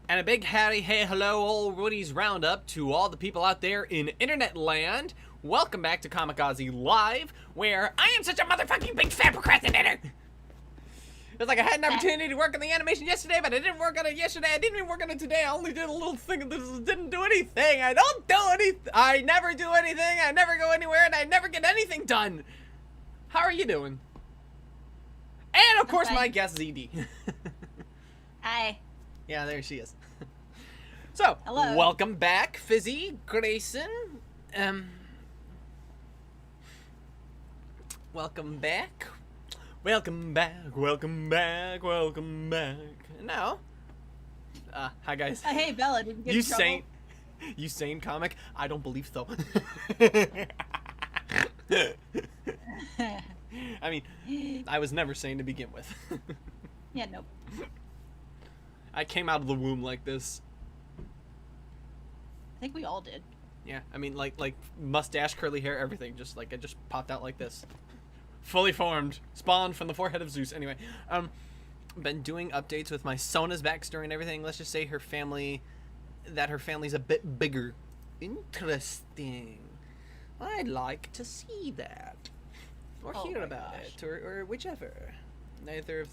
And a big howdy, hey, hello, old Woody's Roundup to all the people out there in internet land. Welcome back to Comic Auzi Live, where I am such a motherfucking big fat procrastinator. It's like I had an opportunity to work on the animation yesterday, but I didn't work on it yesterday. I didn't even work on it today. I only did a little thing that didn't do anything. I don't do anything. I never do anything. I never go anywhere, and I never get anything done. How are you doing? And of course, my guest ZD. Hi. Yeah, there she is. So, hello. Welcome back, Fizzy, Grayson. Welcome back. Welcome back, welcome back, welcome back. Now, hi guys. Hey, Bella, did you get in trouble? You sane comic? I don't believe so. I mean, I was never sane to begin with. Yeah, nope. I came out of the womb like this. I think we all did. Yeah, I mean, like mustache, curly hair, everything. Just like, it just popped out like this. Fully formed. Spawned from the forehead of Zeus. Anyway, been doing updates with my Sona's backstory and everything. Let's just say her family's a bit bigger. Interesting. I'd like to see that. Or hear about it, or whichever. Neither were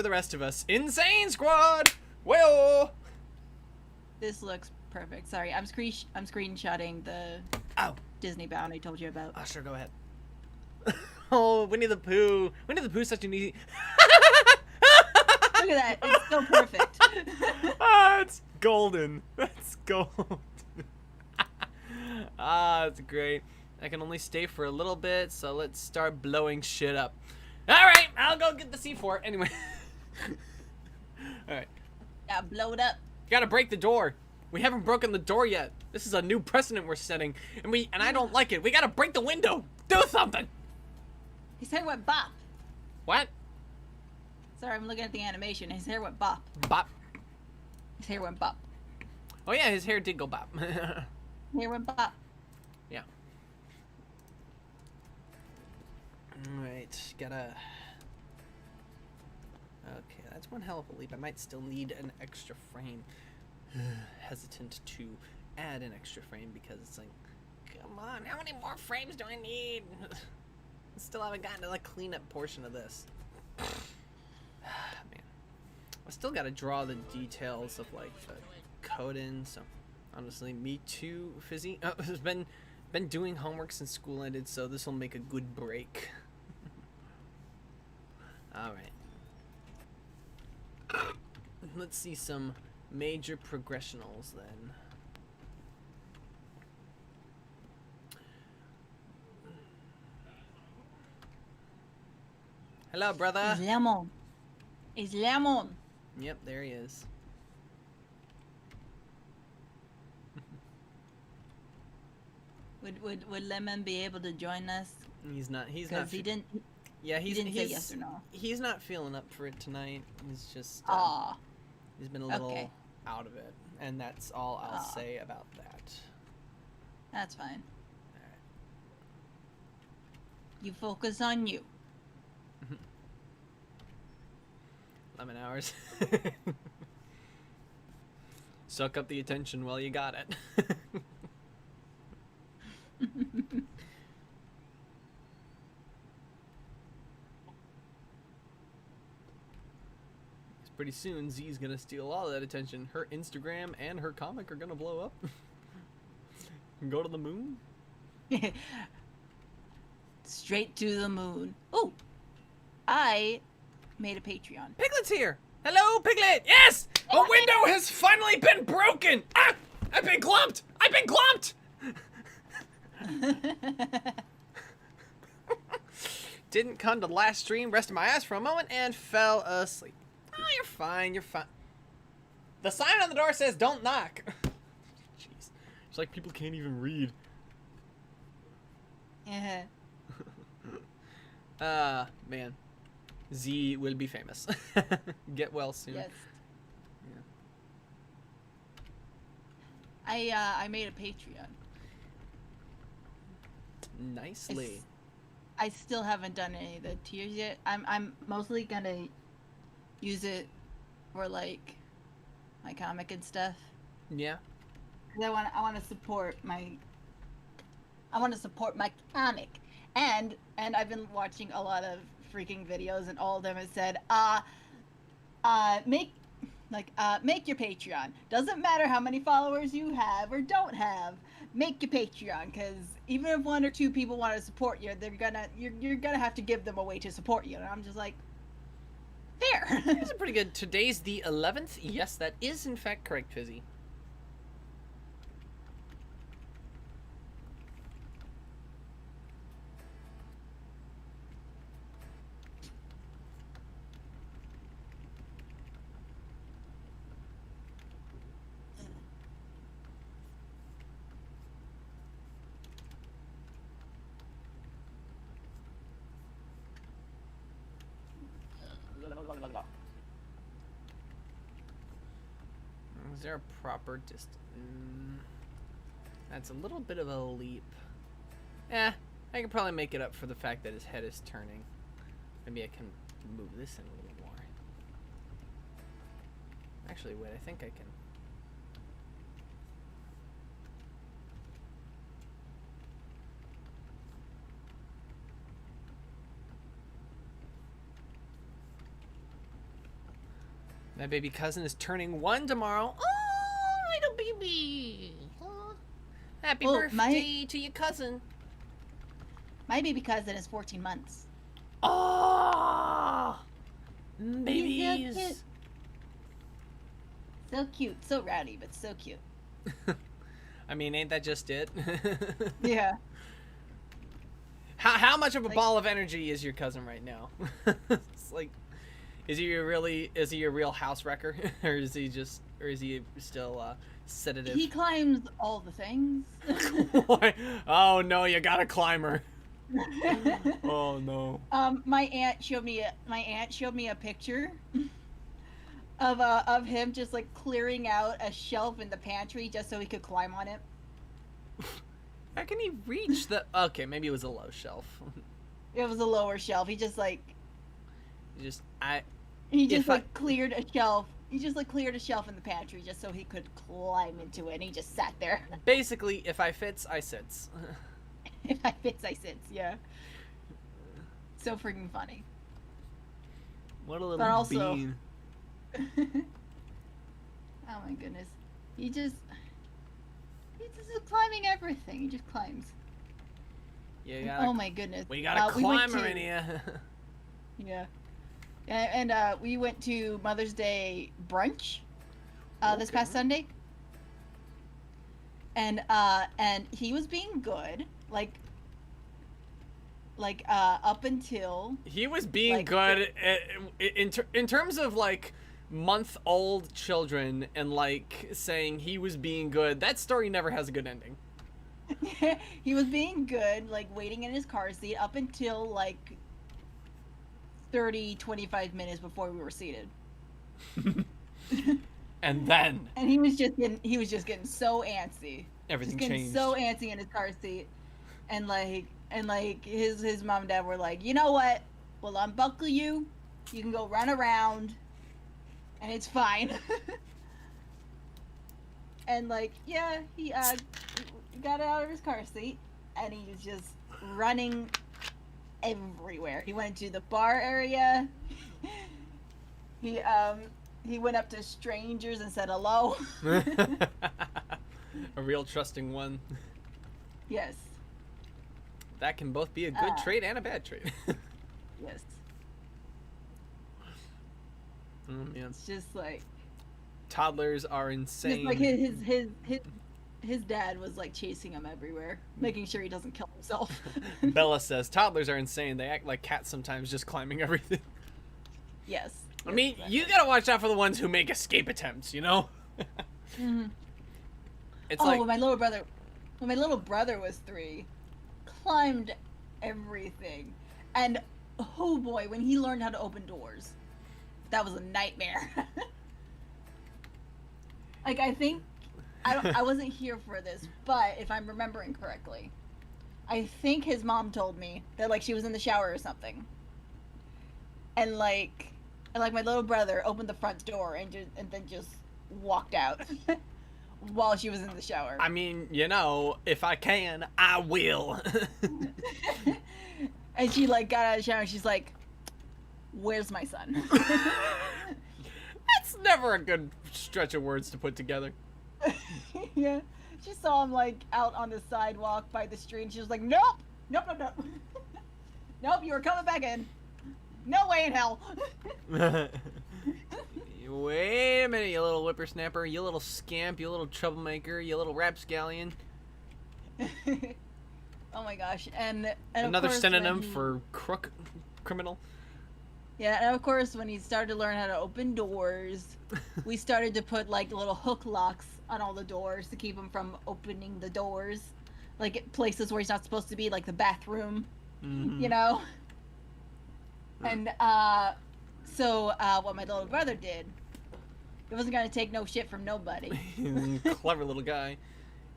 the rest of us. Insane Squad! Well, This looks perfect. Sorry, I'm screenshotting the Disney bound I told you about. Oh, sure, go ahead. Oh, Winnie the Pooh. Winnie the Pooh's such an easy... Look at that. It's so perfect. It's golden. That's gold. It's great. I can only stay for a little bit, so let's start blowing shit up. Alright, I'll go get the C4. Anyway. Alright. Yeah, blow it up. Gotta break the door. We haven't broken the door yet. This is a new precedent we're setting, and I don't like it. We gotta break the window. Do something. His hair went bop. What? Sorry, I'm looking at the animation. His hair went bop. Bop. His hair went bop. Oh yeah, his hair did go bop. Hair went bop. Yeah. Alright, gotta... Okay, that's one hell of a leap. I might still need an extra frame. Hesitant to add an extra frame because it's like, come on, how many more frames do I need? I still haven't gotten to the cleanup portion of this. Man. I still gotta draw the details of like the coding, so honestly, me too, Fizzy. Has been doing homework since school ended, so this will make a good break. Alright. Let's see some major progressionals then. Hello, brother. It's lemon. It's lemon. Yep, there he is. Would Lemon be able to join us? He's not. He didn't. Yeah, he didn't say yes or no. He's not feeling up for it tonight. He's just. He's been a little out of it, and that's all I'll say about that. That's fine. Alright. You focus on you. Lemon hours. Suck up the attention while you got it. Pretty soon, Z's gonna steal all of that attention. Her Instagram and her comic are gonna blow up. Go to the moon. Straight to the moon. Oh, I made a Patreon. Piglet's here. Hello, Piglet. Yes, a window has finally been broken. Ah, I've been clumped. I've been clumped. Didn't come to the last stream, rested my ass for a moment, and fell asleep. Oh, you're fine, you're fine. The sign on the door says, don't knock. Jeez. It's like people can't even read. Man. Z will be famous. Get well soon. Yes. Yeah. I made a Patreon. Nicely. I still haven't done any of the tiers yet. I'm mostly gonna use it for like my comic and stuff. Yeah. 'Cause I want to support my comic, and I've been watching a lot of freaking videos, and all of them have said, make your Patreon. Doesn't matter how many followers you have or don't have. Make your Patreon, because even if 1 or 2 people want to support you, you're gonna have to give them a way to support you. And I'm just like, there. This is pretty good. Today's the 11th. Yes, that is in fact correct, Fizzy. Is there a proper distance? That's a little bit of a leap. I can probably make it up for the fact that his head is turning. Maybe I can move this in a little more. Actually, wait, I think I can. My baby cousin is turning 1 tomorrow. Oh, little baby. Oh, happy birthday to your cousin. My baby cousin is 14 months. Oh, babies. So cute. So cute. So rowdy, but so cute. I mean, ain't that just it? Yeah. How much of a ball of energy is your cousin right now? It's like, is he a real house wrecker, or is he still sedative? He climbs all the things. Oh no, you got a climber. Oh no. My aunt showed me a picture of him just like clearing out a shelf in the pantry just so he could climb on it. How can he reach the? Okay, maybe it was a low shelf. It was a lower shelf. He just cleared a shelf. He just like cleared a shelf in the pantry just so he could climb into it, and he just sat there. Basically, if I fits, I sits. If I fits, I sits. Yeah. So freaking funny. What a little bean. Oh my goodness. He's just climbing everything. He just climbs. Yeah. Oh my goodness. We got a climber in here. Yeah. And we went to Mother's Day brunch this past Sunday. And he was being good, like up until he was being good in terms of like month-old children, and like saying he was being good. That story never has a good ending. He was being good, like waiting in his car seat up until like 25 minutes before we were seated. And then he was just getting so antsy. Everything changed. So antsy in his car seat, and his mom and dad were like, you know what? We'll unbuckle you. You can go run around, and it's fine. And he got out of his car seat, and he was just running everywhere. He went into the bar area. He went up to strangers and said hello. A real trusting one. Yes. That can both be a good trait and a bad trait. Yes. Oh man. It's just like toddlers are insane. Just like his dad was like chasing him everywhere, making sure he doesn't kill himself. Bella says toddlers are insane. They act like cats sometimes, just climbing everything. Yes. I mean, exactly. You gotta watch out for the ones who make escape attempts, you know? Mm-hmm. It's like when my little brother was 3, climbed everything. And oh boy, when he learned how to open doors, that was a nightmare. Like, I think I wasn't here for this, but if I'm remembering correctly, I think his mom told me that like she was in the shower or something. And my little brother opened the front door and then just walked out while she was in the shower. I mean, you know, if I can, I will. And she like got out of the shower and she's like, "Where's my son?" That's never a good stretch of words to put together. Yeah. She saw him like out on the sidewalk by the street and she was like, "Nope! Nope, nope, nope. Nope, you were coming back in. No way in hell." Wait a minute, you little whippersnapper, you little scamp, you little troublemaker, you little rapscallion. Oh my gosh. And Another of course, synonym for criminal. Yeah, and of course when he started to learn how to open doors, we started to put like little hook locks on all the doors to keep him from opening the doors. Like at places where he's not supposed to be, like the bathroom, you know? And so what my little brother did, he wasn't gonna take no shit from nobody. Clever little guy.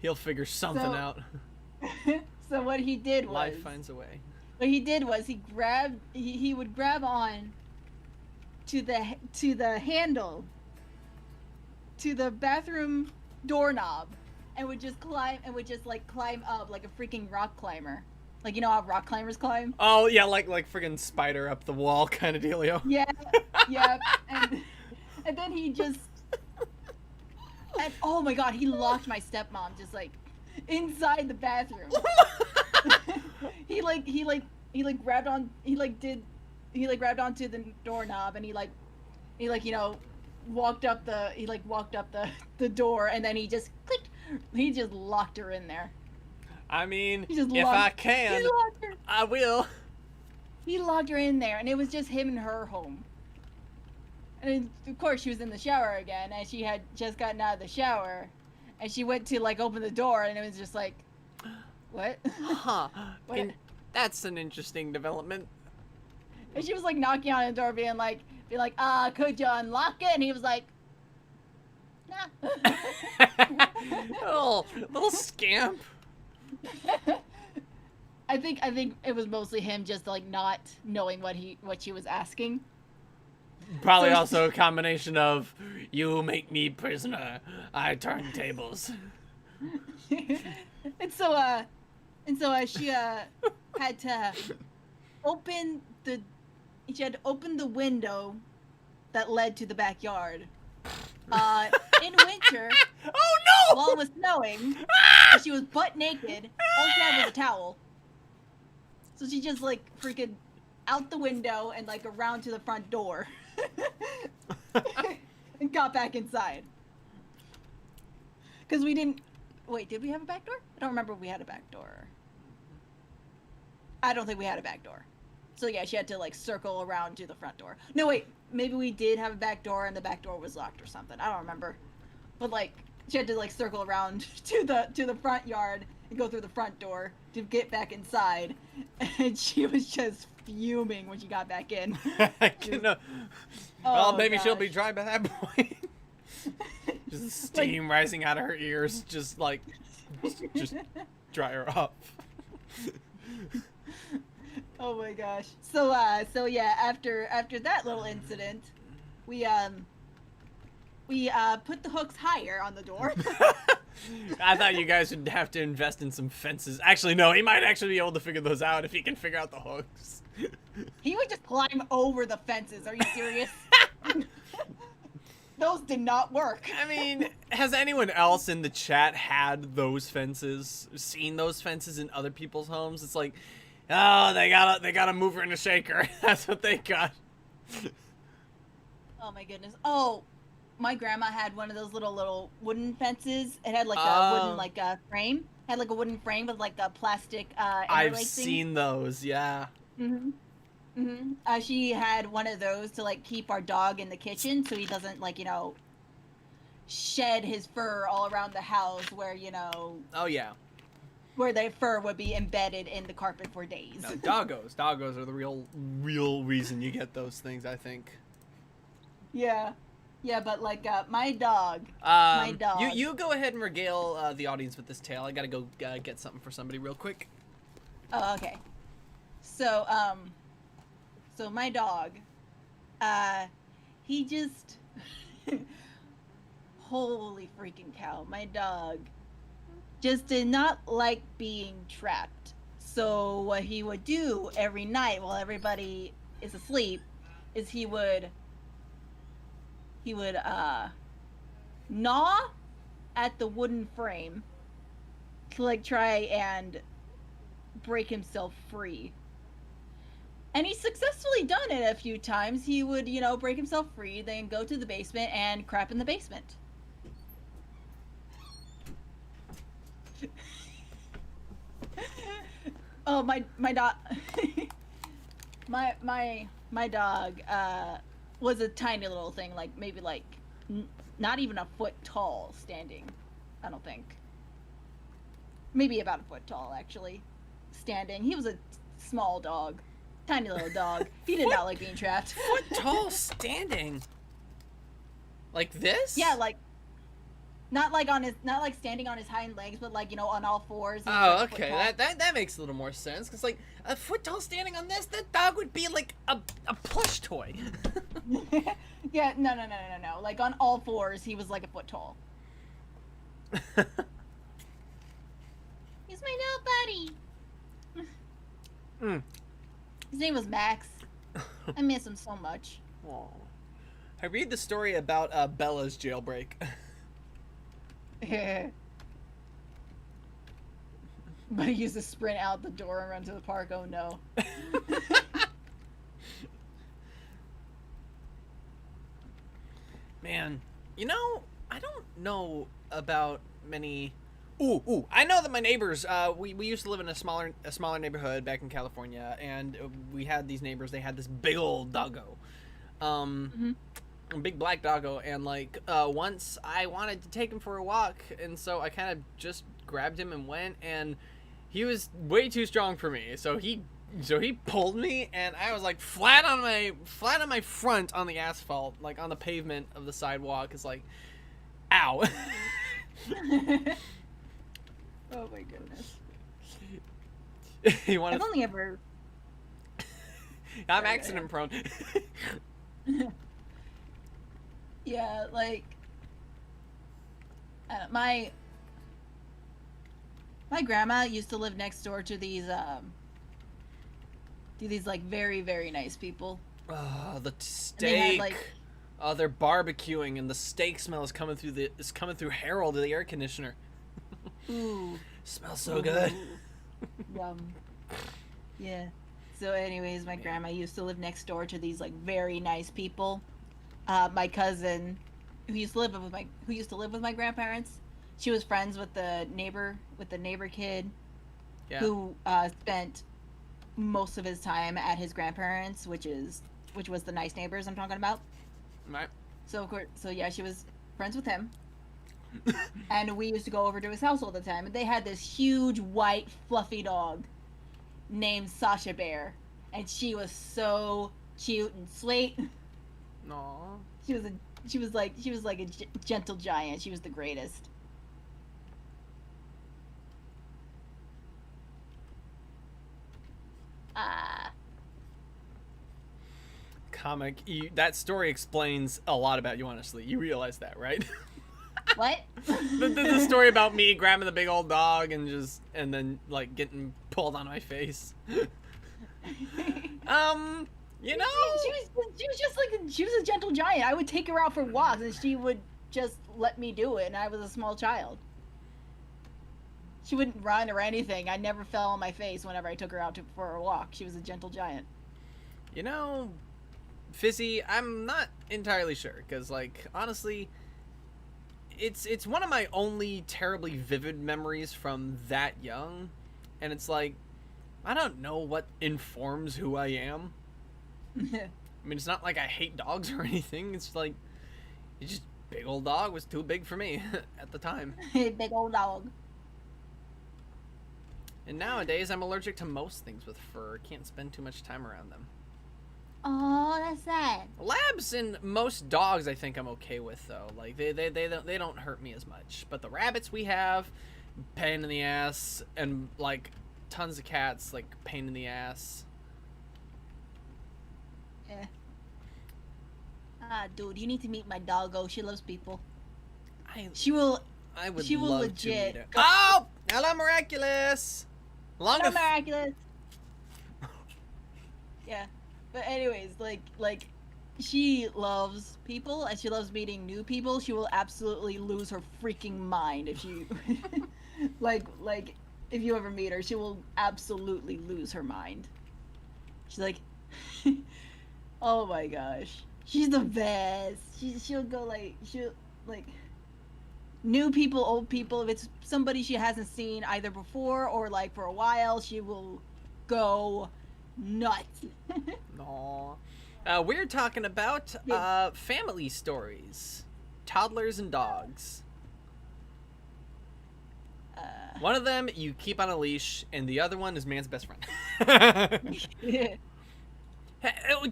He'll figure something out. So what he did was, Life finds a way. what he did was he would grab on to the handle to the bathroom doorknob and would just climb up like a freaking rock climber. Like, you know how rock climbers climb? Oh yeah, like friggin' spider up the wall kind of dealio. Yeah, yeah. And then he just, and oh my god, he locked my stepmom just like inside the bathroom. he grabbed grabbed onto the doorknob and he you know walked up the door and then he just clicked. He just locked her in there. I mean, He just if locked- I can, he locked her. I will. He locked her in there, and it was just him and her home. And of course, she was in the shower again, and she had just gotten out of the shower, and she went to like open the door, and it was just like, what? Huh. What? That's an interesting development. And she was like knocking on the door, being like, could you unlock it? And he was like, nah. little scamp. I think it was mostly him just like not knowing what she was asking. Probably So- also a combination of you make me prisoner, I turn tables. and so she had to open the window that led to the backyard. In winter, Oh no! while it was snowing, and she was butt naked. All she had was a towel. So she just like freaking out the window and like around to the front door, and got back inside. Because we didn't. Wait, did we have a back door? I don't remember if we had a back door. I don't think we had a back door. So yeah, she had to like circle around to the front door. No, wait, maybe we did have a back door and the back door was locked or something. I don't remember. But like, she had to like circle around to the front yard and go through the front door to get back inside. And she was just fuming when she got back in. Well, Oh, maybe she'll be gosh. dry by that point. Just steam rising out of her ears, just dry her up. Oh my gosh. So yeah, after that little incident, we put the hooks higher on the door. I thought you guys would have to invest in some fences. Actually, no, he might actually be able to figure those out if he can figure out the hooks. He would just climb over the fences. Are you serious? Those did not work. I mean, has anyone else in the chat had those fences, seen those fences in other people's homes? It's like, oh, they got a mover and a shaker. That's what they got. Oh my goodness. Oh, my grandma had one of those little wooden fences. It had like a Oh. wooden frame. It had like a wooden frame with like a plastic I've interlacing. seen those, yeah. Mm-hmm. Mm-hmm. She had one of those to like keep our dog in the kitchen so he doesn't like, you know, shed his fur all around the house where, you know, Oh yeah. where the fur would be embedded in the carpet for days. No, doggos. Doggos are the real reason you get those things, I think. Yeah. Yeah, but like my dog. My dog. You go ahead and regale the audience with this tale. I gotta go get something for somebody real quick. Oh, okay. So, so my dog, he just, holy freaking cow, my dog just did not like being trapped. So what he would do every night while everybody is asleep is he would gnaw at the wooden frame to like try and break himself free. And he's successfully done it a few times. He would, break himself free, then go to the basement and crap in the basement. Oh, my dog my dog was a tiny little thing, like maybe like not even a foot tall standing. I don't think. Maybe about a foot tall actually. Standing. He was a small dog. Tiny little dog. He did not like being trapped. Foot tall standing. Like this? Yeah, like not like standing on his hind legs, but like, on all fours. Oh, okay. That makes a little more sense. Because, like, a foot tall standing on this, that dog would be like a plush toy. Yeah, no. Like, on all fours, he was like a foot tall. He's my little buddy. His name was Max. I miss him so much. Aww. I read the story about Bella's jailbreak. But he used to sprint out the door and run to the park. Oh no. Man, I don't know about many. Ooh! I know that my neighbors. We used to live in a smaller neighborhood back in California, and we had these neighbors. They had this big old doggo, a big black doggo, and like once I wanted to take him for a walk, and so I kind of just grabbed him and went, and he was way too strong for me. So he pulled me, and I was like flat on my front on the asphalt, like on the pavement of the sidewalk. It's like, ow. Oh my goodness. I've only ever. I'm accident prone. Yeah, like my grandma used to live next door to these like very, very nice people. Oh, the steak. Oh, they're barbecuing, and the steak smell is coming through Harold, the air conditioner. Ooh. Smells so good. Yum. Yeah. So anyways, my grandma used to live next door to these like very nice people. My cousin who used to live with my grandparents, she was friends with the neighbor kid, yeah, who spent most of his time at his grandparents, which was the nice neighbors I'm talking about. Right. So yeah, she was friends with him. And we used to go over to his house all the time, and they had this huge white fluffy dog named Sasha Bear, and she was so cute and sweet. Aww. She was like a gentle giant. She was the greatest. Comic. That story explains a lot about you, honestly. You realize that, right? What? the story about me grabbing the big old dog and then like getting pulled on my face. She was a gentle giant. I would take her out for walks, and she would just let me do it. And I was a small child. She wouldn't run or anything. I never fell on my face whenever I took her out for a walk. She was a gentle giant. Fizzy, I'm not entirely sure, because like honestly, it's one of my only terribly vivid memories from that young, and it's like I don't know what informs who I am. I mean, it's not like I hate dogs or anything. It's like it's just big old dog was too big for me at the time. Big old dog. And nowadays I'm allergic to most things with fur. Can't spend too much time around them. Oh, that's sad. Labs and most dogs I think I'm okay with though. Like they don't hurt me as much. But the rabbits we have, pain in the ass, and like tons of cats, like pain in the ass. Yeah. Dude, you need to meet my doggo. She loves people. She will. I would She will love legit to meet her. go- Oh, hello, miraculous. Long Hello, as miraculous. Yeah, but anyways, like, she loves people and she loves meeting new people. She will absolutely lose her freaking mind if she, like, if you ever meet her, she will absolutely lose her mind. She's like, oh my gosh, she's the best. She'll go she'll like. New people, old people, if it's somebody she hasn't seen either before or like for a while, she will go nuts. no. We're talking about family stories, toddlers and dogs. One of them you keep on a leash, and the other one is man's best friend.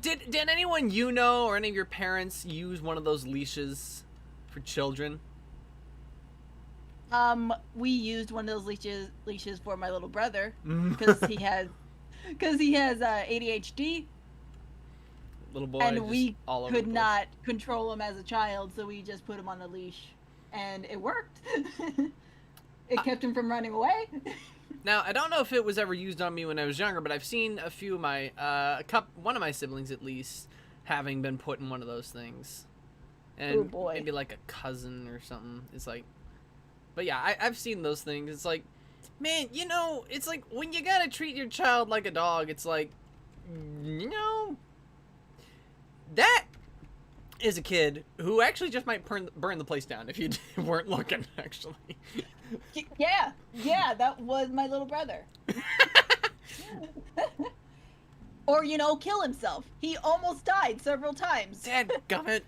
Did anyone you know or any of your parents use one of those leashes for children? We used one of those leashes for my little brother because he has ADHD. Little boy, and just we all over could the place. not control him as a child, so we just put him on a leash, and it worked. It kept him from running away. Now, I don't know if it was ever used on me when I was younger, but I've seen a few of my, one of my siblings at least, having been put in one of those things. And Oh, boy. maybe like a cousin or something. It's like, but yeah, I've seen those things. It's like, man, you know, it's like when you gotta treat your child like a dog, it's like, you know, that is a kid who actually just might burn the place down if you weren't looking, actually. Yeah, that was my little brother. Or, kill himself. He almost died several times. Dadgummit.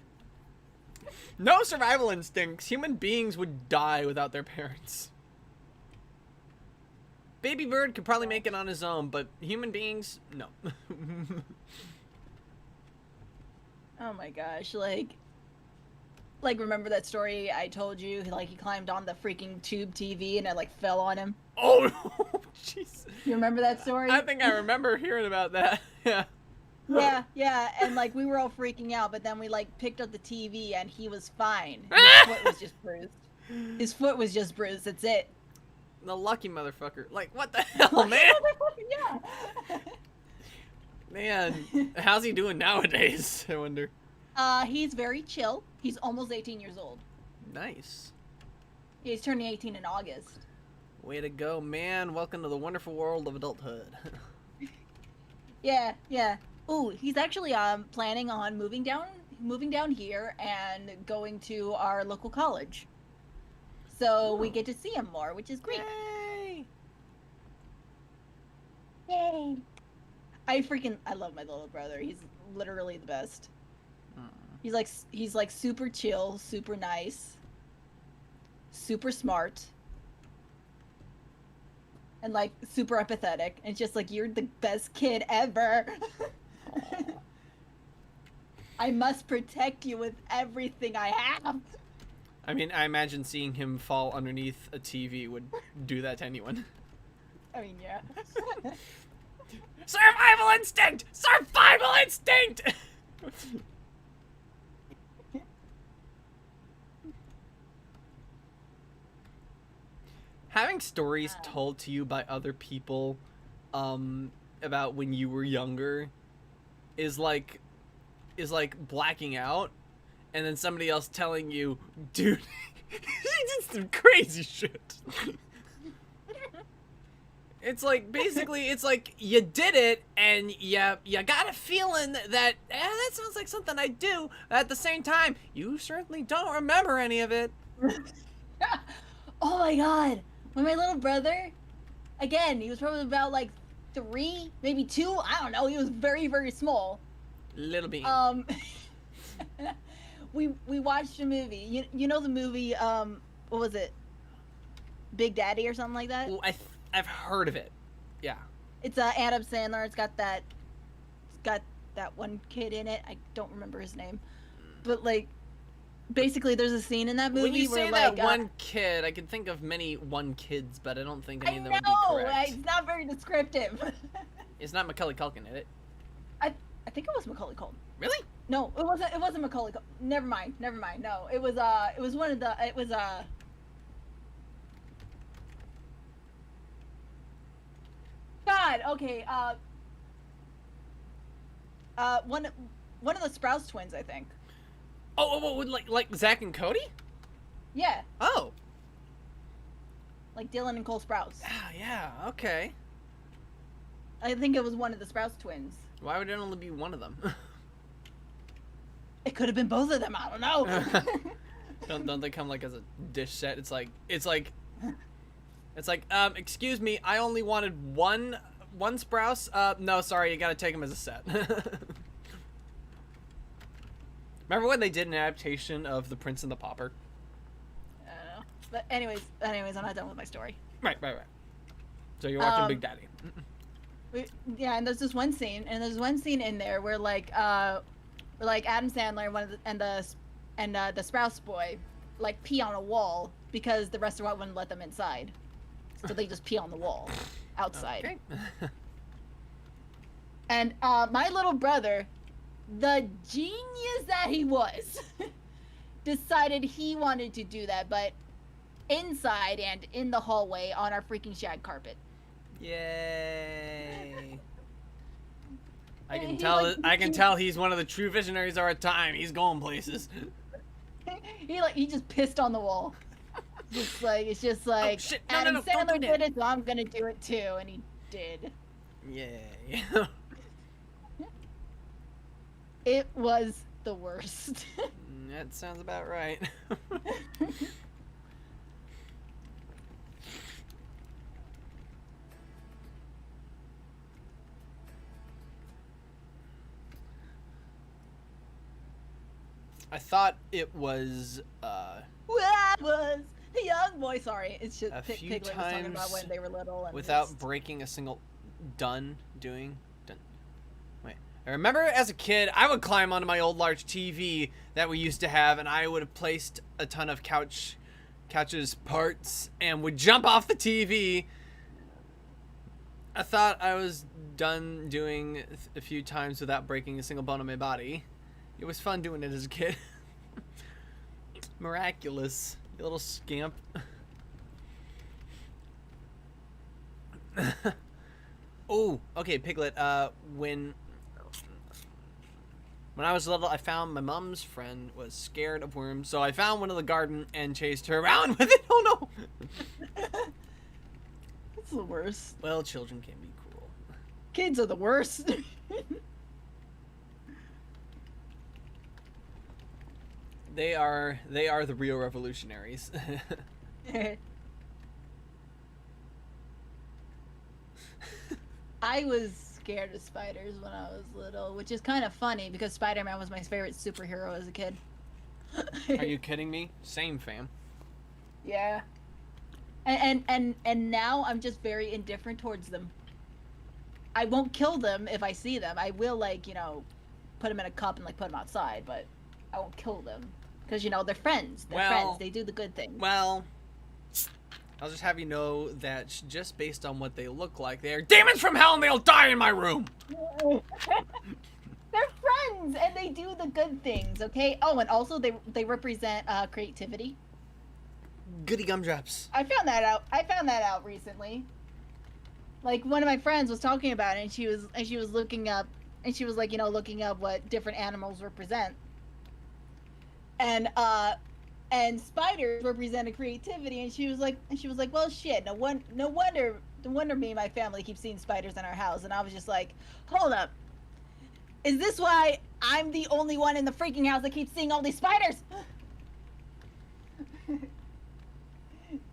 No survival instincts. Human beings would die without their parents. Baby bird could probably make it on his own, but human beings, no. Oh my gosh, like remember that story I told you? Like he climbed on the freaking tube TV and it like fell on him. Oh, jeez. You remember that story? I think I remember hearing about that. Yeah. Yeah, and like we were all freaking out, but then we like picked up the TV and he was fine. His foot was just bruised. His foot was just bruised. That's it. The lucky motherfucker. Like, what the hell, man? Yeah. Man, how's he doing nowadays? I wonder. He's very chill. He's almost 18 years old. Nice. He's turning 18 in August. Way to go, man. Welcome to the wonderful world of adulthood. Yeah. Ooh, he's actually planning on moving down here and going to our local college. So we get to see him more, which is great. Yay! I love my little brother. He's literally the best. He's like super chill, super nice, super smart, and like super empathetic. And it's just like, you're the best kid ever. I must protect you with everything I have. I mean, I imagine seeing him fall underneath a TV would do that to anyone. I mean, yeah. Survival instinct! Survival instinct! Having stories told to you by other people about when you were younger is like blacking out and then somebody else telling you, dude, he did some crazy shit. It's like, basically, it's like you did it and you got a feeling that that sounds like something I do. At the same time, you certainly don't remember any of it. Oh my god. When my little brother, again, he was probably about like 3, maybe 2, I don't know. He was very, very small. Little bean. We watched a movie. You know the movie, what was it? Big Daddy or something like that? Well, I've heard of it. Yeah. It's Adam Sandler. It's got that one kid in it. I don't remember his name. But like, basically there's a scene in that movie when you where say like that one kid, I can think of many one kids, but I don't think any I of know, them would be correct. it's not very descriptive. It's not Macaulay Culkin, is it? I think it was Macaulay Culkin. Really? No, it wasn't. It wasn't Macaulay. Never mind. Never mind. No, it was. It was one of the. It was. God. Okay. One. One of the Sprouse twins, I think. Oh, like Zach and Cody? Yeah, Oh. like Dylan and Cole Sprouse. Ah, yeah. Okay. I think it was one of the Sprouse twins. Why would it only be one of them? It could have been both of them. I don't know. don't they come like as a dish set? It's like excuse me, I only wanted one Sprouse. No, sorry, you gotta take them as a set. Remember when they did an adaptation of The Prince and the Pauper? I don't know. But anyways, I'm not done with my story. Right. So you're watching Big Daddy. Yeah, and there's this one scene, in there where like Adam Sandler and the Sprouse boy like pee on a wall because the restaurant wouldn't let them inside, so they just pee on the wall outside. Okay. And my little brother, the genius that he was, decided he wanted to do that, but inside and in the hallway on our freaking shag carpet. Yay. I And can tell he's one of the true visionaries of our time. He's going places. He just pissed on the wall. It's just like Oh, shit. Adam No, Sandler don't do did that. it, so I'm gonna do it too, and he did. Yay. It was the worst. That sounds about right. I thought it was That was a young boy. Sorry, it's just A few Piglet was talking about times when they were little. And without just- breaking a single done. Wait. I remember as a kid, I would climb onto my old large TV that we used to have, and I would have placed a ton of couches parts and would jump off the TV. I thought I was done doing a few times without breaking a single bone in my body. It was fun doing it as a kid. Miraculous, you little scamp. Oh, okay, Piglet. When I was little, I found my mom's friend was scared of worms, so I found one in the garden and chased her around with it. Oh no! It's the worst. Well, children can be cruel. Kids are the worst. They are the real revolutionaries. I was scared of spiders when I was little, which is kind of funny because Spider-Man was my favorite superhero as a kid. Are you kidding me? Same, fam. Yeah. And now I'm just very indifferent towards them. I won't kill them if I see them. I will, like, put them in a cup and, like, put them outside, but I won't kill them. Because, they're friends. They're friends. They do the good thing. Well, I'll just have you know that just based on what they look like, they are demons from hell and they'll die in my room! They're friends, and they do the good things, okay? Oh, and also they represent creativity. Goody gumdrops. I found that out recently. Like, one of my friends was talking about it, and she was looking up, and she was like, looking up what different animals represent. And spiders represented creativity, and she was like, well, shit, no wonder me and my family keep seeing spiders in our house. And I was just like, hold up, is this why I'm the only one in the freaking house that keeps seeing all these spiders?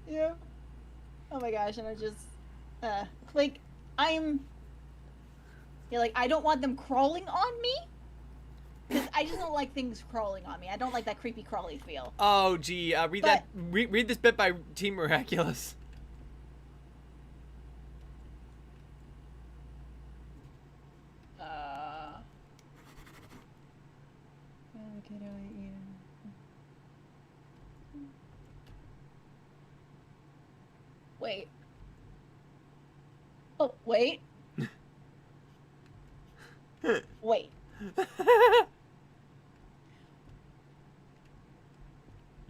Yeah. Oh my gosh, and I just, I don't want them crawling on me. Because I just don't like things crawling on me. I don't like that creepy crawly feel. Oh, gee, read this bit by Team Miraculous. Wait. Oh, wait. Wait.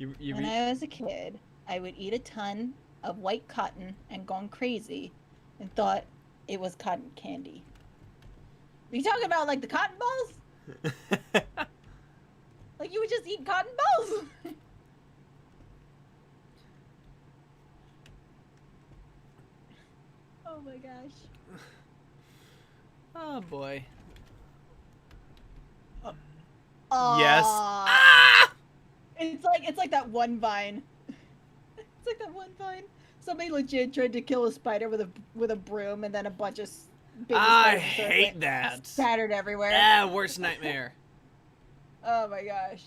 When I was a kid, I would eat a ton of white cotton and gone crazy and thought it was cotton candy. Are you talking about like the cotton balls? Like you would just eat cotton balls? Oh my gosh. Oh boy. Yes. Ah! It's like that one vine. It's like that one vine. Somebody legit tried to kill a spider with a broom, and then a bunch of baby I spiders hate that. scattered everywhere. Ah, worst nightmare. Oh my gosh.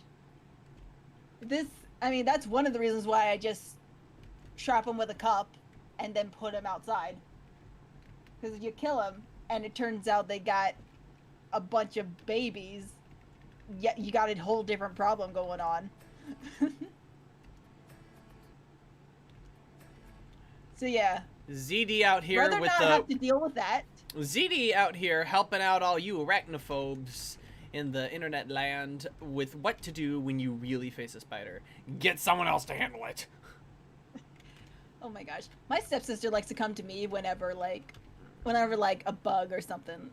That's one of the reasons why I just trap them with a cup and then put them outside. Because if you kill them and it turns out they got a bunch of babies, yeah, you got a whole different problem going on. So yeah. ZD out here Rather with not the have to deal with that. ZD out here helping out all you arachnophobes in the internet land with what to do when you really face a spider. Get someone else to handle it. Oh my gosh. My stepsister likes to come to me whenever a bug or something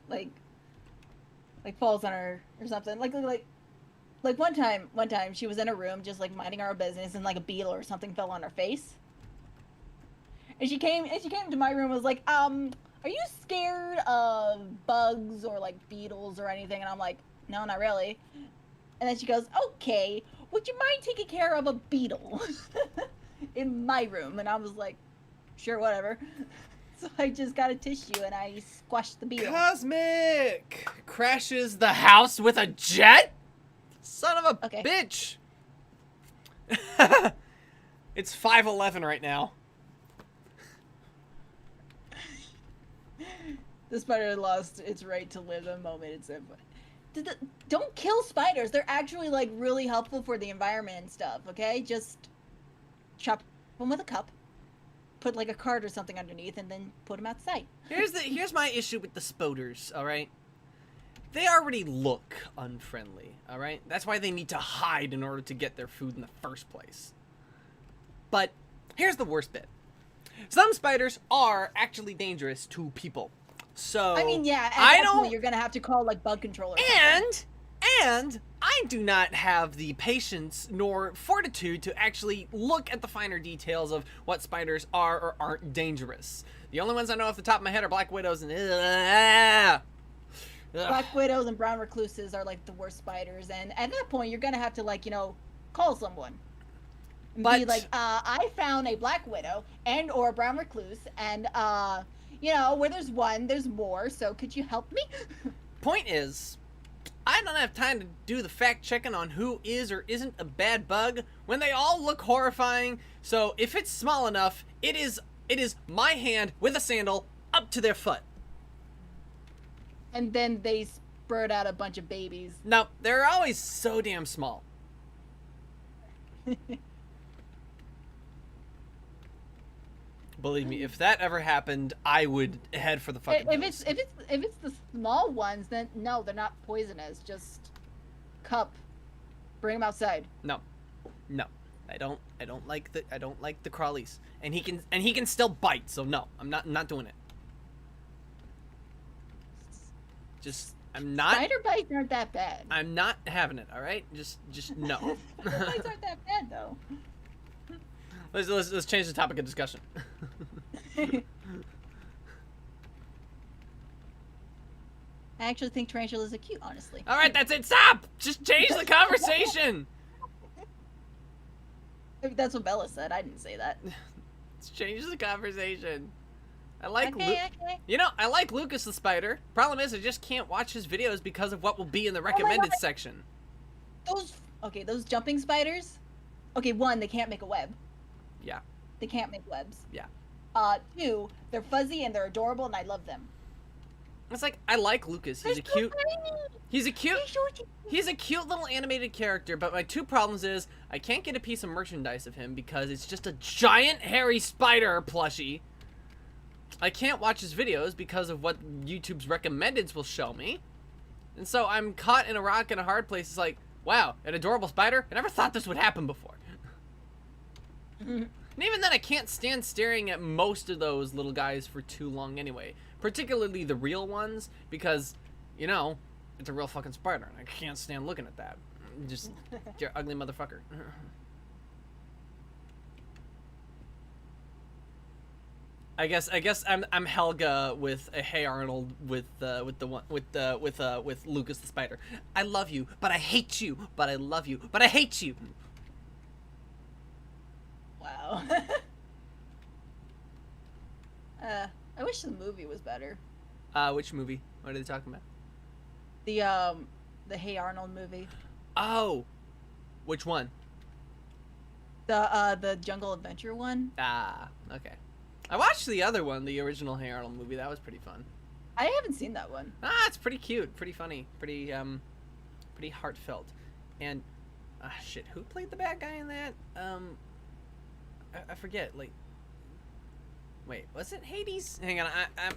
like falls on her or something. Like one time she was in a room just like minding her own business and like a beetle or something fell on her face. And she came to my room and was like, are you scared of bugs or like beetles or anything? And I'm like, no, not really. And then she goes, okay, would you mind taking care of a beetle in my room? And I was like, sure, whatever. So I just got a tissue and I squashed the beetle. Cosmic crashes the house with a jet? Son of a bitch. It's 5:11 right now. The spider lost its right to live the moment it's in. Don't kill spiders. They're actually like really helpful for the environment and stuff. Okay, just chop them with a cup, put like a card or something underneath, and then put them outside. Here's my issue with the spoders. All right, they already look unfriendly. All right, that's why they need to hide in order to get their food in the first place. But here's the worst bit: some spiders are actually dangerous to people. So I mean, yeah, at that point, you're gonna have to call like bug control or something. And I do not have the patience nor fortitude to actually look at the finer details of what spiders are or aren't dangerous. The only ones I know off the top of my head are black widows and Black widows and brown recluses are like the worst spiders, and at that point, you're gonna have to like call someone. And be like, I found a black widow and or a brown recluse, and where there's one, there's more, so could you help me? Point is, I don't have time to do the fact checking on who is or isn't a bad bug when they all look horrifying. So if it's small enough, it is my hand with a sandal up to their foot. And then they spurt out a bunch of babies. No, they're always so damn small. Believe me, if that ever happened, I would head for the fucking if it's the small ones, then no, they're not poisonous. Just cup, bring them outside. No, I don't like the crawlies, and he can still bite. So no, I'm not doing it. I'm not. Spider bites aren't that bad. I'm not having it. All right, just no. Spider bites aren't that bad though. Let's change the topic of discussion. I actually think tarantulas are cute, honestly. All right, that's it. Stop. Just change the conversation. That's what Bella said. I didn't say that. Let's change the conversation. I like okay. I like Lucas the Spider. Problem is, I just can't watch his videos because of what will be in the recommended section. Those jumping spiders. Okay, one, they can't make a web. Yeah. They can't make webs. Yeah. Two, they're fuzzy and they're adorable and I love them. It's like, I like Lucas. He's a cute little animated character, but my two problems is I can't get a piece of merchandise of him because it's just a giant hairy spider plushie. I can't watch his videos because of what YouTube's recommendeds will show me. And so I'm caught in a rock and a hard place. It's like, Wow, an adorable spider? I never thought this would happen before. And even then, I can't stand staring at most of those little guys for too long anyway. Particularly the real ones, because, you know, it's a real fucking spider, and I can't stand looking at that. Just, you're ugly motherfucker. I guess I'm Helga with a Hey Arnold with Lucas the Spider. I love you, but I hate you. But I love you, but I hate you. Wow. I wish the movie was better. Which movie? What are they talking about? The Hey Arnold movie. Oh, which one? The Jungle Adventure one. Ah, okay. I watched the other one, the original Hey Arnold movie. That was pretty fun. I haven't seen that one. Ah, it's pretty cute, pretty funny, pretty heartfelt. And shit, who played the bad guy in that? I forget. Like, wait, was it Hades? Hang on,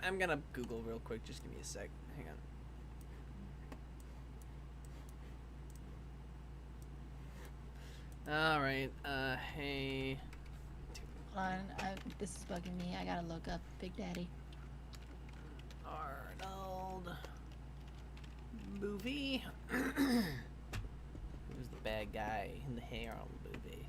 I'm gonna Google real quick. Just give me a sec. Hang on. All right. Hey. Hold on, this is bugging me. I gotta look up Big Daddy. Arnold movie. Who's the bad guy in the Hey Arnold movie?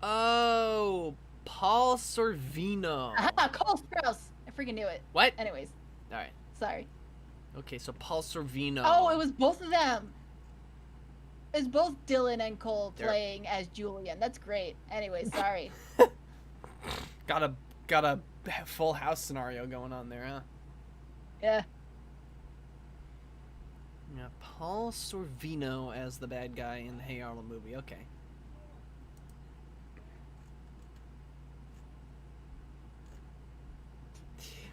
Oh, Paul Sorvino. Cole Sprouse. I freaking knew it. What? Anyways, All right. sorry. Okay, so Paul Sorvino. Oh, it was both of them. It's both Dylan and Cole There. playing as Julian. That's great. Anyways, sorry. Got a full house scenario going on there, huh? Yeah. Yeah, Paul Sorvino as the bad guy in the Hey Arnold movie. Okay.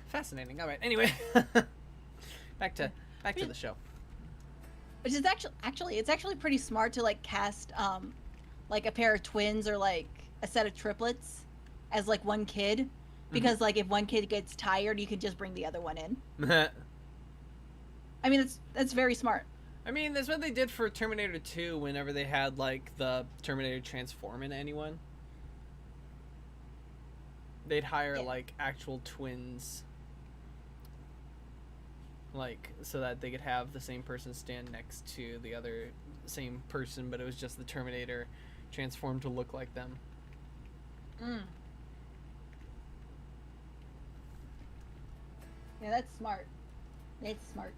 Fascinating. All right. Anyway, back to the show. Which is actually it's actually pretty smart to like cast like a pair of twins or like a set of triplets as like one kid, because like if one kid gets tired, you can just bring the other one in. I mean, that's very smart. I mean, that's what they did for Terminator 2 whenever they had like the Terminator transform into anyone. They'd hire like actual twins, like so that they could have the same person stand next to the other same person, but it was just the Terminator transformed to look like them. Yeah, that's smart. That's smart.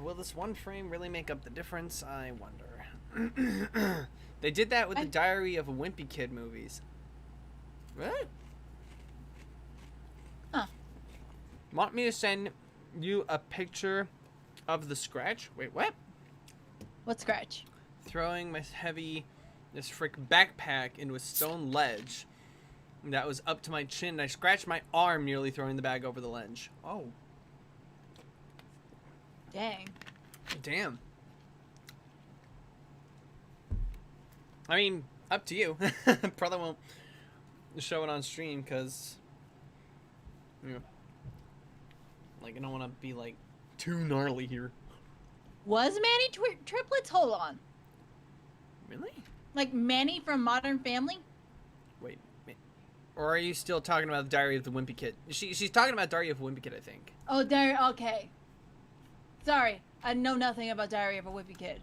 Will this one frame really make up the difference? I wonder. They did that with the Diary of a Wimpy Kid movies. What? Huh. Want me to send you a picture of the scratch? Wait, what? What scratch? Throwing this frick backpack into a stone ledge that was up to my chin, and I scratched my arm nearly throwing the bag over the ledge. Oh. Dang. Damn. I mean, up to you. Probably won't show it on stream because, you know, like I don't want to be like too gnarly here. Was Manny triplets? Hold on. Really? Like Manny from Modern Family? Wait. Or are you still talking about the Diary of the Wimpy Kid? She's talking about Diary of a Wimpy Kid, I think. Oh, okay. Sorry, I know nothing about Diary of a Wimpy Kid.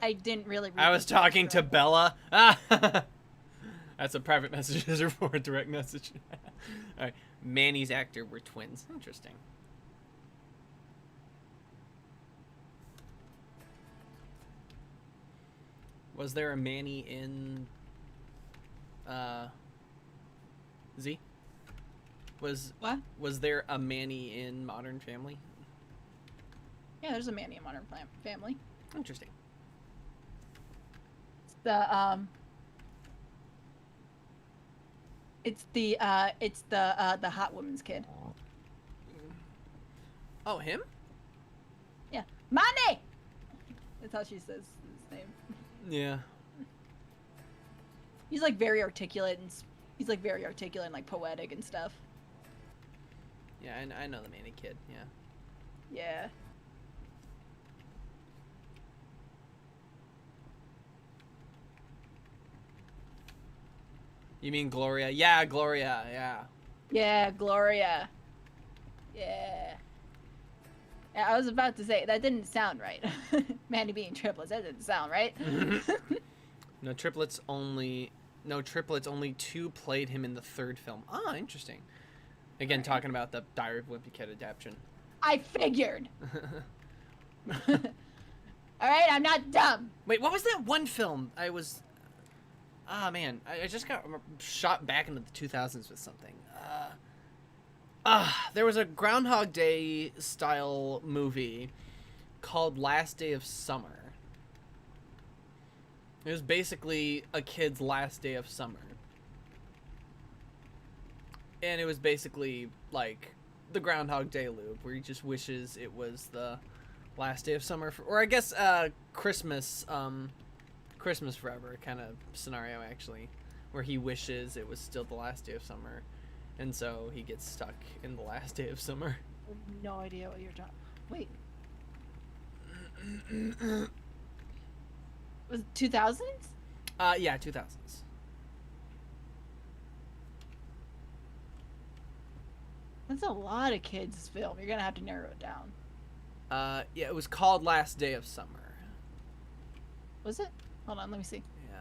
I didn't really read I was talking to Bella. That's a private message for a direct message. All right. Manny's actor were twins. Interesting. Was there a Manny in Z? Was there a Manny in Modern Family? Yeah, there's a Manny in Modern Family. Interesting. It's the It's the hot woman's kid. Oh, him? Yeah, money. That's how she says his name. Yeah. He's like very articulate and like poetic and stuff. Yeah, I know the Manny kid. Yeah. Yeah. You mean Gloria? Yeah, Gloria. Yeah. Yeah, Gloria. Yeah. Yeah, I was about to say that didn't sound right. Mandy being triplets, that didn't sound right. No triplets. Only 2 played him in the 3rd film. Ah, interesting. Again, talking about the Diary of a Wimpy Kid adaptation. I figured. All right, I'm not dumb. Wait, what was that one film? Ah, man, I just got shot back into the 2000s with something. There was a Groundhog Day style movie called Last Day of Summer. It was basically a kid's last day of summer. And it was basically like the Groundhog Day loop, where he just wishes it was the last day of summer, or I guess Christmas Forever kind of scenario, actually, where he wishes it was still the last day of summer, and so he gets stuck in the last day of summer. I have no idea what you're talking. Wait. Was it 2000s? Yeah, 2000s. That's a lot of kids' film. You're gonna have to narrow it down. Yeah, it was called Last Day of Summer. Was it? Hold on, let me see. Yeah.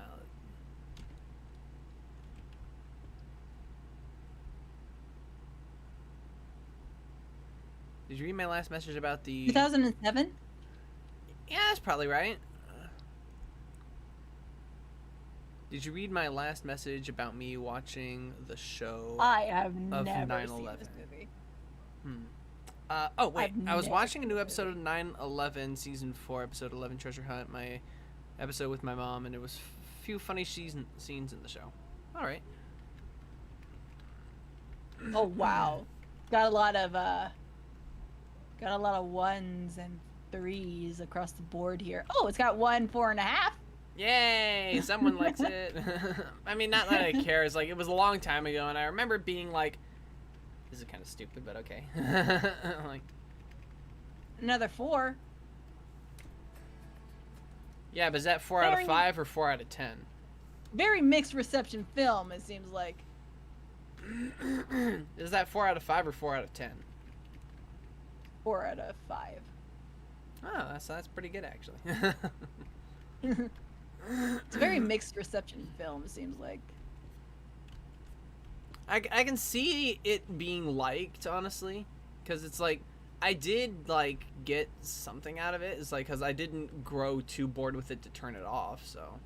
Did you read my last message about the 2007? Yeah, that's probably right. Did you read my last message about me watching the show I have of never 9/11? seen this movie. Oh wait, I was never watching a new seen episode of 9/11 season 4, episode 11, Treasure Hunt, my episode with my mom, and it was few funny scenes in the show. All right. Oh wow, got a lot of 1s and 3s across the board here. Oh, it's got 1 4.5. Yay! Someone likes it. I mean, not that I care. It's like it was a long time ago, and I remember being like, "This is kind of stupid, but okay." Like, Another 4. yeah, but is that 4 out of Very- 5 or 4 out of 10? Very mixed reception film, it seems like. Is that 4 out of 5 or 4 out of 10? 4 out of 5. Oh, that's pretty good actually. It's a very mixed reception film, it seems like. I can see it being liked, honestly, because it's like I did like get something out of it. It's like because I didn't grow too bored with it to turn it off. So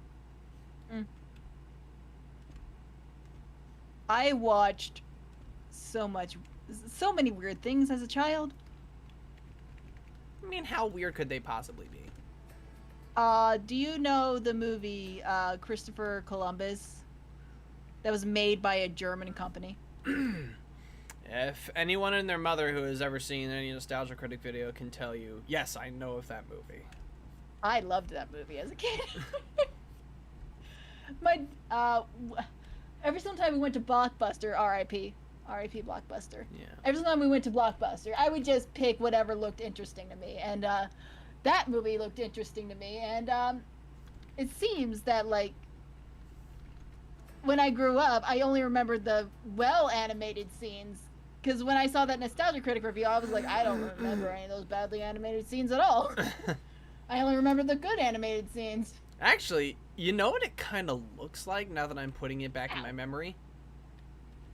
I watched so many weird things as a child. I mean, how weird could they possibly be? Do you know the movie Christopher Columbus? That was made by a German company. If anyone and their mother who has ever seen any Nostalgia Critic video can tell you, yes, I know of that movie. I loved that movie as a kid. Every single time we went to Blockbuster, R.I.P. Blockbuster. Yeah. Every single time we went to Blockbuster, I would just pick whatever looked interesting to me, and that movie looked interesting to me, and it seems that like when I grew up, I only remembered the well animated scenes. Because when I saw that Nostalgia Critic review, I was like, I don't remember any of those badly animated scenes at all. I only remember the good animated scenes. Actually, you know what it kind of looks like now that I'm putting it back in my memory?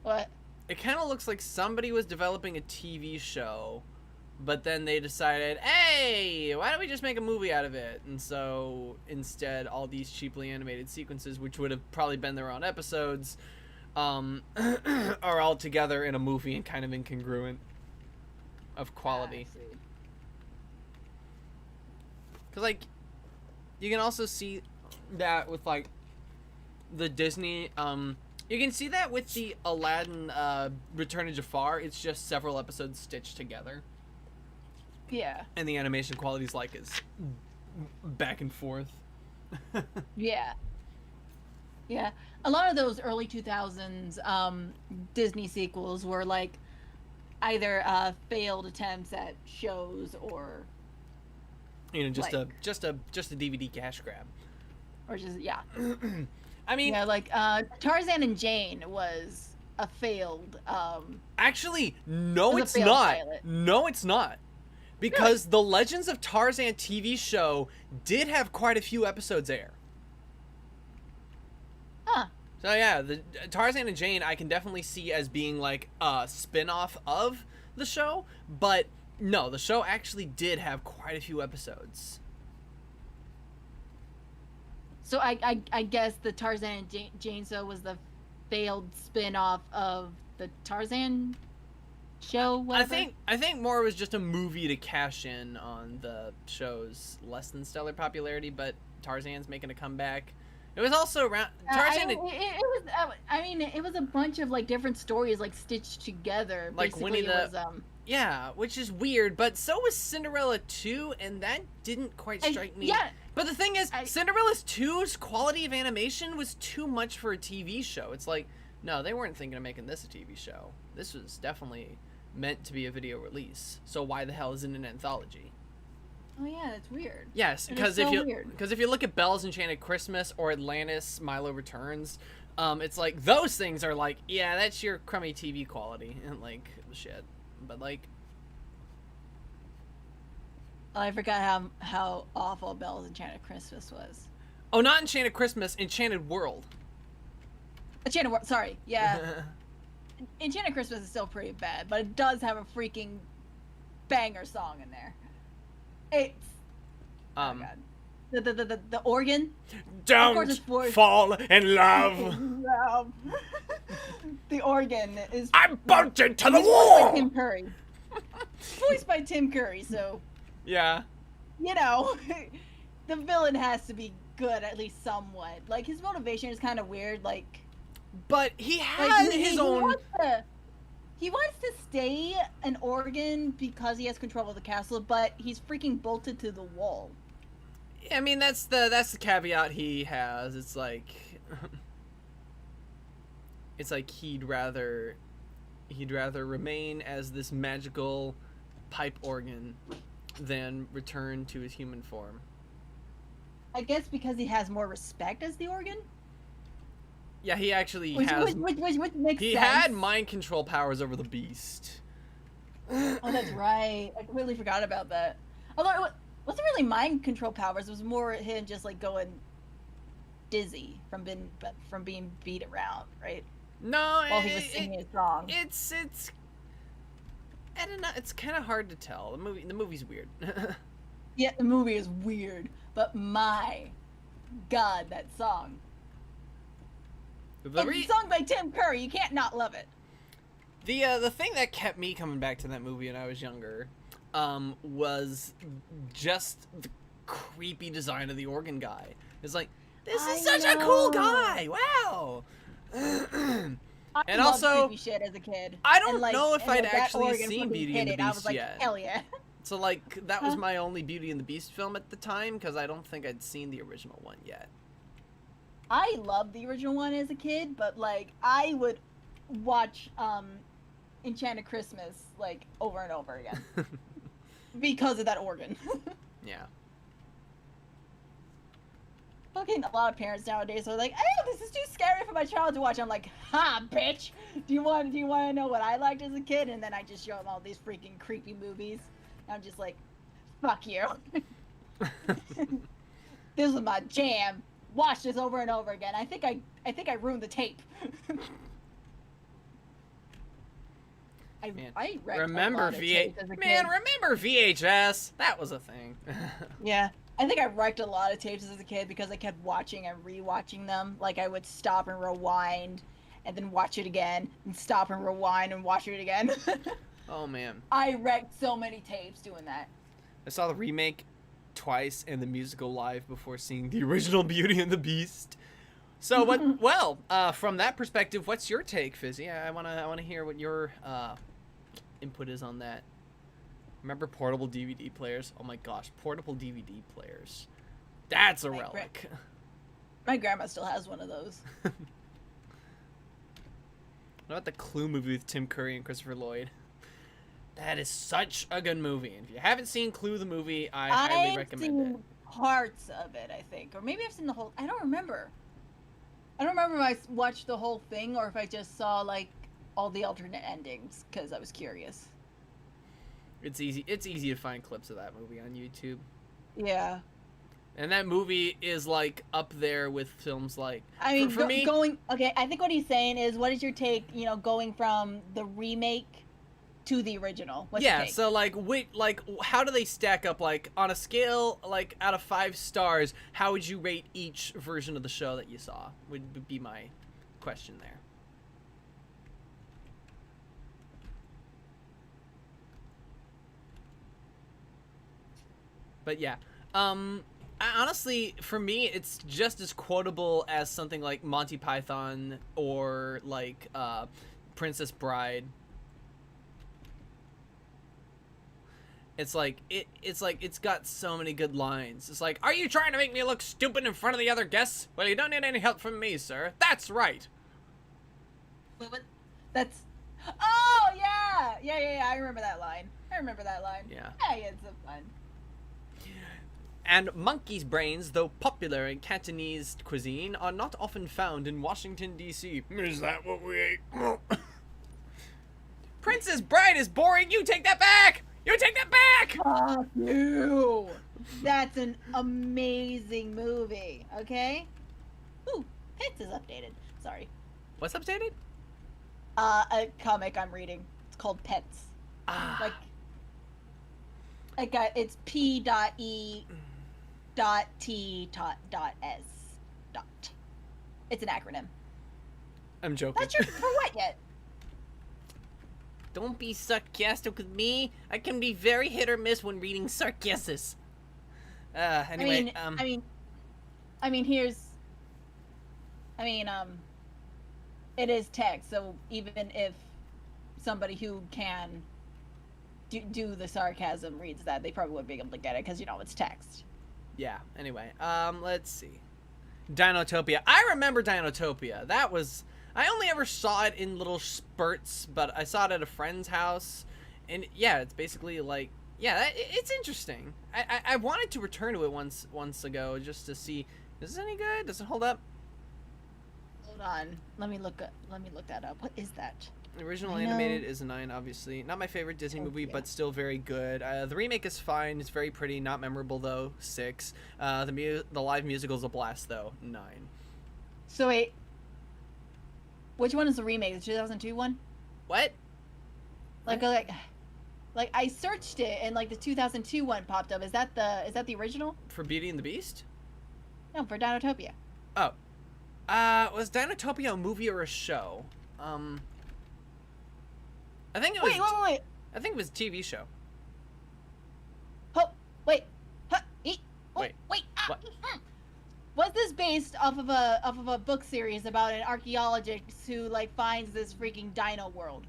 What? It kind of looks like somebody was developing a TV show, but then they decided, hey, why don't we just make a movie out of it? And so instead, all these cheaply animated sequences, which would have probably been their own episodes, are all together in a movie and kind of incongruent of quality. Because, like, you can also see that with, like, the Disney You can see that with the Aladdin Return of Jafar. It's just several episodes stitched together. Yeah. And the animation quality is like is back and forth. Yeah. Yeah. A lot of those early 2000s Disney sequels were like either failed attempts at shows or Just like, a DVD cash grab. or just yeah. I mean, Yeah, like Tarzan and Jane was a failed actually, no, was a it's failed not. pilot. No, it's not. Because the Legends of Tarzan TV show did have quite a few episodes air. Huh. So yeah, the Tarzan and Jane I can definitely see as being like a spin-off of the show, but no, the show actually did have quite a few episodes. So I guess the Tarzan and Jane show was the failed spin-off of the Tarzan show, whatever? I think more was just a movie to cash in on the show's less than stellar popularity, but Tarzan's making a comeback. It was also around Tarzan. It was. I mean, it was a bunch of like different stories like stitched together. Like Basically, Winnie the. it was, yeah, which is weird, but so was Cinderella 2, and that didn't quite strike me. Yeah. But the thing is, Cinderella's 2's quality of animation was too much for a TV show. It's like, no, they weren't thinking of making this a TV show. This was definitely meant to be a video release. So why the hell isn't it an anthology? Oh yeah, that's weird. Yes, because if you look at Belle's Enchanted Christmas or Atlantis Milo Returns, it's like those things are like, yeah, that's your crummy TV quality and like shit. But like, I forgot how awful Belle's Enchanted Christmas was. oh, not Enchanted Christmas, Enchanted World. Enchanted World. Sorry, yeah. Enchanted Christmas is still pretty bad, but it does have a freaking banger song in there. It's oh god, the organ. Don't fall in love. The organ is. I'm bolted to the wall. By Tim Curry. Voiced by Tim Curry, so. Yeah. You know, the villain has to be good at least somewhat. Like his motivation is kind of weird. Like. But he has his own. He wants to stay an organ because he has control of the castle, but he's freaking bolted to the wall. I mean, that's the caveat he has. It's like he'd rather remain as this magical pipe organ than return to his human form. I guess because he has more respect as the organ. Yeah, he actually which has. Which makes he sense. had mind control powers over the beast. Oh, that's right. I completely forgot about that. Although it wasn't really mind control powers. It was more him just like going dizzy from being beat around, right? No, while he was singing his song. It's I don't know. It's kind of hard to tell. The movie's weird. Yeah, the movie is weird, but my God, that song. It's sung by Tim Curry. You can't not love it. The thing that kept me coming back to that movie when I was younger, was just the creepy design of the organ guy. It's like, this is such a cool guy. Wow. I also, loved creepy shit as a kid. I don't know if I'd actually seen Beauty and the Beast I was like, yet. hell yeah. So like that was my only Beauty and the Beast film at the time because I don't think I'd seen the original one yet. I loved the original one as a kid, but like I would watch Enchanted Christmas like over and over again because of that organ. Yeah. Fucking a lot of parents nowadays are like, "Oh, this is too scary for my child to watch." I'm like, "Ha, bitch! Do you want to know what I liked as a kid?" And then I just show them all these freaking creepy movies. And I'm just like, "Fuck you! This was my jam. Watch this over and over again." I think I ruined the tape. I remember remember VHS? That was a thing. Yeah. I think I wrecked a lot of tapes as a kid because I kept watching and rewatching them. Like I would stop and rewind and then watch it again and stop and rewind and watch it again. Oh man. I wrecked so many tapes doing that. I saw the remake twice and the musical live before seeing the original Beauty and the Beast. So what? Well, from that perspective, what's your take, Fizzy? I wanna hear what your input is on that. Remember portable DVD players? Oh my gosh, portable DVD players. That's a relic. My grandma still has one of those. What about the Clue movie with Tim Curry and Christopher Lloyd? That is such a good movie. And if you haven't seen Clue the movie, I highly recommend it. Parts of it, I think, or maybe I've seen the whole. I don't remember. I don't remember if I watched the whole thing or if I just saw like all the alternate endings because I was curious. It's easy. It's easy to find clips of that movie on YouTube. Yeah. And that movie is like up there with films like. I mean, for me, going. Okay, I think what he's saying is, what is your take? You know, going from the remake to the original. What's your take? So like, how do they stack up? Like on a scale, like out of 5 stars, how would you rate each version of the show that you saw? Would be my question there. But yeah, honestly, for me, it's just as quotable as something like Monty Python or like Princess Bride. It's like it's got so many good lines. It's like, are you trying to make me look stupid in front of the other guests? Well, you don't need any help from me, sir. That's right. Wait, what? That's. Oh yeah, yeah. I remember that line. Yeah. Yeah, it's so fun. And monkey's brains, though popular in Cantonese cuisine, are not often found in Washington, D.C. Is that what we ate? Princess Bride is boring! You take that back! You take that back! Fuck you! That's an amazing movie, okay? Ooh, Pets is updated. Sorry. What's updated? A comic I'm reading. It's called Pets. Ah. It's P.E. T. S. It's an acronym. I'm joking. Not sure for what yet. Don't be sarcastic with me. I can be very hit or miss when reading sarcasms. Anyway, it is text, so even if somebody who can do the sarcasm reads that, they probably wouldn't be able to get it because, you know, it's text. Yeah, anyway, let's see. Dinotopia. I remember Dinotopia. That was... I only ever saw it in little spurts, but I saw it at a friend's house. And yeah, it's basically like... Yeah, it's interesting. I wanted to return to it once ago just to see... Is it any good? Does it hold up? Hold on. Let me look that up. What is that? The original animated is a 9, obviously. Not my favorite Disney movie, but still very good. The remake is fine. It's very pretty. Not memorable, though. 6. The live musical is a blast, though. 9. So wait. Which one is the remake? The 2002 one? What? Like I searched it and like the 2002 one popped up. Is that the original? For Beauty and the Beast? No, for Dinotopia. Oh. Was Dinotopia a movie or a show? I think it was. Wait. I think it was a TV show. Oh, wait. Huh, Wait. What? Was this based off of a book series about an archaeologist who like finds this freaking dino world?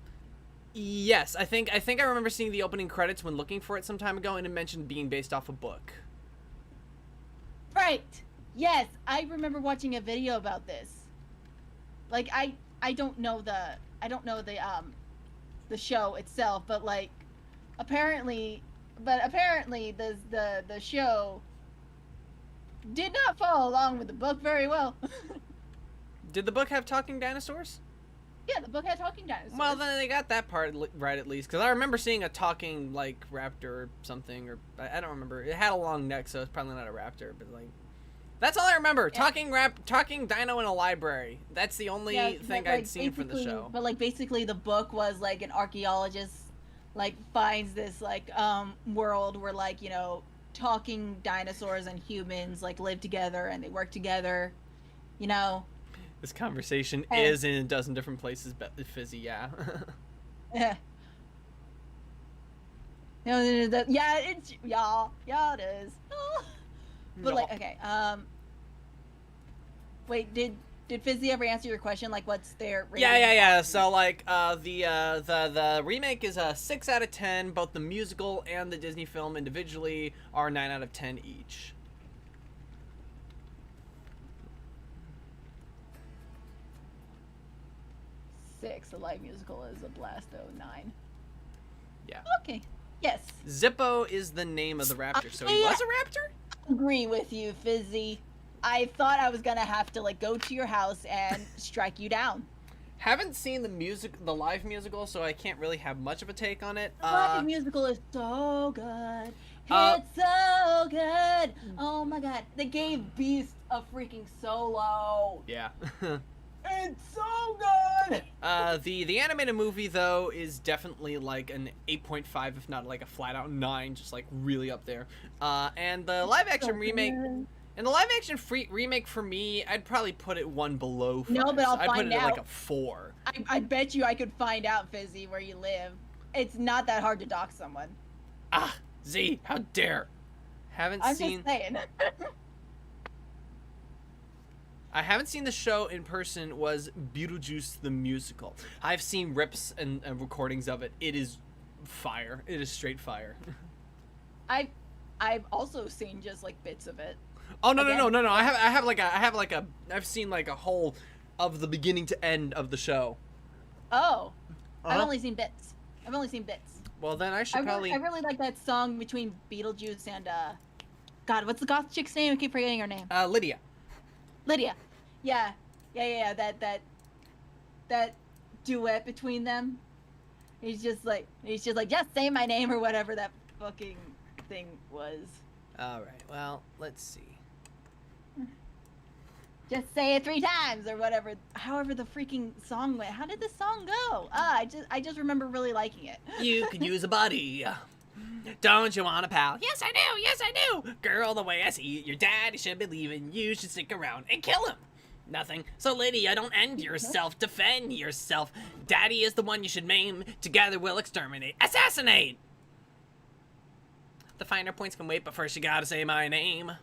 Yes, I think I remember seeing the opening credits when looking for it some time ago, and it mentioned being based off a book. Right. Yes, I remember watching a video about this. Like I don't know the show itself, but like apparently the show did not follow along with the book very well. Did the book have talking dinosaurs? Yeah, the book had talking dinosaurs. Well, then they got that part right at least, because I remember seeing a talking like raptor or something, or I don't remember. It had a long neck, so it's probably not a raptor, but like that's all I remember. Yeah. Talking dino in a library. That's the only thing I'd seen from the show. But like basically the book was like an archaeologist like finds this like world where like, you know, talking dinosaurs and humans like live together and they work together, you know. This conversation is in a dozen different places, but Fizzy, yeah. Yeah. No, it is. But like, okay, wait, did did Fizzy ever answer your question? Like, what's their rating? Yeah. So like the remake is a 6 out of 10. Both the musical and the Disney film individually are 9 out of 10 each. Six. The live musical is a blast, though. 9. Yeah. Okay. Yes. Zippo is the name of the raptor. So he was a raptor? Agree with you, Fizzy. I thought I was gonna have to like go to your house and strike you down. Haven't seen the live musical, so I can't really have much of a take on it. The live musical is so good. It's so good. Oh my god. They gave Beast a freaking solo. Yeah. It's so good. The animated movie though is definitely like an 8.5, if not like a flat out 9, just like really up there. And the live action remake. And the live-action remake for me, I'd probably put it 1 below 5. No, but I'll I'd find put it at out. like a 4. I bet you I could find out, Fizzy, where you live. It's not that hard to dox someone. Ah, Z, how dare! I'm just saying. I haven't seen the show in person. Was Beetlejuice the musical? I've seen rips and recordings of it. It is fire. It is straight fire. I've also seen just like bits of it. Oh no. I've seen like a whole of the beginning to end of the show. Oh, I've only seen bits. Well, then I should probably. I really like that song between Beetlejuice and God, what's the goth chick's name? I keep forgetting her name. Lydia. Yeah. That duet between them. He's just like, just say my name or whatever that fucking thing was. All right. Well, let's see. Just say it 3 times or whatever. However the freaking song went. How did the song go? I just remember really liking it. You could use a buddy. Don't you want a pal? Yes, I do. Girl, the way I see it, your daddy should be leaving. You should stick around and kill him. Nothing. So, Lydia, don't end yourself. Defend yourself. Daddy is the one you should maim. Together we'll exterminate. Assassinate! The finer points can wait, but first you gotta say my name.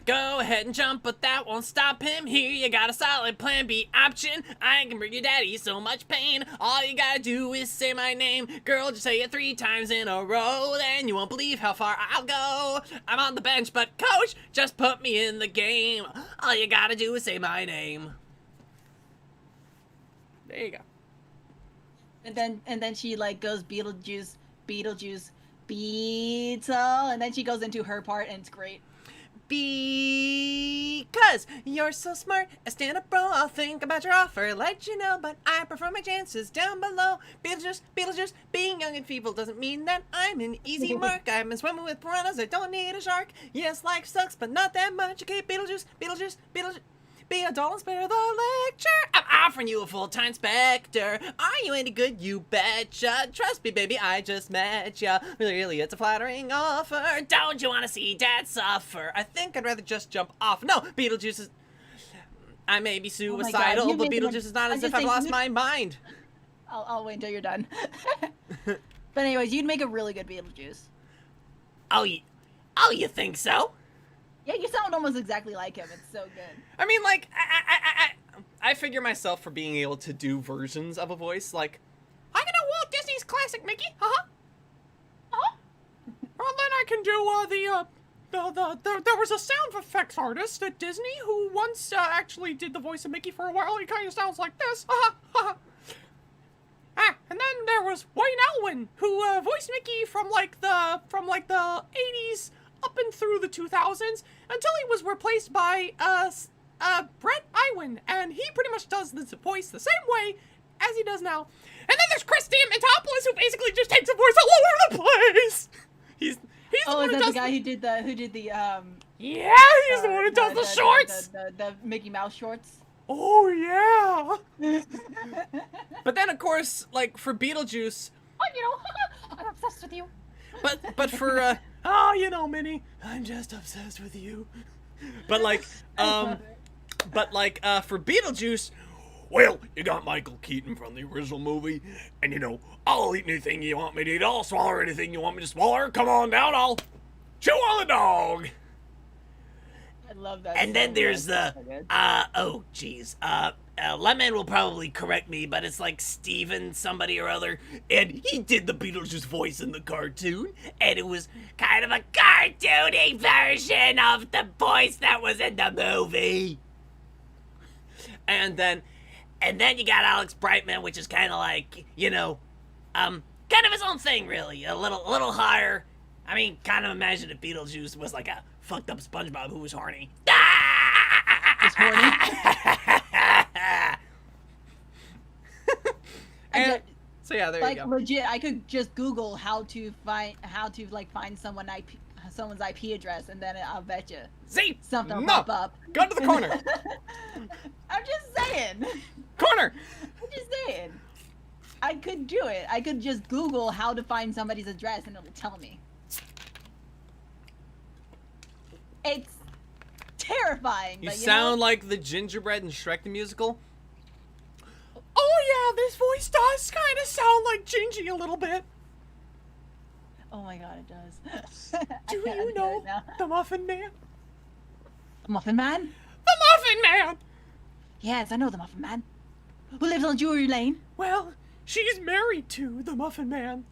Go ahead and jump, but that won't stop him. Here you got a solid plan B option. I can bring your daddy so much pain. All you gotta do is say my name. Girl, just say it 3 times in a row. Then you won't believe how far I'll go. I'm on the bench, but coach, just put me in the game. All you gotta do is say my name. There you go. And then she like goes Beetlejuice, Beetle, and then she goes into her part and it's great. Because you're so smart, I stand up, bro. I'll think about your offer, let you know, but I prefer my chances down below. Beetlejuice, being young and feeble doesn't mean that I'm an easy mark. I've been swimming with piranhas, I don't need a shark. Yes, life sucks, but not that much. Okay, Beetlejuice. Be a doll and spare the lecture. I'm offering you a full-time specter. Are you any good? You betcha. Trust me, baby, I just met ya. Really, it's a flattering offer. Don't you want to see Dad suffer? I think I'd rather just jump off. No, Beetlejuice is... I may be suicidal, but Beetlejuice is not as if I've lost my mind. I'll wait until you're done. But anyways, you'd make a really good Beetlejuice. Oh, you think so? Yeah, you sound almost exactly like him. It's so good. I mean, like, I figure myself for being able to do versions of a voice, like, I can do Walt Disney's classic Mickey, Well, then I can do, there was a sound effects artist at Disney who once actually did the voice of Mickey for a while. He kind of sounds like this, and then there was Wayne Alwyn, who voiced Mickey from the 80s up and through the 2000s until he was replaced by Brett Iwan, and he pretty much does the voice the same way as he does now. And then there's Chris Diamantopoulos, who basically just takes the voice all over the place. He's the one is who that does the guy who did the yeah, he's the one who does the shorts. The Mickey Mouse shorts. Oh yeah. But then of course, like for Beetlejuice, I'm obsessed with you. But for oh, Minnie, I'm just obsessed with you. But for Beetlejuice, well, you got Michael Keaton from the original movie, and I'll eat anything you want me to eat, I'll swallow anything you want me to swallow. Come on down, I'll chew on the dog. love that. And then there's so the, good. Lemon will probably correct me, but it's like Steven somebody or other, and he did the Beetlejuice voice in the cartoon, and it was kind of a cartoony version of the voice that was in the movie. And then you got Alex Brightman, which is kind of like, you know, kind of his own thing, really, a little higher. I mean, kind of imagine if Beetlejuice was like a fucked up SpongeBob who was horny. It's horny. And, so yeah, there you Like go. legit, I could just Google how to find someone's IP address, and then I'll bet you See? something will No. pop up. Go to the corner. I'm just saying. Corner. I'm just saying. I could do it. I could just Google how to find somebody's address, and it'll tell me. It's terrifying. You but sound like the gingerbread in Shrek the Musical. Oh yeah, this voice does kind of sound like Gingy a little bit. Oh my god, it does. Do I can't you do it know now. the Muffin Man? Muffin Man? The Muffin Man! Yes, I know the Muffin Man. Who lives on Jewelry Lane? Well, she's married to the Muffin Man.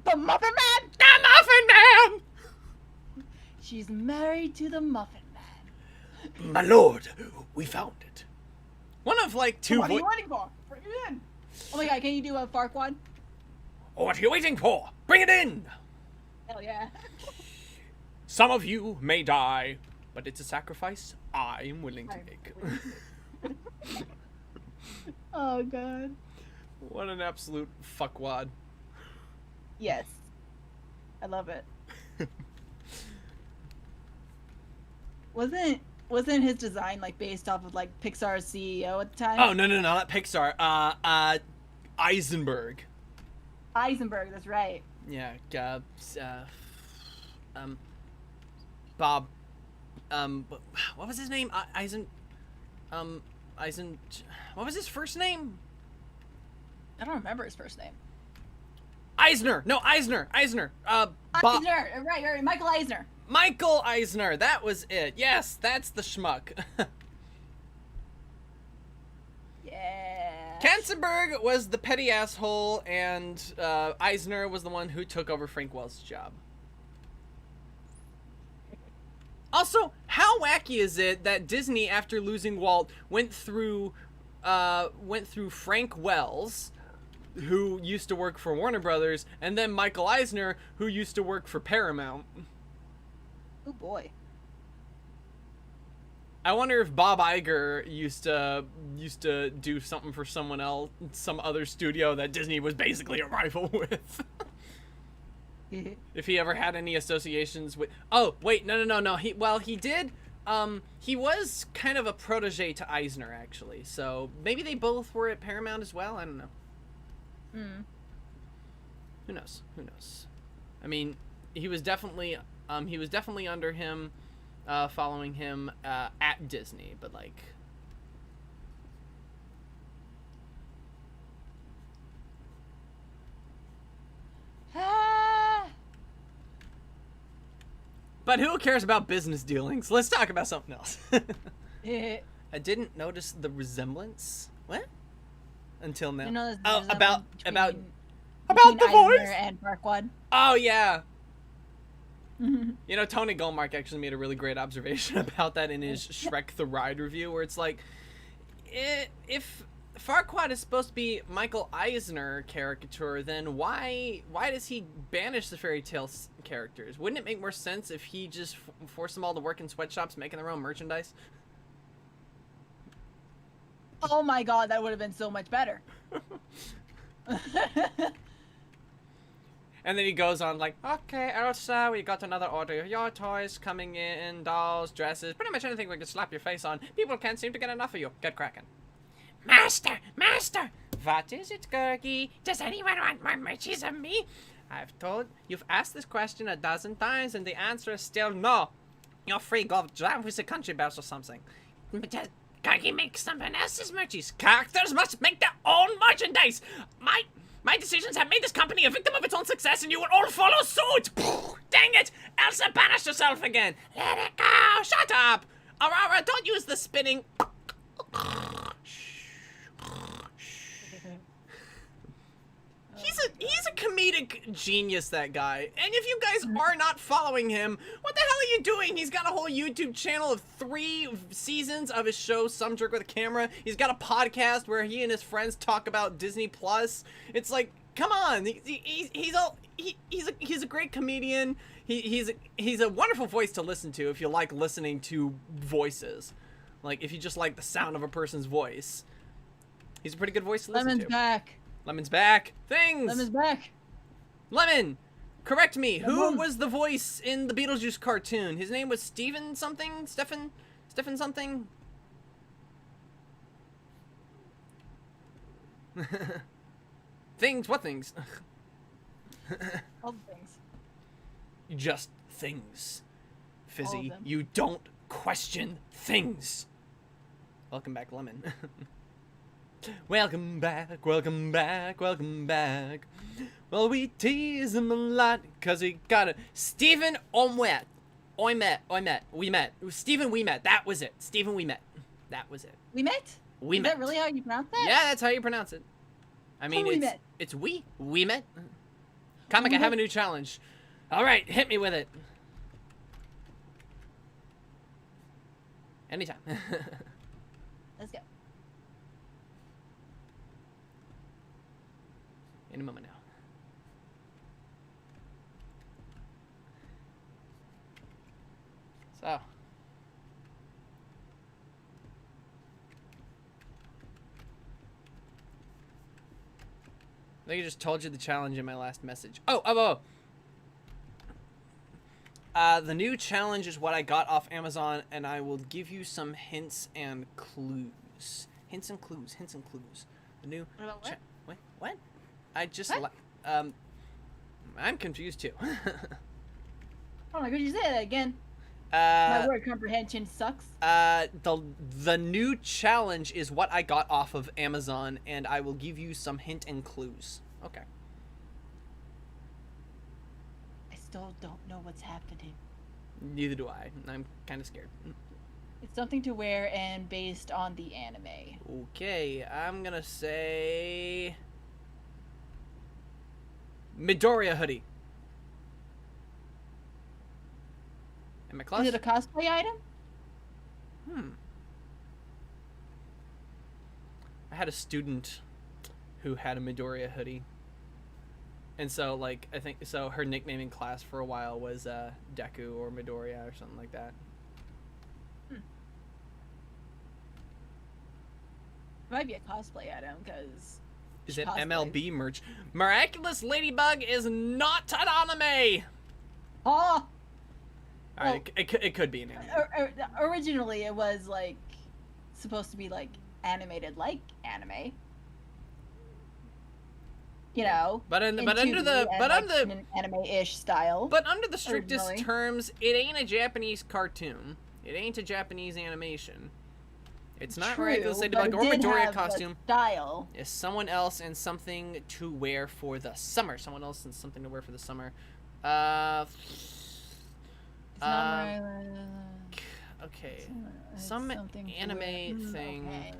The Muffin Man? The Muffin Man! She's married to the Muffin Man. My lord, we found it. One of like two What are you waiting for? Bring it in. Oh my god, can you do a Farquaad? What are you waiting for? Bring it in! Hell yeah. Some of you may die, but it's a sacrifice I am willing to make. Oh god. What an absolute fuckwad. Yes. I love it. Wasn't his design like based off of like Pixar's CEO at the time? Oh, no, not Pixar. Eisenberg. Eisenberg, that's right. Yeah, Bob, what was his name? What was his first name? I don't remember his first name. Eisner. No, Eisner. Bob. Eisner, right, Michael Eisner. Michael Eisner. That was it. Yes, that's the schmuck. Yeah. Katzenberg was the petty asshole, and Eisner was the one who took over Frank Wells' job. Also, how wacky is it that Disney, after losing Walt, went through Frank Wells, who used to work for Warner Brothers, and then Michael Eisner, who used to work for Paramount. Oh boy. I wonder if Bob Iger used to do something for someone else, some other studio that Disney was basically a rival with. If he ever had any associations with... Oh, wait, no. He did. He was kind of a protege to Eisner, actually. So maybe they both were at Paramount as well. I don't know. Who knows? I mean, he was definitely under him, following him at Disney, but like... But who cares about business dealings? Let's talk about something else. I didn't notice the resemblance. What? Until now. You know, there's Oh, a about resemblance the between voice. Eisner and Farquaad. Oh yeah. You know, Tony Goldmark actually made a really great observation about that in his Shrek the Ride review, where it's like, if Farquaad is supposed to be Michael Eisner caricature, then why does he banish the fairy tale characters? Wouldn't it make more sense if he just forced them all to work in sweatshops making their own merchandise? Oh my god, that would have been so much better. And then he goes on like, okay, Elsa, we got another order. Your toys coming in, dolls, dresses, pretty much anything we can slap your face on. People can't seem to get enough of you. Get cracking. Master! What is it, Gurgi? Does anyone want more merchies of me? You've asked this question 12 times and the answer is still no. You're free, go drive with the country bells or something. But Gurgi makes someone else's merchies. Characters must make their own merchandise. My decisions have made this company a victim of its own success, and you will all follow suit! Dang it! Elsa banished herself again! Let it go! Shut up! Aurora, don't use the spinning. He's a comedic genius, that guy. And if you guys are not following him, what the hell are you doing? He's got a whole YouTube channel of 3 seasons of his show, Some Jerk with a Camera. He's got a podcast where he and his friends talk about Disney Plus. It's like, come on, he's a great comedian. He's a wonderful voice to listen to if you like listening to voices. Like, if you just like the sound of a person's voice. He's a pretty good voice to listen Lemon's to. back. Lemon's back. Things! Lemon's back. Lemon! Correct me. Who Lemon. was the voice in the Beetlejuice cartoon? His name was Steven something? Stephen something? Things? What things? All the things. Just things. All Fizzy, of them. you don't question things. Welcome back, Lemon. Welcome back, welcome back, welcome back. Well, we tease him a lot, cause he got a Stephen Oimet. We met. Stephen, we met. That was it. Stephen, we met. That was it. We met? We Is met. that really how you pronounce that? Yeah, that's how you pronounce it. I mean, we it's met. it's we met. Comic, I have a new challenge. All right, hit me with it. Anytime. Let's go. In a moment now. So. I think I just told you the challenge in my last message. The new challenge is what I got off Amazon, and I will give you some hints and clues. Hints and clues. The new. What about what? Wait, what? I just. What? I'm confused too. Oh my god, you say that again. Uh, My word comprehension sucks. the new challenge is what I got off of Amazon, and I will give you some hint and clues. Okay. I still don't know what's happening. Neither do I. I'm kind of scared. It's something to wear and based on the anime. Okay, I'm gonna say Midoriya hoodie. Am I close? Is it a cosplay item? I had a student who had a Midoriya hoodie. And so, like, I think, so her nickname in class for a while was Deku or Midoriya or something like that. Might be a cosplay item, because... Is it MLB merch? Miraculous Ladybug is not an anime! Oh! Alright, it could be an anime. Originally, it was, like, supposed to be, like, animated like anime. You know, But in under 2D the and, but like, under in an anime-ish style. but under the strictest originally. terms, it ain't a Japanese cartoon. It ain't a Japanese animation. It's not True, Miraculous but Ladybug it or did Midoriya have the costume. style. It's someone else and something to wear for the summer. Someone else and something to wear for the summer. It's not Okay. it's Some something to anime wear. thing. Okay.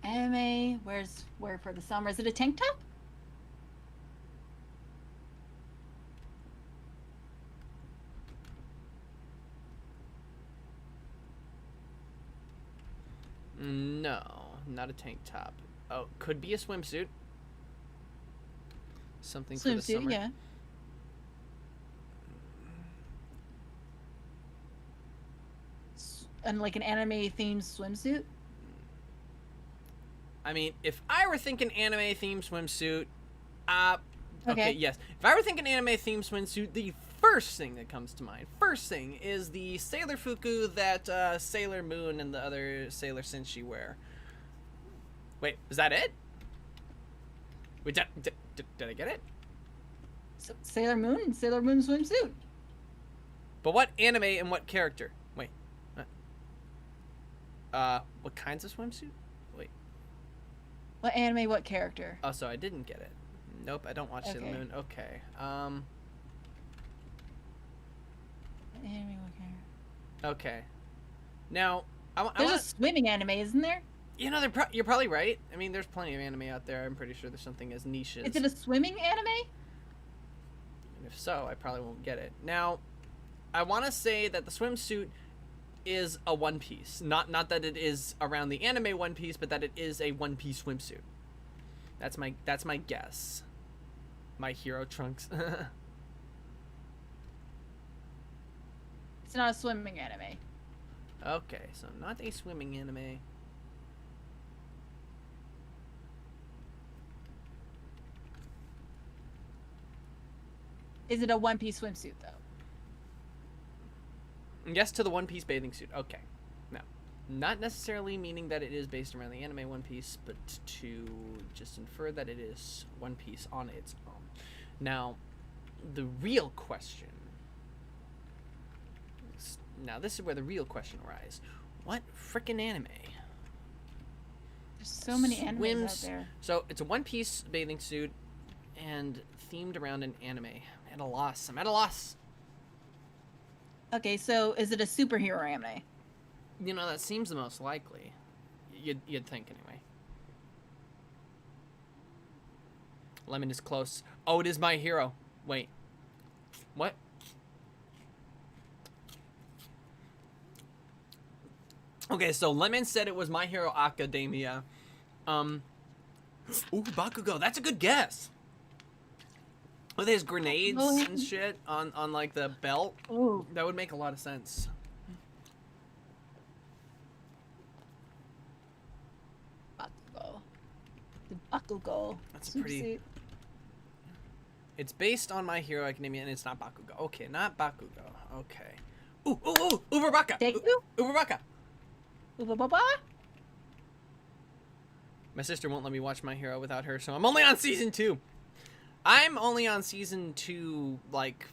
Anime. Where for the summer? Is it a tank top? No, not a tank top. Oh, could be a swimsuit. Something for the Swimsuit, summer. yeah. And like an anime themed swimsuit. I mean, if I were thinking anime themed swimsuit, okay, Okay. yes. If I were thinking anime themed swimsuit, the first thing that comes to mind, is the Sailor Fuku that Sailor Moon and the other Sailor Senshi wear. Wait, is that it? Wait, did I get it? Sailor Moon swimsuit. But what anime and what character? Wait. What kinds of swimsuit? Wait. What anime? What character? Oh, so I didn't get it. Nope, I don't watch Sailor Okay. Moon. Okay. What anime? What character? Okay. Now, I There's a want. swimming anime, isn't there? You know, you're probably right. I mean, there's plenty of anime out there. I'm pretty sure there's something as niche as. Is it a swimming anime? And if so, I probably won't get it. Now, I want to say that the swimsuit is a One Piece. Not that it is around the anime One Piece, but that it is a One Piece swimsuit. That's my guess. My hero trunks. It's not a swimming anime. Okay, so not a swimming anime. Is it a One Piece swimsuit though? Yes to the One Piece bathing suit. Okay. Now, not necessarily meaning that it is based around the anime One Piece, but to just infer that it is One Piece on its own. Now, the real question. Now, this is where the real question arises. What frickin' anime? There's so many animes out there. So, it's a One Piece bathing suit and themed around an anime. I'm at a loss. I'm at a loss. Okay, so is it a superhero anime? You know, that seems the most likely. You'd think, anyway. Lemon is close. Oh, it is My Hero. Wait. What? Okay, so Lemon said it was My Hero Academia. Ooh, Bakugo. That's a good guess. With his grenades and shit on like the belt. Ooh. That would make a lot of sense. Bakugo. The Bakugo. That's a pretty. It's based on My Hero Academia, and it's not Bakugo. Okay, not Bakugo. Okay. Ooh, Uberaka. Deku? Uberaka. Ubababa? My sister won't let me watch My Hero without her, so I'm only on season 2. I'm only on season 2, like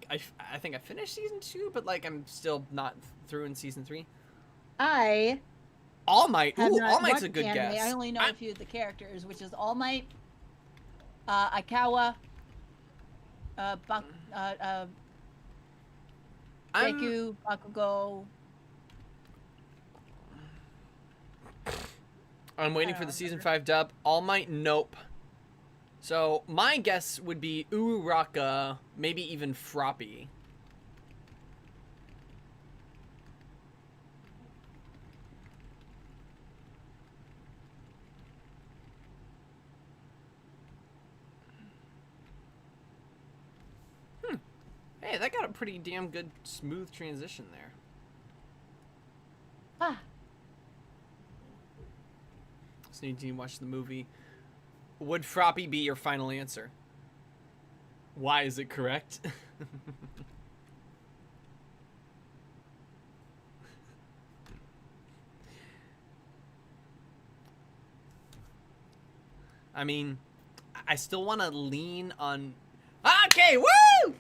I think I finished season 2, but like I'm still not through in season 3. All Might. Have Ooh, not All Might's watched a good anime. guess. I only know a few of the characters, which is All Might, Aikawa, Deku, Bakugo. I'm waiting for the season 5 dub. All Might, nope. So my guess would be Uraraka, maybe even Froppy. Hey, that got a pretty damn good smooth transition there. Ah. So need to watch the movie. Would Froppy be your final answer? Why is it correct? I mean, I still want to lean on. Okay, woo!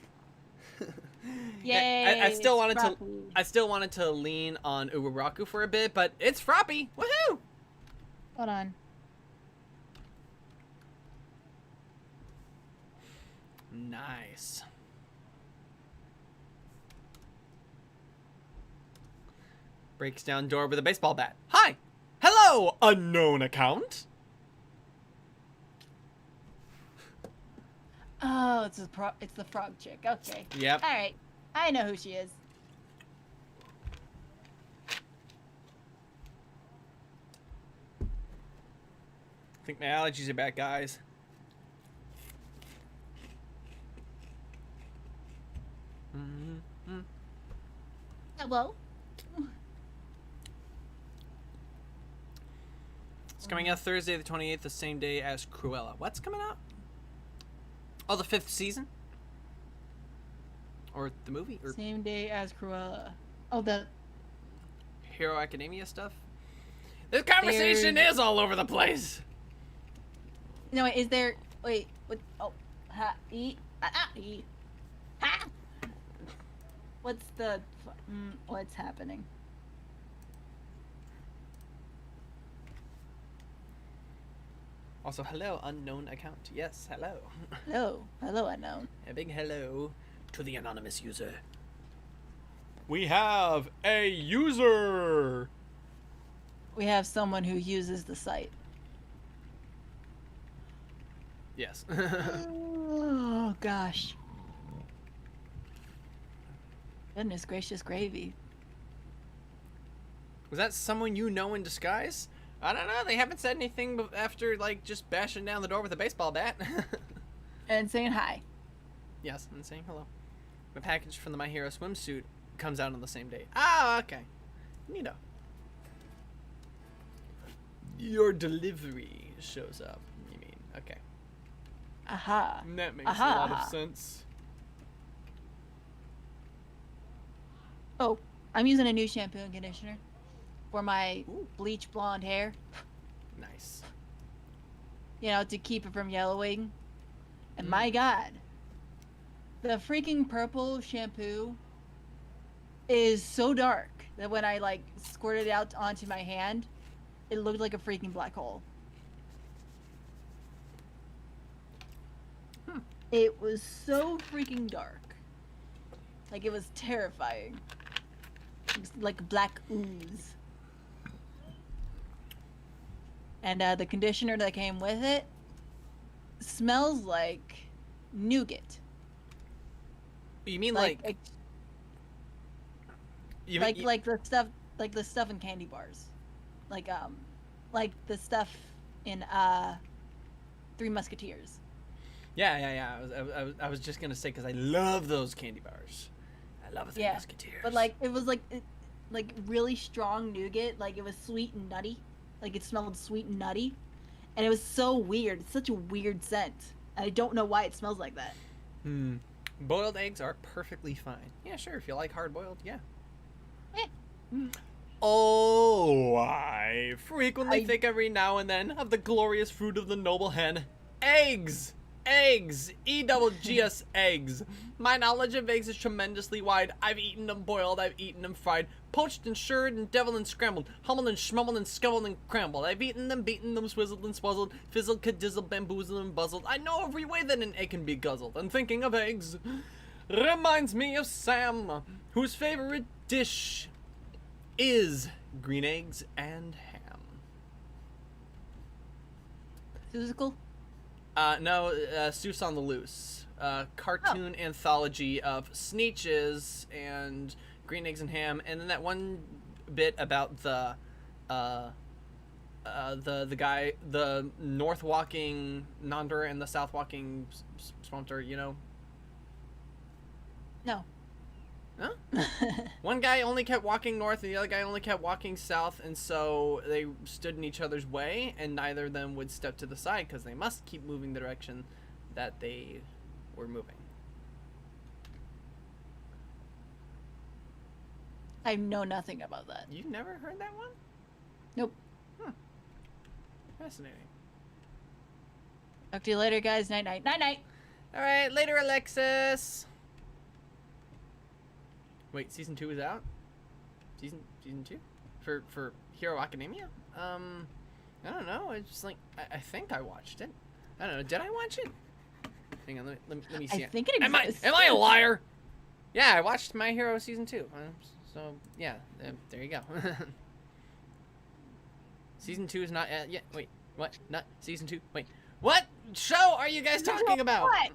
Yay! I still wanted Froppy. to. I still wanted to lean on Uwaraku for a bit, but it's Froppy. Woohoo! Hold on. Nice. Breaks down door with a baseball bat. Hi! Hello, unknown account! Oh, it's the frog chick. Okay. Yep. All right. I know who she is. I think my allergies are back, guys. Hello. It's coming out Thursday the 28th, the same day as Cruella. What's coming out? Oh, the 5th season? Or the movie? Or Same day as Cruella. Oh, the. Hero Academia stuff? This conversation is all over the place! No, wait, is there? Wait, what? Oh, ha, ha. What's the? What's happening? Also, hello, unknown account. Yes, hello. Hello, hello, unknown. A big hello to the anonymous user. We have a user. We have someone who uses the site. Yes. Oh gosh. Goodness gracious gravy. Was that someone you know in disguise? I don't know. They haven't said anything after, like, just bashing down the door with a baseball bat. And saying hi. Yes, and saying hello. The package from the My Hero swimsuit comes out on the same day. Ah, okay. Neato. Your delivery shows up, you mean. Okay. Aha. That makes a Aha. lot of sense. Oh, I'm using a new shampoo and conditioner for my Ooh. bleach blonde hair. Nice. You know, to keep it from yellowing. And Mm. my god, the freaking purple shampoo is so dark that when I like squirted it out onto my hand, it looked like a freaking black hole. It was so freaking dark. Like, it was terrifying. It was like black ooze. And the conditioner that came with it smells like nougat. You mean Like you like mean, like the stuff in candy bars. Like the stuff in Three Musketeers. Yeah. I was just gonna say, because I love those candy bars. I love the Yeah, Musketeers. But like it was like really strong nougat. Like it was sweet and nutty. Like it smelled sweet and nutty, and it was so weird. It's such a weird scent. I don't know why it smells like that. Boiled eggs are perfectly fine. Yeah, sure. If you like hard boiled, yeah. Eh. Oh, I frequently think every now and then of the glorious fruit of the noble hen. Eggs! Eggs! EWGS eggs. My knowledge of eggs is tremendously wide. I've eaten them boiled, I've eaten them fried, poached and shirred and deviled and scrambled, humbled and schmumbled and scovelled and crambled. I've eaten them, beaten them, swizzled and swazzled, fizzled, cadizzled, bamboozled and buzzled. I know every way that an egg can be guzzled. And thinking of eggs reminds me of Sam, whose favorite dish is green eggs and ham. Susical? No, Seuss on the Loose. Cartoon anthology of Sneetches and green eggs and ham, and then that one bit about the guy, the north walking Nonder and the south walking Swampter, you know? No. Huh? One guy only kept walking north and the other guy only kept walking south, and so they stood in each other's way, and neither of them would step to the side because they must keep moving the direction that they were moving. I know nothing about that. You've never heard that one? Nope. Fascinating. Talk to you later, guys. Night night. Night night. All right, later, Alexis. Wait, season 2 is out? Season 2 for Hero Academia? I don't know. It's just like I think I watched it. I don't know. Did I watch it? Hang on. Let me see. I think it Am exists. I a liar? Yeah, I watched My Hero season 2. So yeah, there you go. Season 2 is not yet. Wait, what? Not season 2. Wait, what show are you guys talking about? What?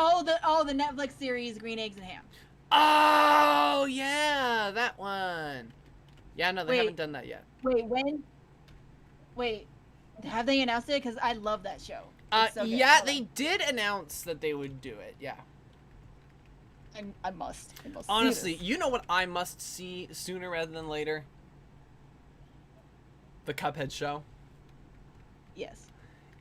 Oh, the Netflix series Green Eggs and Ham. Oh yeah, that one. Yeah, no, they haven't done that yet. Wait, when? Wait, have they announced it? Because I love that show. It's so good. Yeah, Hold they on. did announce that they would do it. Yeah. I must. Honestly, see this. you know what I must see sooner rather than later? The Cuphead show. Yes.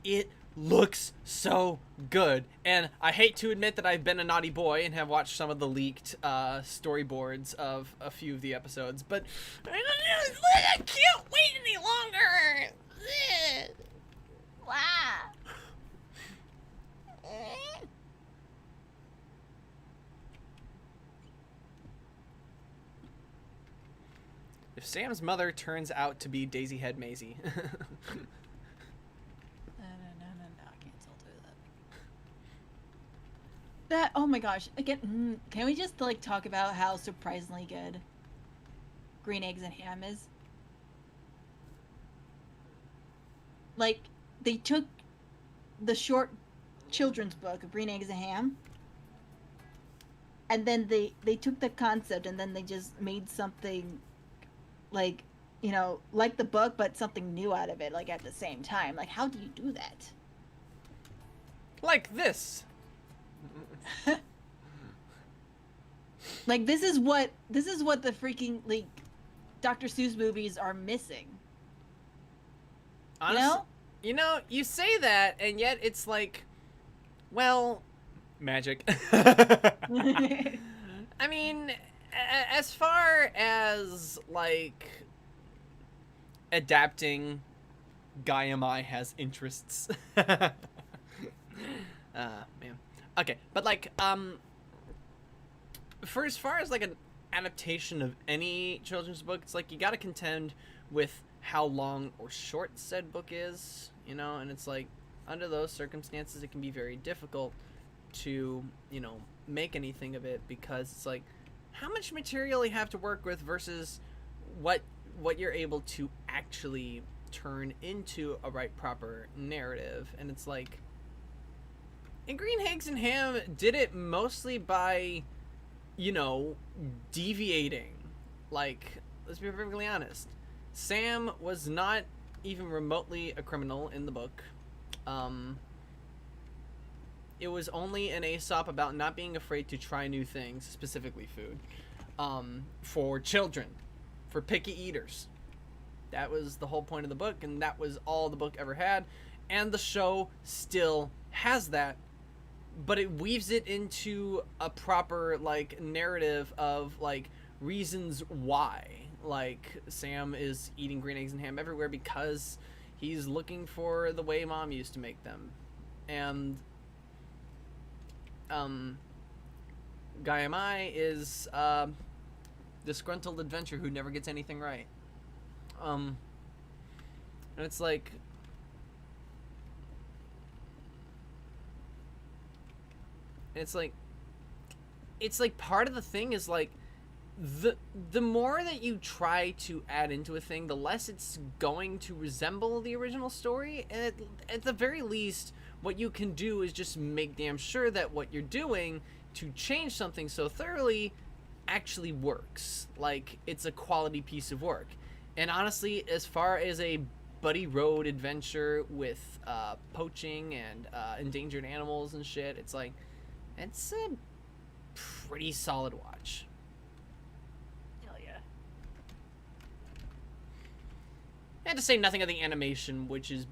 It looks so good, and I hate to admit that I've been a naughty boy and have watched some of the leaked storyboards of a few of the episodes, but I can't wait any longer. Wow. If Sam's mother turns out to be Daisy Head Maisie. No, I can't still do that. That, oh my gosh, again, can we just like talk about how surprisingly good Green Eggs and Ham is? Like, they took the short children's book of Green Eggs and Ham, and then they took the concept and then they just made something like, you know, like the book, but something new out of it, like at the same time. Like, how do you do that? Like this. Like, this is what the freaking, like, Dr. Seuss movies are missing. Honestly, you say that, and yet it's like, well, magic. I mean, as far as, like, adapting, Guy has interests. Man. Okay, but, like, for as far as, like, an adaptation of any children's book, it's like, you gotta contend with how long or short said book is, you know, and it's like, under those circumstances, it can be very difficult to, you know, make anything of it, because it's like, how much material you have to work with versus what you're able to actually turn into a right proper narrative. And it's like, and Green Eggs and Ham did it mostly by, you know, deviating. Like, let's be perfectly honest, Sam was not even remotely a criminal in the book. It was only an Aesop about not being afraid to try new things, specifically food, for children, for picky eaters. That was the whole point of the book, and that was all the book ever had. And the show still has that, but it weaves it into a proper, like, narrative of, like, reasons why. Like, Sam is eating green eggs and ham everywhere because he's looking for the way Mom used to make them. And Guy is disgruntled adventurer who never gets anything right. And it's like, it's like part of the thing is like, the more that you try to add into a thing, the less it's going to resemble the original story. And at the very least, what you can do is just make damn sure that what you're doing to change something so thoroughly actually works. Like, it's a quality piece of work. And honestly, as far as a buddy road adventure with poaching and endangered animals and shit, it's like, it's a pretty solid watch. Hell yeah. And to say nothing of the animation, which is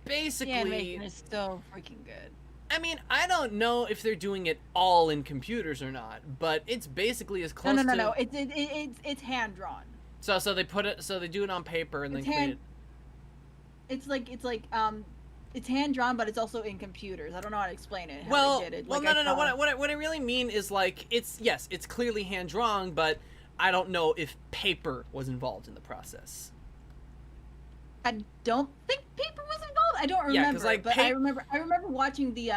basically... Yeah, animation is so freaking good. I mean, I don't know if they're doing it all in computers or not, but it's basically as close to... No. It's hand drawn. So they put it, so they do it on paper and then create it. It's hand drawn, but it's also in computers. I don't know how to explain it. Well, they did it. well, like, no. What I really mean is, like, it's clearly hand drawn, but I don't know if paper was involved in the process. I don't think paper was involved. I don't remember, 'cause, like, but I remember watching the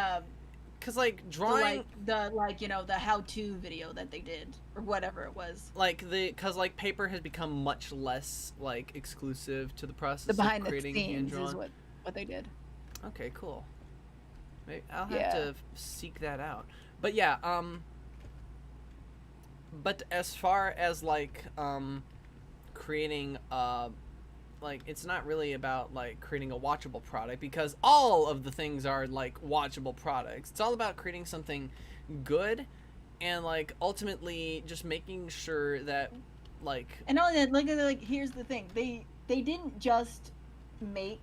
because, like, drawing the how-to video that they did or whatever it was. Because paper has become much less, like, exclusive to the process The behind of creating the scenes hand drawn. is what they did. Okay, cool. Maybe I'll have to seek that out. But yeah, but as far as like creating like, it's not really about like creating a watchable product, because all of the things are like watchable products. It's all about creating something good and like ultimately just making sure that like, and not only that, like here's the thing, they didn't just make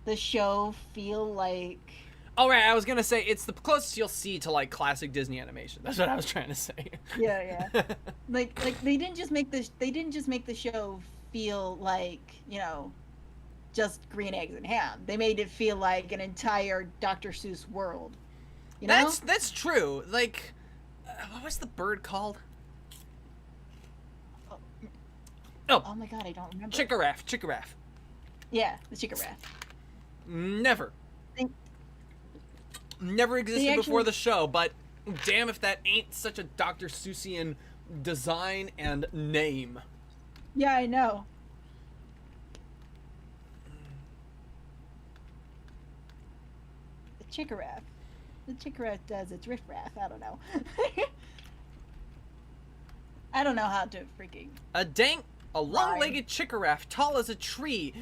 the show feel like... Oh, right, I was gonna say, it's the closest you'll see to, like, classic Disney animation. That's what I was trying to say. Yeah. like they didn't just make the show feel like, you know, just green eggs and ham. They made it feel like an entire Dr. Seuss world. You know? That's true. Like, what was the bird called? Oh my god, I don't remember. Chickaraff. Yeah, the Chickaraff. Never. Never existed actually- before the show, but damn if that ain't such a Dr. Seussian design and name. Yeah, I know. The Chickaraff. The Chickaraff does its riffraff. I don't know. I don't know how to freaking. A long-legged chickaraff, tall as a tree.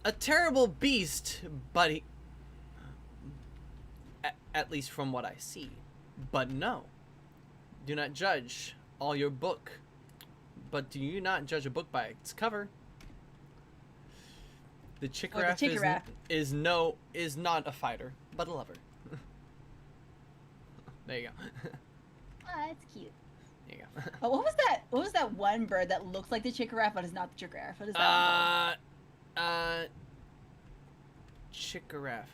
A terrible beast, but he... At least from what I see. But no. Do not judge all your book. But do you not judge a book by its cover? The chickaraff, is not a fighter, but a lover. There you go. Ah, it's cute. There you go. Oh, what was that? What was that one bird that looks like the chickaraff but is not the chickaraff? What is that? Chickaraff.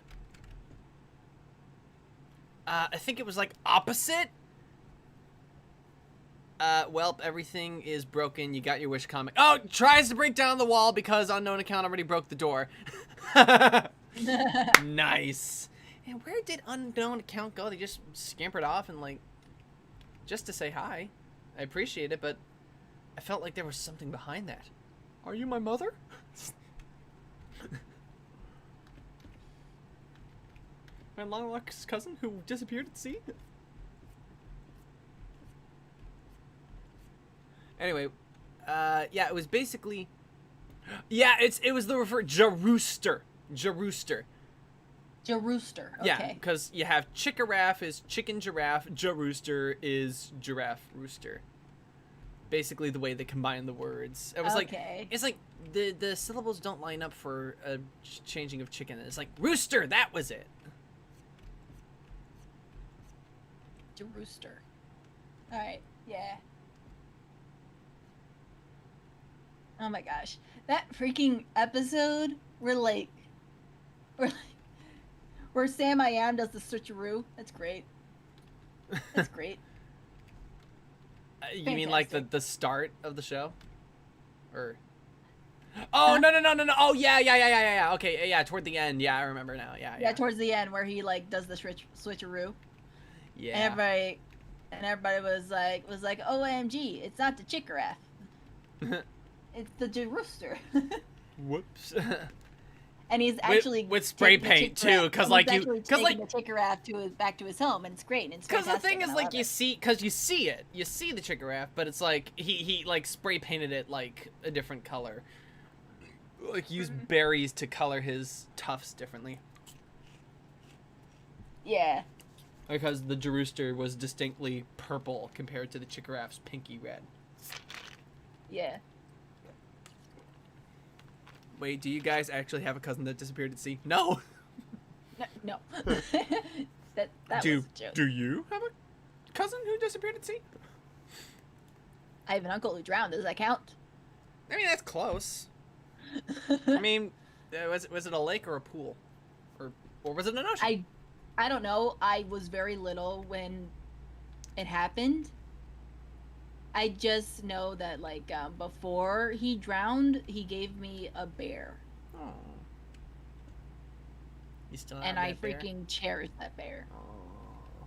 I think it was like opposite. Well, everything is broken. You got your wish comic. Oh, tries to break down the wall because unknown account already broke the door. Nice. And where did unknown account go? They just scampered off and like, just to say hi. I appreciate it, but I felt like there was something behind that. Are you my mother? My long-lost cousin who disappeared at sea? Anyway, yeah, it was basically... Yeah, it was the Jarooster. Jarooster. Okay. Yeah, because you have Chickaraff is chicken giraffe, Jarooster is giraffe rooster. Basically the way they combine the words. It was like, it's like the syllables don't line up for a changing of chicken. It's like, rooster, that was it. Jarooster. Alright, yeah. Oh my gosh. That freaking episode where Sam I Am does the switcheroo. That's great. That's great. You mean like the start of the show? Or... Oh, no. Oh, yeah. Okay, yeah, toward the end. Yeah, I remember now. Yeah, towards the end where he like does the switcheroo. Yeah. And everybody was like, OMG, it's not the chickaraff. It's the Jarooster. Whoops. And he's actually with spray paint too, because like the chickaraff back to his home, and it's great. And it's because the thing fantastic, is like you see the chickaraff, but it's like he like spray painted it like a different color, like used berries to color his tufts differently. Yeah. Because the Jarooster was distinctly purple compared to the chickaraff's pinky red. Yeah. Wait, do you guys actually have a cousin that disappeared at sea? No. No. that was a joke. Do you have a cousin who disappeared at sea? I have an uncle who drowned. Does that count? I mean, that's close. I mean, was it a lake or a pool, or was it an ocean? I don't know. I was very little when it happened. I just know that, like, before he drowned, he gave me a bear. Oh. You still have and that I bear? freaking cherish that bear. Oh.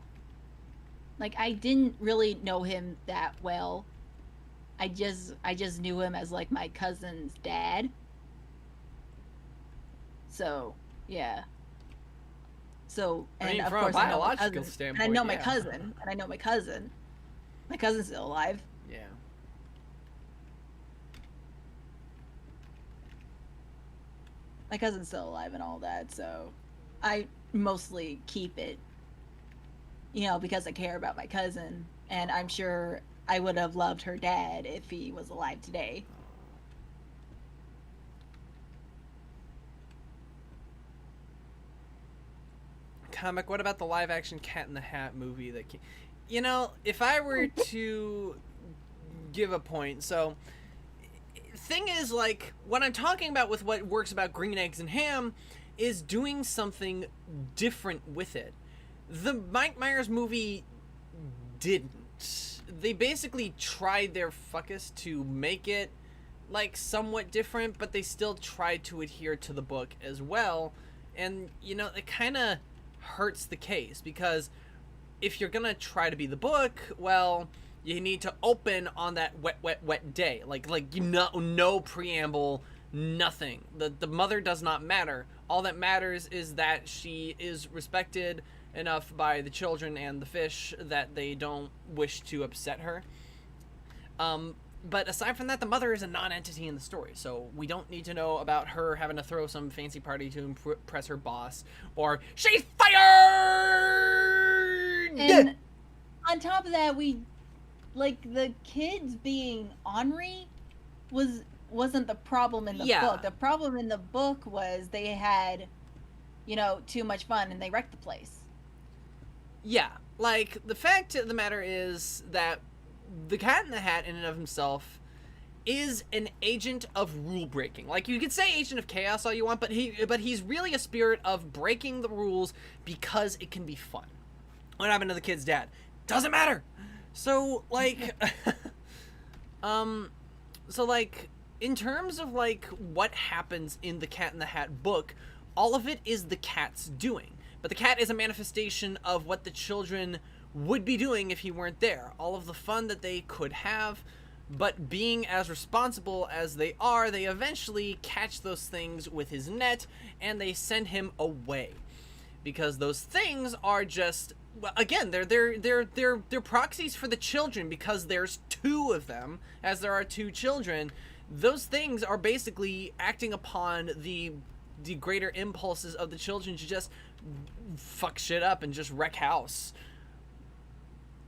Like, I didn't really know him that well. I just knew him as, like, my cousin's dad. So, yeah. So, and I mean, of from course, a I know my biological cousin. standpoint, And I know my yeah. cousin. And I know my cousin. My cousin's still alive. Yeah. My cousin's still alive and all that, so I mostly keep it, because I care about my cousin, and I'm sure I would have loved her dad if he was alive today. Comic, what about the live action Cat in the Hat movie that if I were to give a point, so thing is, like, what I'm talking about with what works about Green Eggs and Ham is doing something different with it. The Mike Myers movie didn't. They basically tried their fuckest to make it like somewhat different, but they still tried to adhere to the book as well. And it kind of hurts the case, because if you're gonna try to be the book, well, you need to open on that wet day, like you know, no preamble, nothing. The mother does not matter. All that matters is that she is respected enough by the children and the fish that they don't wish to upset her. But aside from that, the mother is a non-entity in the story, so we don't need to know about her having to throw some fancy party to impress her boss, or she's fired! And on top of that, the kids being ornery wasn't the problem in the book. The problem in the book was they had, too much fun and they wrecked the place. Yeah, like, the fact of the matter is that the Cat in the Hat in and of himself is an agent of rule breaking. Like, you could say agent of chaos all you want, but he's really a spirit of breaking the rules because it can be fun. What happened to the kid's dad? Doesn't matter. So, like, in terms of, like, what happens in the Cat in the Hat book, all of it is the cat's doing. But the cat is a manifestation of what the children would be doing if he weren't there. All of the fun that they could have, but being as responsible as they are, they eventually catch those things with his net, and they send him away. Because those things are just, well, again, they're proxies for the children, because there's two of them, as there are two children. Those things are basically acting upon the greater impulses of the children to just fuck shit up and just wreck house.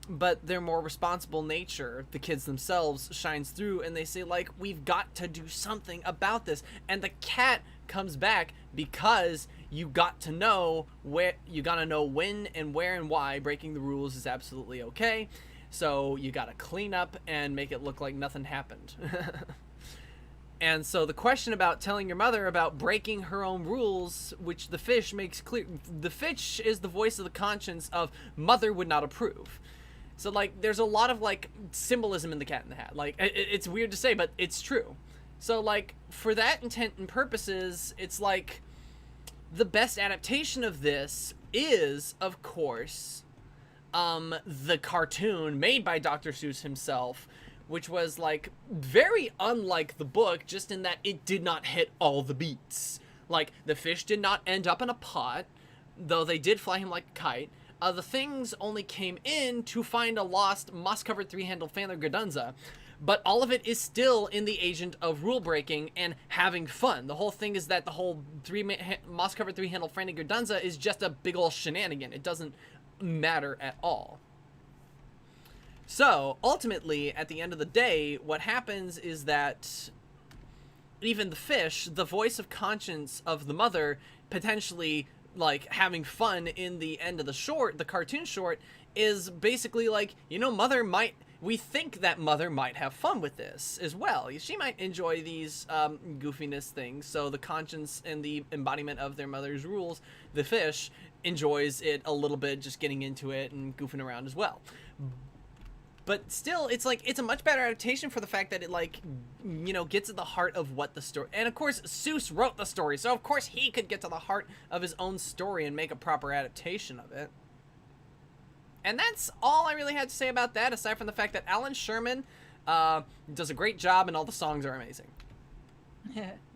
But their more responsible nature, the kids themselves, shines through, and they say, like, we've got to do something about this. And the cat comes back because you gotta know when and where and why breaking the rules is absolutely okay. So you gotta clean up and make it look like nothing happened. And so the question about telling your mother about breaking her own rules, which the fish makes clear, the fish is the voice of the conscience of mother would not approve. So, like, there's a lot of, like, symbolism in the Cat in the Hat. Like, it's weird to say, but it's true. So, like, for that intent and purposes, it's like the best adaptation of this is, of course, the cartoon made by Dr. Seuss himself, which was, like, very unlike the book, just in that it did not hit all the beats. Like, the fish did not end up in a pot, though they did fly him like a kite. The things only came in to find a lost moss-covered three-handled Fandler Gardunza, but all of it is still in the agent of rule-breaking and having fun. The whole thing is that the whole moss-covered three-handled Fandler Gardunza is just a big ol' shenanigan. It doesn't matter at all. So, ultimately, at the end of the day, what happens is that even the fish, the voice of conscience of the mother, potentially, like, having fun in the end of the short, the cartoon short, is basically like, we think that mother might have fun with this as well. She might enjoy these goofiness things, so the conscience and the embodiment of their mother's rules, the fish, enjoys it a little bit, just getting into it and goofing around as well. But still, it's like, it's a much better adaptation for the fact that it, like, gets at the heart of what the story... And, of course, Seuss wrote the story, so, of course, he could get to the heart of his own story and make a proper adaptation of it. And that's all I really had to say about that, aside from the fact that Alan Sherman does a great job and all the songs are amazing.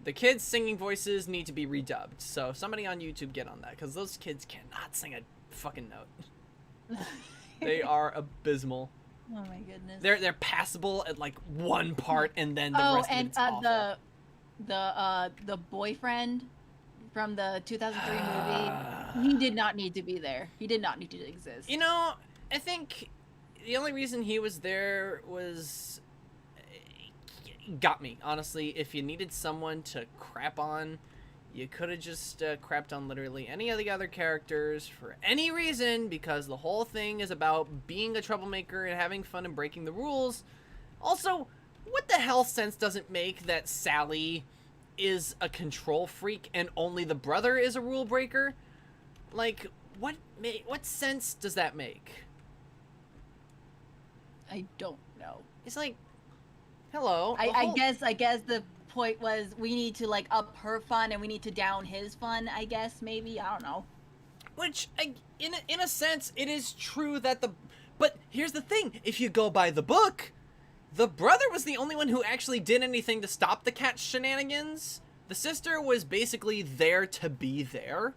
The kids' singing voices need to be redubbed, so somebody on YouTube get on that, because those kids cannot sing a fucking note. They are abysmal. Oh my goodness. They're passable at like one part, and then the rest of it's awful. the boyfriend from the 2003 movie, he did not need to be there. He did not need to exist. I think the only reason he was there was got me, honestly. If you needed someone to crap on, you could have just crapped on literally any of the other characters for any reason, because the whole thing is about being a troublemaker and having fun and breaking the rules. Also, what the hell sense does it make that Sally is a control freak and only the brother is a rule breaker? Like, what sense does that make? I don't know. It's like, hello. I guess the point was we need to, like, up her fun and we need to down his fun, I guess, maybe. I don't know. Which, in a sense, it is true that but here's the thing: if you go by the book, the brother was the only one who actually did anything to stop the cat's shenanigans. The sister was basically there to be there.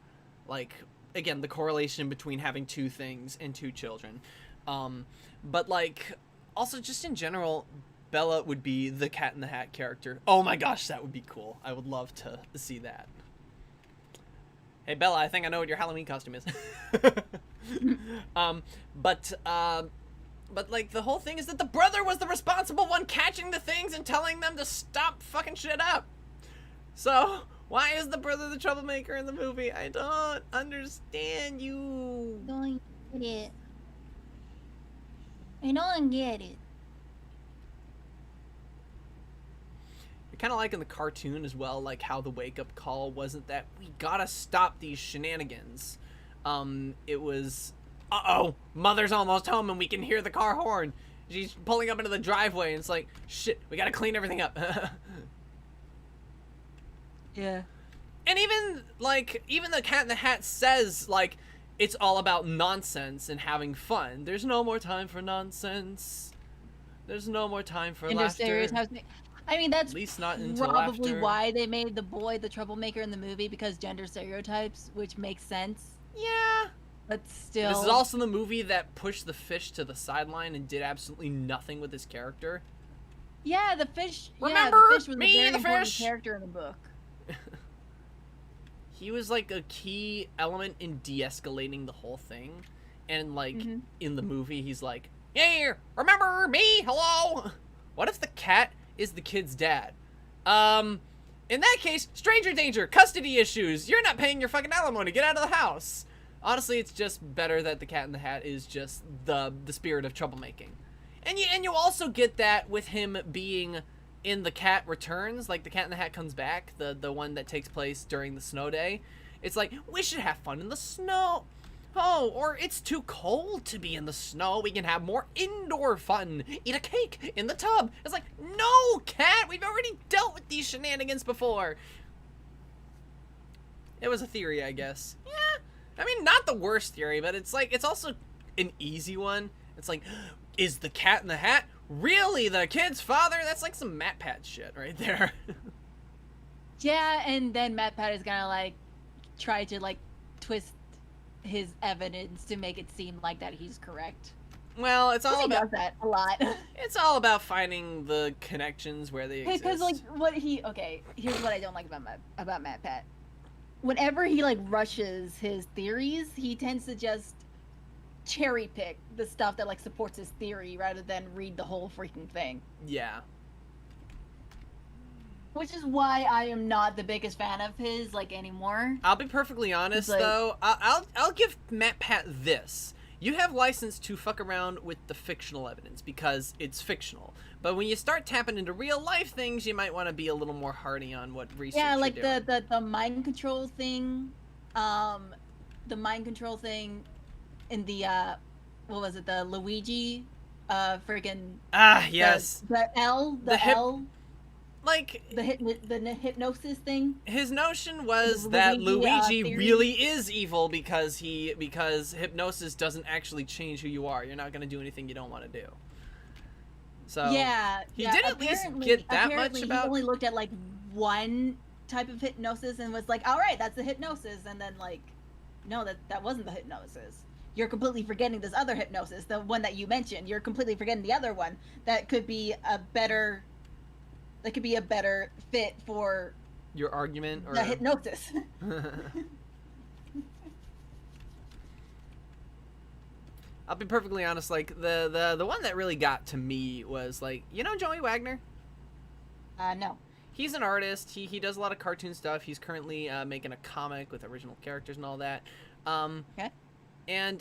Like, again, the correlation between having two things and two children. But, like, also just in general, Bella would be the Cat in the Hat character. Oh my gosh, that would be cool. I would love to see that. Hey, Bella, I think I know what your Halloween costume is. But, like, the whole thing is that the brother was the responsible one catching the things and telling them to stop fucking shit up. So, why is the brother the troublemaker in the movie? I don't understand you. Don't get it. I don't get it. You're kind of like in the cartoon as well, like how the wake-up call wasn't that we gotta stop these shenanigans. It was, uh-oh, mother's almost home and we can hear the car horn. She's pulling up into the driveway and it's like, shit, we gotta clean everything up. Yeah. And even the Cat in the Hat says, like, it's all about nonsense and having fun. There's no more time for nonsense. There's no more time for laughter. Stereotypes. I mean, that's At least not into probably laughter. why they made the boy the troublemaker in the movie, because gender stereotypes, which makes sense. Yeah. But still. This is also the movie that pushed the fish to the sideline and did absolutely nothing with his character. Yeah, the fish. Remember the fish was me, a very the important fish? character in the book. He was like a key element in de-escalating the whole thing. And like in the movie, he's like, "Hey, remember me? Hello." What if the cat is the kid's dad? In that case, stranger danger, custody issues. You're not paying your fucking alimony. Get out of the house. Honestly, it's just better that the Cat in the Hat is just the spirit of troublemaking. And you also get that with him being in The Cat Returns, like The Cat in the Hat Comes Back, the one that takes place during the snow day. It's like, we should have fun in the snow. Oh, or it's too cold to be in the snow. We can have more indoor fun. Eat a cake in the tub. It's like, no, Cat, we've already dealt with these shenanigans before. It was a theory, I guess. Yeah. I mean, not the worst theory, but it's like, it's also an easy one. It's like, is the Cat in the Hat really the kid's father? That's like some Matt Pat shit right there. Yeah, and then Matt Pat is gonna like try to like twist his evidence to make it seem like that he's correct. Well, it's all He about does that a lot. it's all about finding the connections where they exist. Because like here's what I don't like about Matt Pat. Whenever he like rushes his theories, he tends to just cherry pick the stuff that like supports his theory rather than read the whole freaking thing. Yeah. Which is why I am not the biggest fan of his like anymore. I'll be perfectly honest Like- though. I'll give Matt Pat this. You have license to fuck around with the fictional evidence because it's fictional. But when you start tapping into real life things, you might want to be a little more hardy on what research Yeah, you're like doing. the mind control thing, the mind control thing in the what was it, the Luigi friggin' Yes. the Like, hypnosis thing. his notion was The that Luigi, Luigi theory. really is evil because hypnosis doesn't actually change who you are. You're not going to do anything you don't want to do. So he did at least get that much apparently about. He only looked at like one type of hypnosis and was like, all right, that's the hypnosis, and then like, no, that wasn't the hypnosis. You're completely forgetting this other hypnosis, the one that you mentioned. You're completely forgetting the other one that could be a better fit for Your argument, or the hypnosis. I'll be perfectly honest. Like the one that really got to me was like, you know, Joey Wagner. No. He's an artist. He does a lot of cartoon stuff. He's currently making a comic with original characters and all that. Okay. And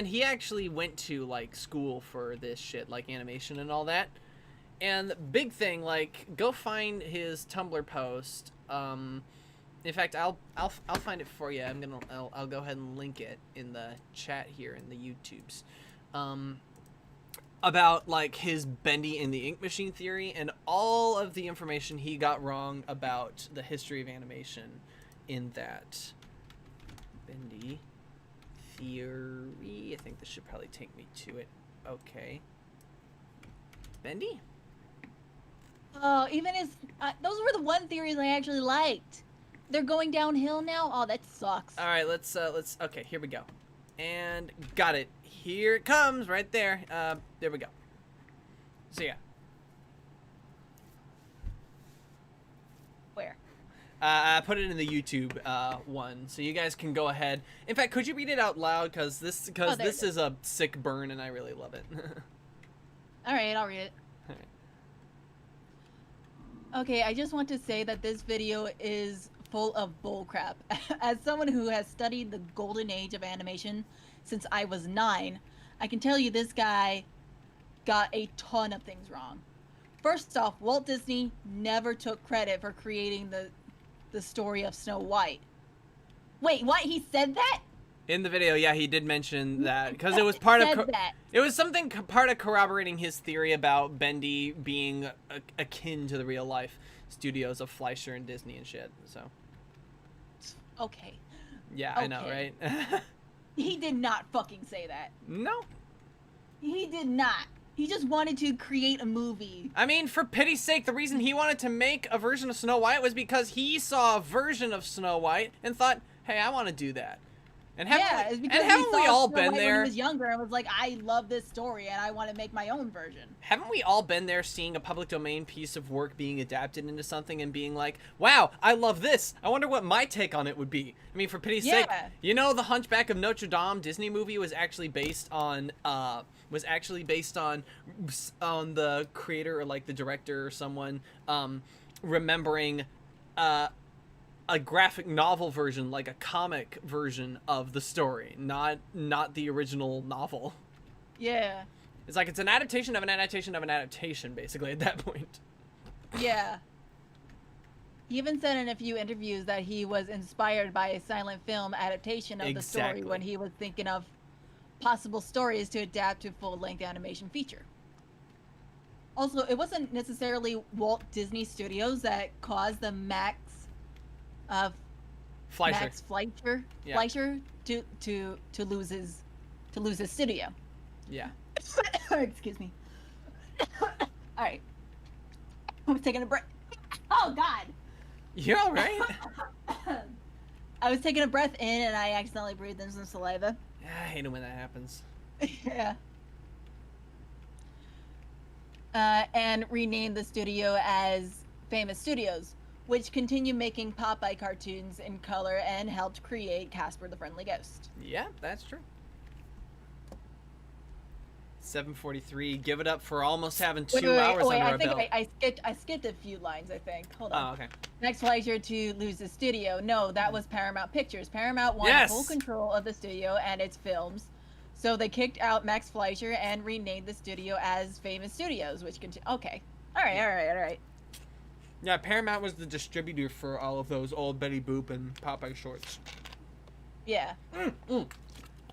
he actually went to like school for this shit, like animation and all that. And the big thing, like, go find his Tumblr post. In fact, I'll find it for you. I'll go ahead and link it in the chat here in the YouTubes. About like his Bendy in the Ink Machine theory and all of the information he got wrong about the history of animation in that. Bendy theory. I think this should probably take me to it. Okay. Bendy? Oh, even as those were the one theories I actually liked. They're going downhill now. Oh, that sucks. All right, let's okay, here we go. And got it. Here it comes right there. There we go. So yeah. Where? I put it in the YouTube one, so you guys can go ahead. In fact, could you read it out loud? Because this is a sick burn, and I really love it. All right, I'll read it. All right. Okay, I just want to say that this video is full of bullcrap. As someone who has studied the golden age of animation since I was 9, I can tell you this guy got a ton of things wrong. First off, Walt Disney never took credit for creating the story of Snow White. Wait, what? He said that? In the video, yeah, he did mention that because it was part of that. it was something part of corroborating his theory about Bendy being akin to the real life studios of Fleischer and Disney and shit. So Okay. yeah, I know, Okay. right? He did not fucking say that. No. He did not. He just wanted to create a movie. I mean, for pity's sake, the reason he wanted to make a version of Snow White was because he saw a version of Snow White and thought, "Hey, I want to do that." And haven't we all been there? When he was younger and was like, I love this story and I want to make my own version. Haven't we all been there seeing a public domain piece of work being adapted into something and being like, wow, I love this. I wonder what my take on it would be. I mean, for pity's sake, you know, the Hunchback of Notre Dame Disney movie was actually based on the creator or like the director or someone remembering a graphic novel version, like a comic version of the story, not the original novel. Yeah. It's like it's an adaptation of an adaptation of an adaptation, basically, at that point. Yeah. He even said in a few interviews that he was inspired by a silent film adaptation of the story when he was thinking of possible stories to adapt to full-length animation feature. Also, it wasn't necessarily Walt Disney Studios that caused the Max Fleischer to lose his studio. Yeah. Excuse me. All right. I was taking a breath. Oh God. You're all right. I was taking a breath in and I accidentally breathed in some saliva. Yeah, I hate it when that happens. Yeah. And renamed the studio as Famous Studios, which continue making Popeye cartoons in color and helped create Casper the Friendly Ghost. Yeah, that's true. 7:43. Give it up for almost having 2 hours under our belt. I skipped a few lines, I think. Hold on. Oh, okay. Next Fleischer to lose the studio. No, that was Paramount Pictures. Paramount wanted full control of the studio and its films. So they kicked out Max Fleischer and renamed the studio as Famous Studios, which okay. All right. Yeah, Paramount was the distributor for all of those old Betty Boop and Popeye shorts. Yeah.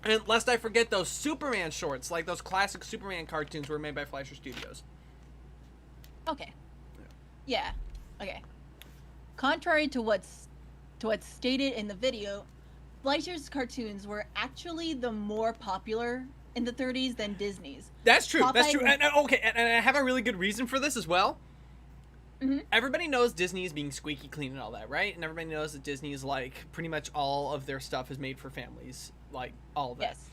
And lest I forget those Superman shorts, like those classic Superman cartoons were made by Fleischer Studios. Okay. Yeah. Okay. Contrary to what's stated in the video, Fleischer's cartoons were actually the more popular in the 30s than Disney's. That's true. That's Popeye true. And I have a really good reason for this as well. Mm-hmm. Everybody knows Disney is being squeaky clean and all that, right? And everybody knows that Disney is like pretty much all of their stuff is made for families, like all of that. Yes.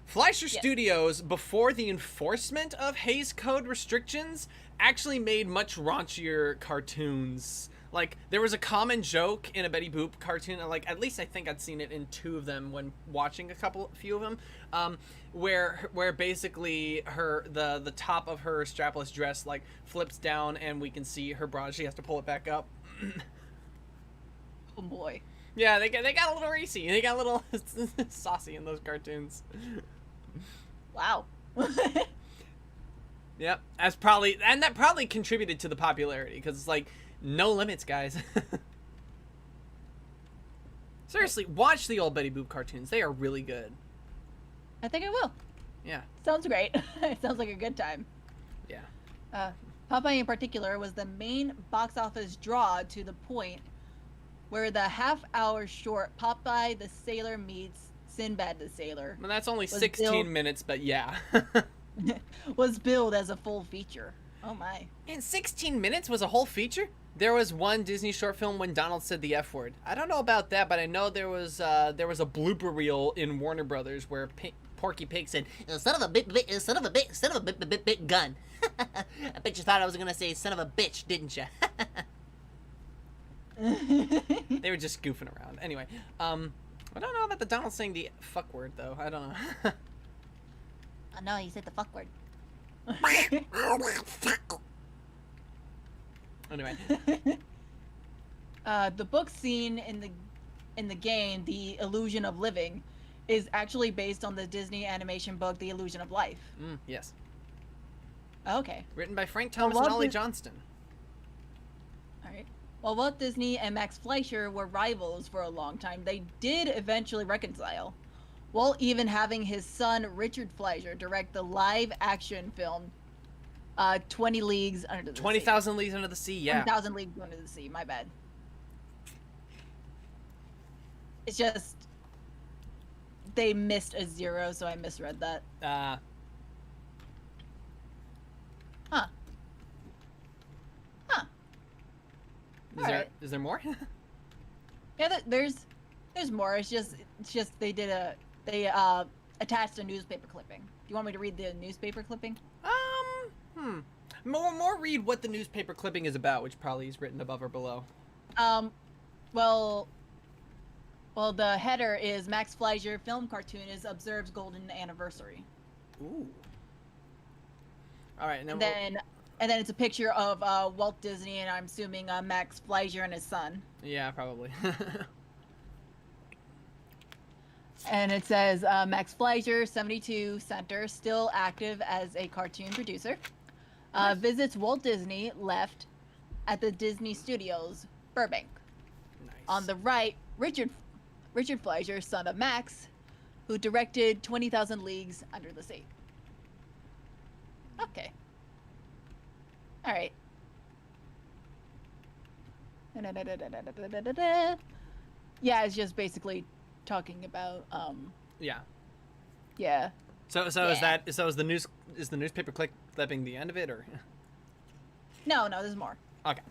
Fleischer Studios, before the enforcement of Hays Code restrictions, actually made much raunchier cartoons. Like, there was a common joke in a Betty Boop cartoon, like, at least I think I'd seen it in 2 of them when watching a few of them, where basically the top of her strapless dress, like, flips down and we can see her bra. She has to pull it back up. Oh, boy. Yeah, they got a little racy. They got a little saucy in those cartoons. Wow. Yep, that probably contributed to the popularity, because it's like, no limits, guys. Seriously, watch the old Betty Boop cartoons. They are really good. I think I will. Yeah. Sounds great. It sounds like a good time. Yeah. Popeye in particular was the main box office draw to the point where the half-hour short Popeye the Sailor meets Sinbad the Sailor Well, that's only was 16 billed- minutes, but yeah. was billed as a full feature. Oh my. And 16 minutes was a whole feature? There was one Disney short film when Donald said the F word. I don't know about that, but I know there was a blooper reel in Warner Brothers where Porky Pig said, Son of a bit gun. I bet you thought I was gonna say son of a bitch, didn't you? they were just goofing around. Anyway, I don't know about the Donald saying the fuck word, though. I don't know. Oh no, you said the fuck word. Anyway. The book scene in the game, The Illusion of Living, is actually based on the Disney animation book, The Illusion of Life. Yes. Okay. Written by Frank Thomas Walt and Ollie Dis- Johnston. All right. While Walt Disney and Max Fleischer were rivals for a long time, they did eventually reconcile. Walt even having his son Richard Fleischer direct the live-action film 20 Leagues Under the Sea. 20,000 Leagues Under the Sea, yeah. 20,000 Leagues Under the Sea, my bad. It's just... they missed a 0, so I misread that. Huh. Is there more? Yeah, there's more. It's just they attached a newspaper clipping. Do you want me to read the newspaper clipping? More read what the newspaper clipping is about, which probably is written above or below. Well, the header is Max Fleischer film cartoonist observes golden anniversary. Ooh. All right, and And then it's a picture of Walt Disney and I'm assuming Max Fleischer and his son. yeah, probably. And it says Max Fleischer, 72, center, still active as a cartoon producer. Visits Walt Disney, left, at the Disney Studios, Burbank. Nice. On the right, Richard Fleischer, son of Max, who directed 20,000 Leagues Under the Sea. Okay. All right. Yeah, it's just basically talking about Yeah. yeah. So is the newspaper clipping the end of it, or? No, there's more. Okay.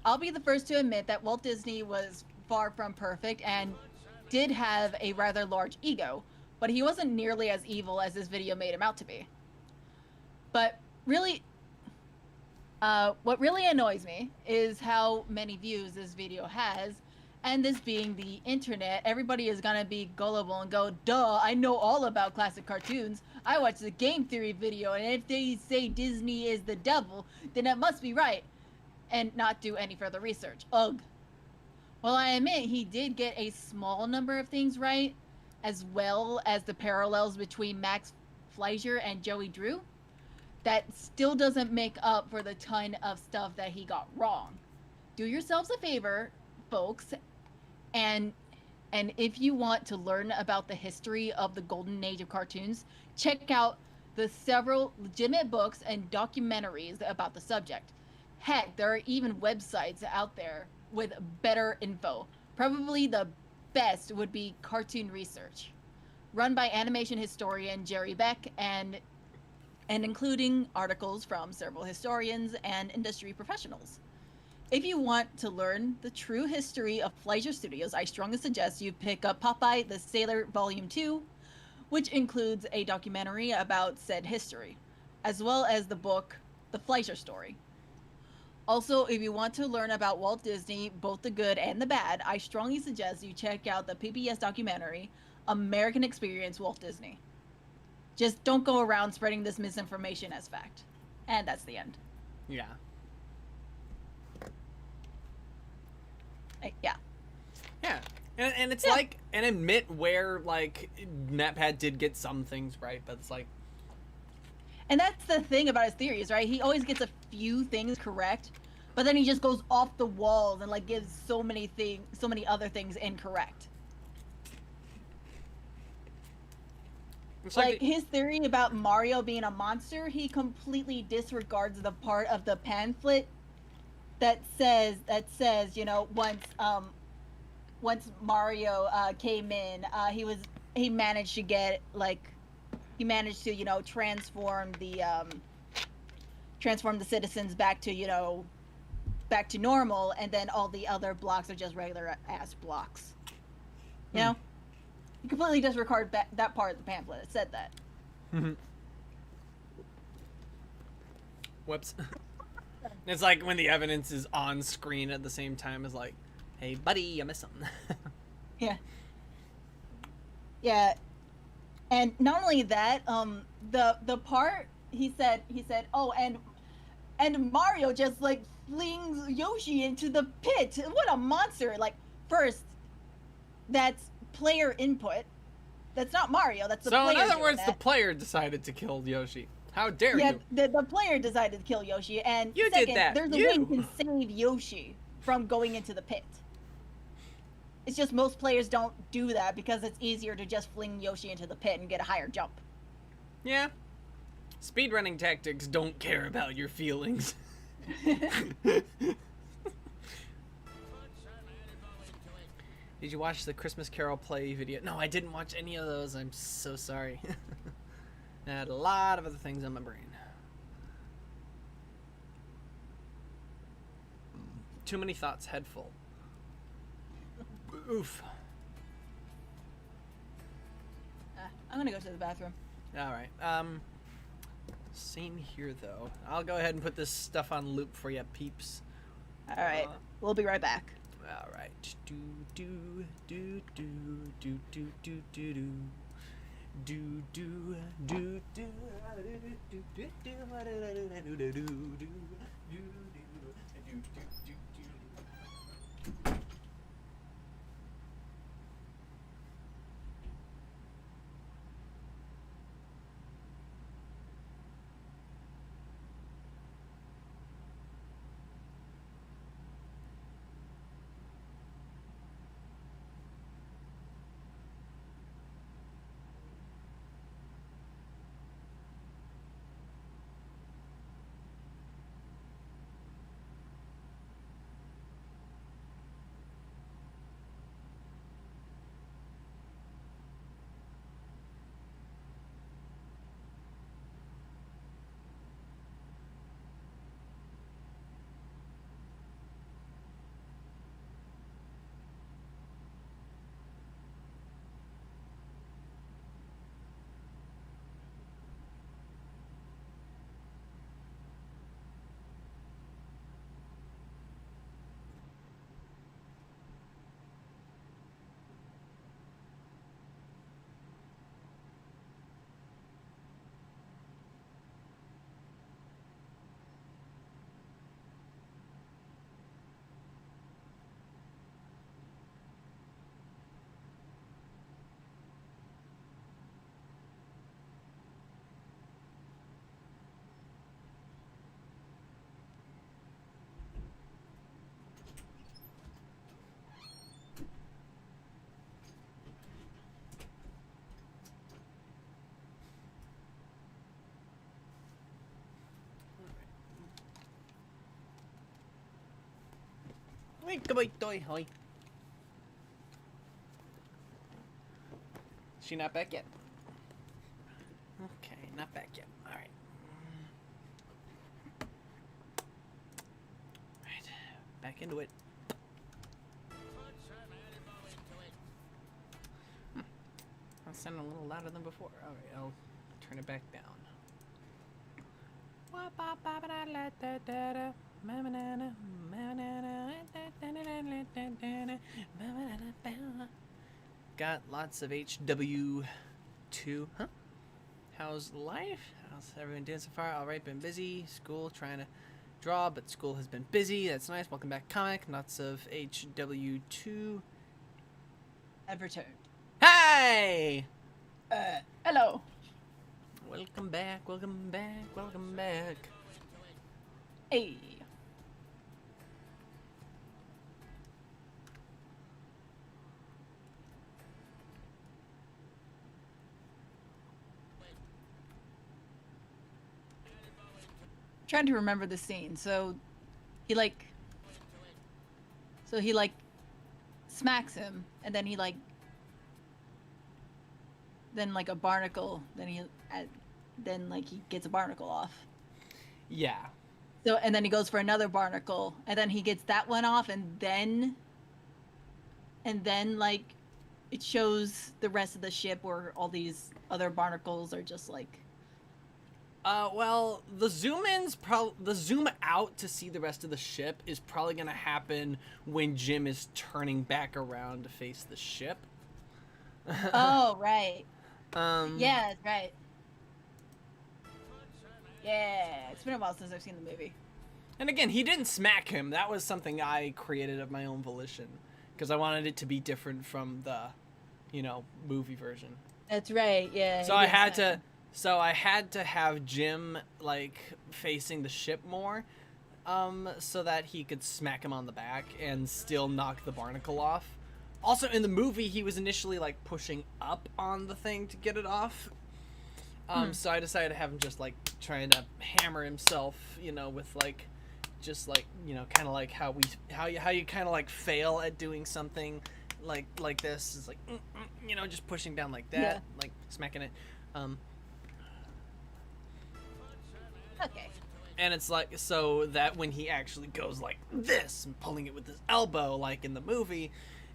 I'll be the first to admit that Walt Disney was far from perfect and did have a rather large ego, but he wasn't nearly as evil as this video made him out to be. But really, what really annoys me is how many views this video has, and this being the internet, everybody is gonna be gullible and go, duh, I know all about classic cartoons. I watched the game theory video, and if they say Disney is the devil, then it must be right. And not do any further research. Ugh. Well, I admit he did get a small number of things right, as well as the parallels between Max Fleischer and Joey Drew. That still doesn't make up for the ton of stuff that he got wrong. Do yourselves a favor, folks, and if you want to learn about the history of the golden age of cartoons, check out the several legitimate books and documentaries about the subject. Heck, there are even websites out there with better info. Probably the best would be Cartoon Research, run by animation historian Jerry Beck and including articles from several historians and industry professionals. If you want to learn the true history of Fleischer Studios, I strongly suggest you pick up Popeye the Sailor Volume 2, which includes a documentary about said history, as well as the book The Fleischer Story. Also, if you want to learn about Walt Disney, both the good and the bad, I strongly suggest you check out the PBS documentary, American Experience Walt Disney. Just don't go around spreading this misinformation as fact. And that's the end. Yeah. Yeah. Yeah. And it's like, and admit where, like, MatPat did get some things right, but it's like... And that's the thing about his theories, right? He always gets a few things correct, but then he just goes off the walls and, like, gives so many other things incorrect. It's Like his theory about Mario being a monster, he completely disregards the part of the pamphlet you know, once Mario came in, he managed to get like he managed to, you know, transform the citizens back to, you know, back to normal, and then all the other blocks are just regular ass blocks. You know, you completely disregard that part of the pamphlet. It said that. Whoops. It's like when the evidence is on screen at the same time as like, hey buddy, I missed something. Yeah. Yeah. And not only that, the part he said, oh, and Mario just like flings Yoshi into the pit. What a monster! Like, first, that's player input. That's not Mario. That's the So player. in other words, that. the player decided to kill Yoshi. How dare Yeah, you? the player decided to kill Yoshi, and You second, did that. there's a way you can save Yoshi from going into the pit. It's just most players don't do that because it's easier to just fling Yoshi into the pit and get a higher jump. Yeah. Speedrunning tactics don't care about your feelings. Did you watch the Christmas Carol play video? No, I didn't watch any of those. I'm so sorry. I had a lot of other things on my brain. Too many thoughts, head full. Oof. I'm gonna go to the bathroom. Alright, same here though. I'll go ahead and put this stuff on loop for you peeps. Alright, we'll be right back. Alright. Do do do do do do do do do. Do do do do do do do do. Wait, come on, toy, hoy. She not back yet? Okay, not back yet. Alright. Right, back into it. That sounded a little louder than before. Alright, I'll turn it back down. Got lots of HW2. Huh? How's life? How's everyone doing so far? Alright, been busy. School, trying to draw, but school has been busy. That's nice. Welcome back, comic. Lots of HW2. I've returned. Hi! Hello. Welcome back, welcome back, welcome back. Hey. Trying to remember the scene. So he like So he like smacks him, and then he like then like a barnacle. Then like he gets a barnacle off. Yeah. So and then he goes for another barnacle, and then he gets that one off, and then like it shows the rest of the ship where all these other barnacles are just like. Well, the zoom out to see the rest of the ship is probably gonna happen when Jim is turning back around to face the ship. Oh right. Yeah, that's right. Yeah, it's been a while since I've seen the movie. And again, he didn't smack him. That was something I created of my own volition because I wanted it to be different from the, movie version. That's right. Yeah. So I had to have Jim like facing the ship more, so that he could smack him on the back and still knock the barnacle off. Also, in the movie, he was initially like pushing up on the thing to get it off. So I decided to have him just like trying to hammer himself, with like, just like kind of like how you kind of like fail at doing something like this is like, just pushing down like that, like smacking it. Okay. And it's like, so that when he actually goes like this and pulling it with his elbow, like in the movie,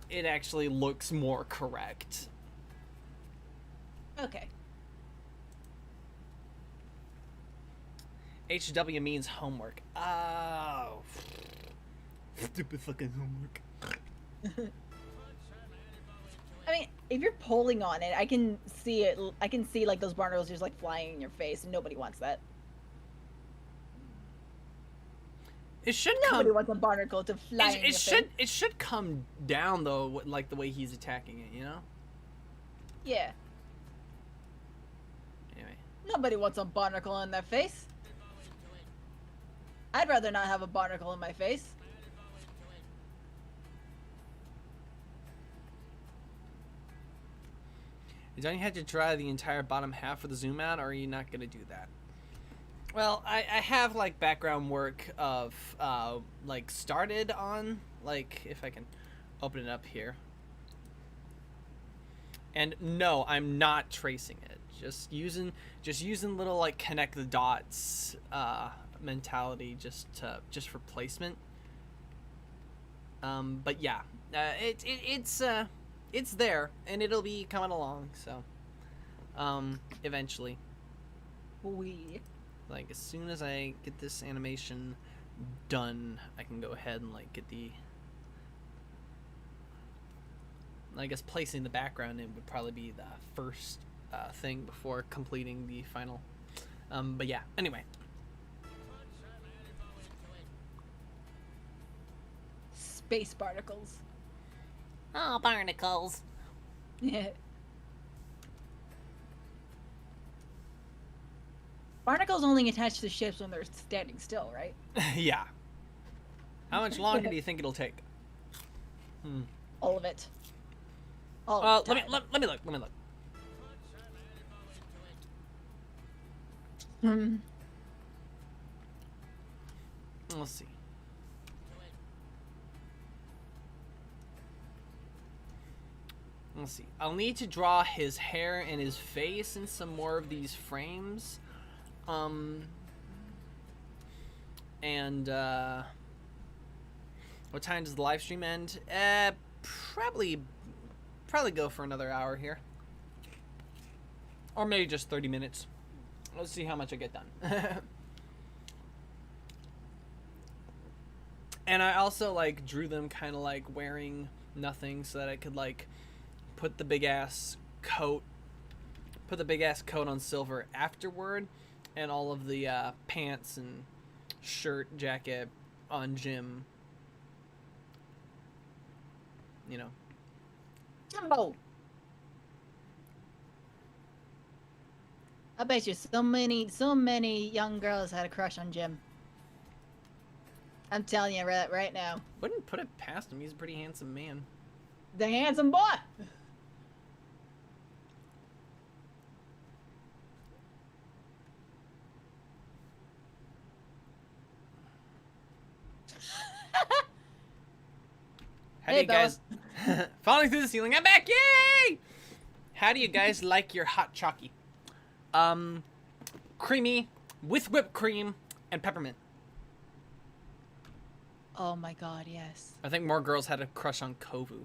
it actually looks more correct. Okay. HW means homework. Oh. Stupid fucking homework. I mean, if you're pulling on it, I can see it. I can see like those barnacles just like flying in your face, and nobody wants that. It should Nobody wants a barnacle to fly in your face. It should come down though, like the way he's attacking it, Yeah. Anyway. Nobody wants a barnacle in their face. I'd rather not have a barnacle in my face. Don't you have to draw the entire bottom half of the zoom out, or are you not going to do that? Well, I have like background work of like started on, like, if I can open it up here. And no, I'm not tracing it. Just using little like connect the dots mentality just for placement. But yeah, it's there, and it'll be coming along. So, eventually. Like, as soon as I get this animation done, I can go ahead and, like, get the... I guess placing the background in would probably be the first thing before completing the final. But yeah, anyway. Space barnacles. Oh, barnacles. Yeah. Barnacles only attach to ships when they're standing still, right? Yeah. How much longer do you think it'll take? All of it. All Well, of the let me look. Let's see. Let's see. I'll need to draw his hair and his face in some more of these frames. And what time does the live stream end? Probably go for another hour here. Or maybe just 30 minutes. Let's see how much I get done. And I also like drew them kind of like wearing nothing so that I could like put the big ass coat on Silver afterward, and all of the pants and shirt, jacket on Jim. Jimbo. I bet you so many young girls had a crush on Jim. I'm telling you right now. Wouldn't put it past him. He's a pretty handsome man. The handsome boy. How do Hey, you guys... Falling through the ceiling. I'm back! Yay! How do you guys like your hot chalky? Creamy, with whipped cream, and peppermint. Oh my god, yes. I think more girls had a crush on Kovu.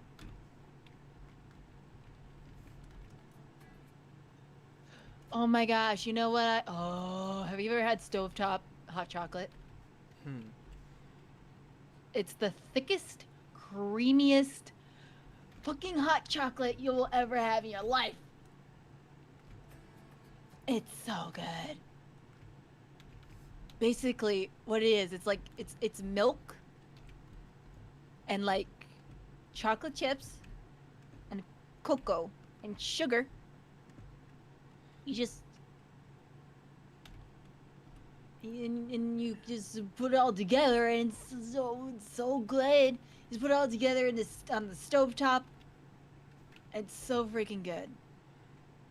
Oh my gosh, you know what? Oh, have you ever had stovetop hot chocolate? It's the thickest, creamiest, fucking hot chocolate you will ever have in your life. It's so good. Basically, what it is, it's like it's milk and like chocolate chips and cocoa and sugar. You just and you just put it all together, and it's so good. Just put it all together in this on the stovetop. It's so freaking good.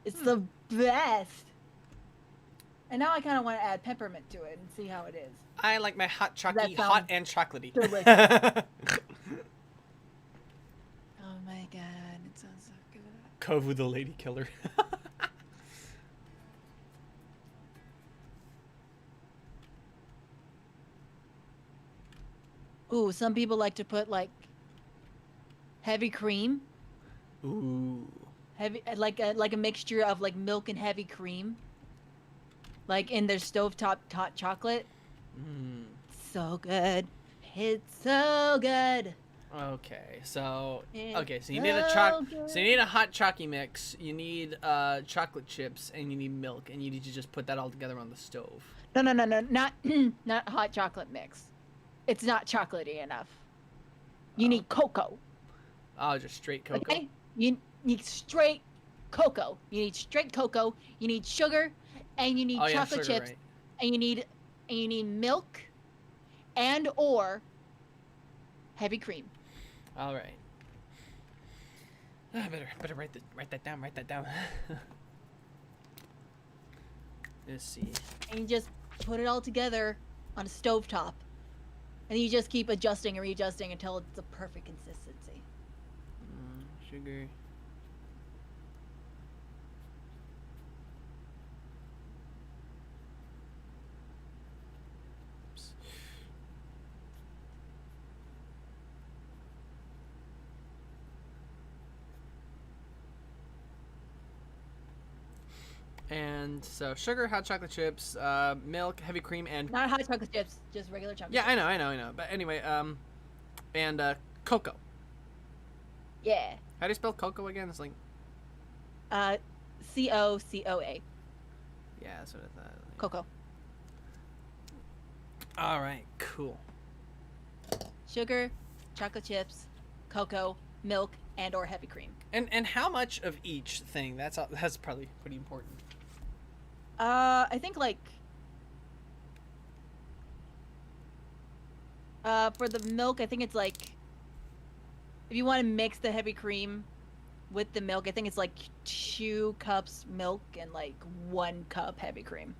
It's the best. And now I kind of want to add peppermint to it and see how it is. I like my hot chalky That hot sounds and chocolatey. delicious. Oh my god, it sounds so good. Kovu the lady killer. Ooh, some people like to put like heavy cream, Ooh. heavy like a mixture of like milk and heavy cream, like in their stovetop hot chocolate. Mm. So good. It's so good. Okay, so It's so you need a so good. so you need a hot chalky mix. You need chocolate chips and you need milk, and you need to just put that all together on the stove. No, not not hot chocolate mix. It's not chocolatey enough. You need cocoa. Oh, just straight cocoa. Okay? You need straight cocoa. You need straight cocoa. You need sugar, and you need Oh, yeah, chocolate sugar, chips, right. and you need milk, and or heavy cream. All right. I better write that down. Write that down. Let's see. And you just put it all together on a stovetop, and you just keep adjusting and readjusting until it's the perfect consistency. Sugar. Oops. And so sugar, hot chocolate chips, milk, heavy cream, and Not hot chocolate chips, just regular chocolate. yeah, chips. I know. But anyway, and cocoa. Yeah. How do you spell cocoa again? It's like COCOA. yeah, that's what I thought. Cocoa. All right, cool. Sugar, chocolate chips, cocoa, milk, and or heavy cream. And how much of each thing? That's probably pretty important. I think like for the milk, I think it's like if you want to mix the heavy cream with the milk, I think it's like 2 cups milk and like 1 cup heavy cream.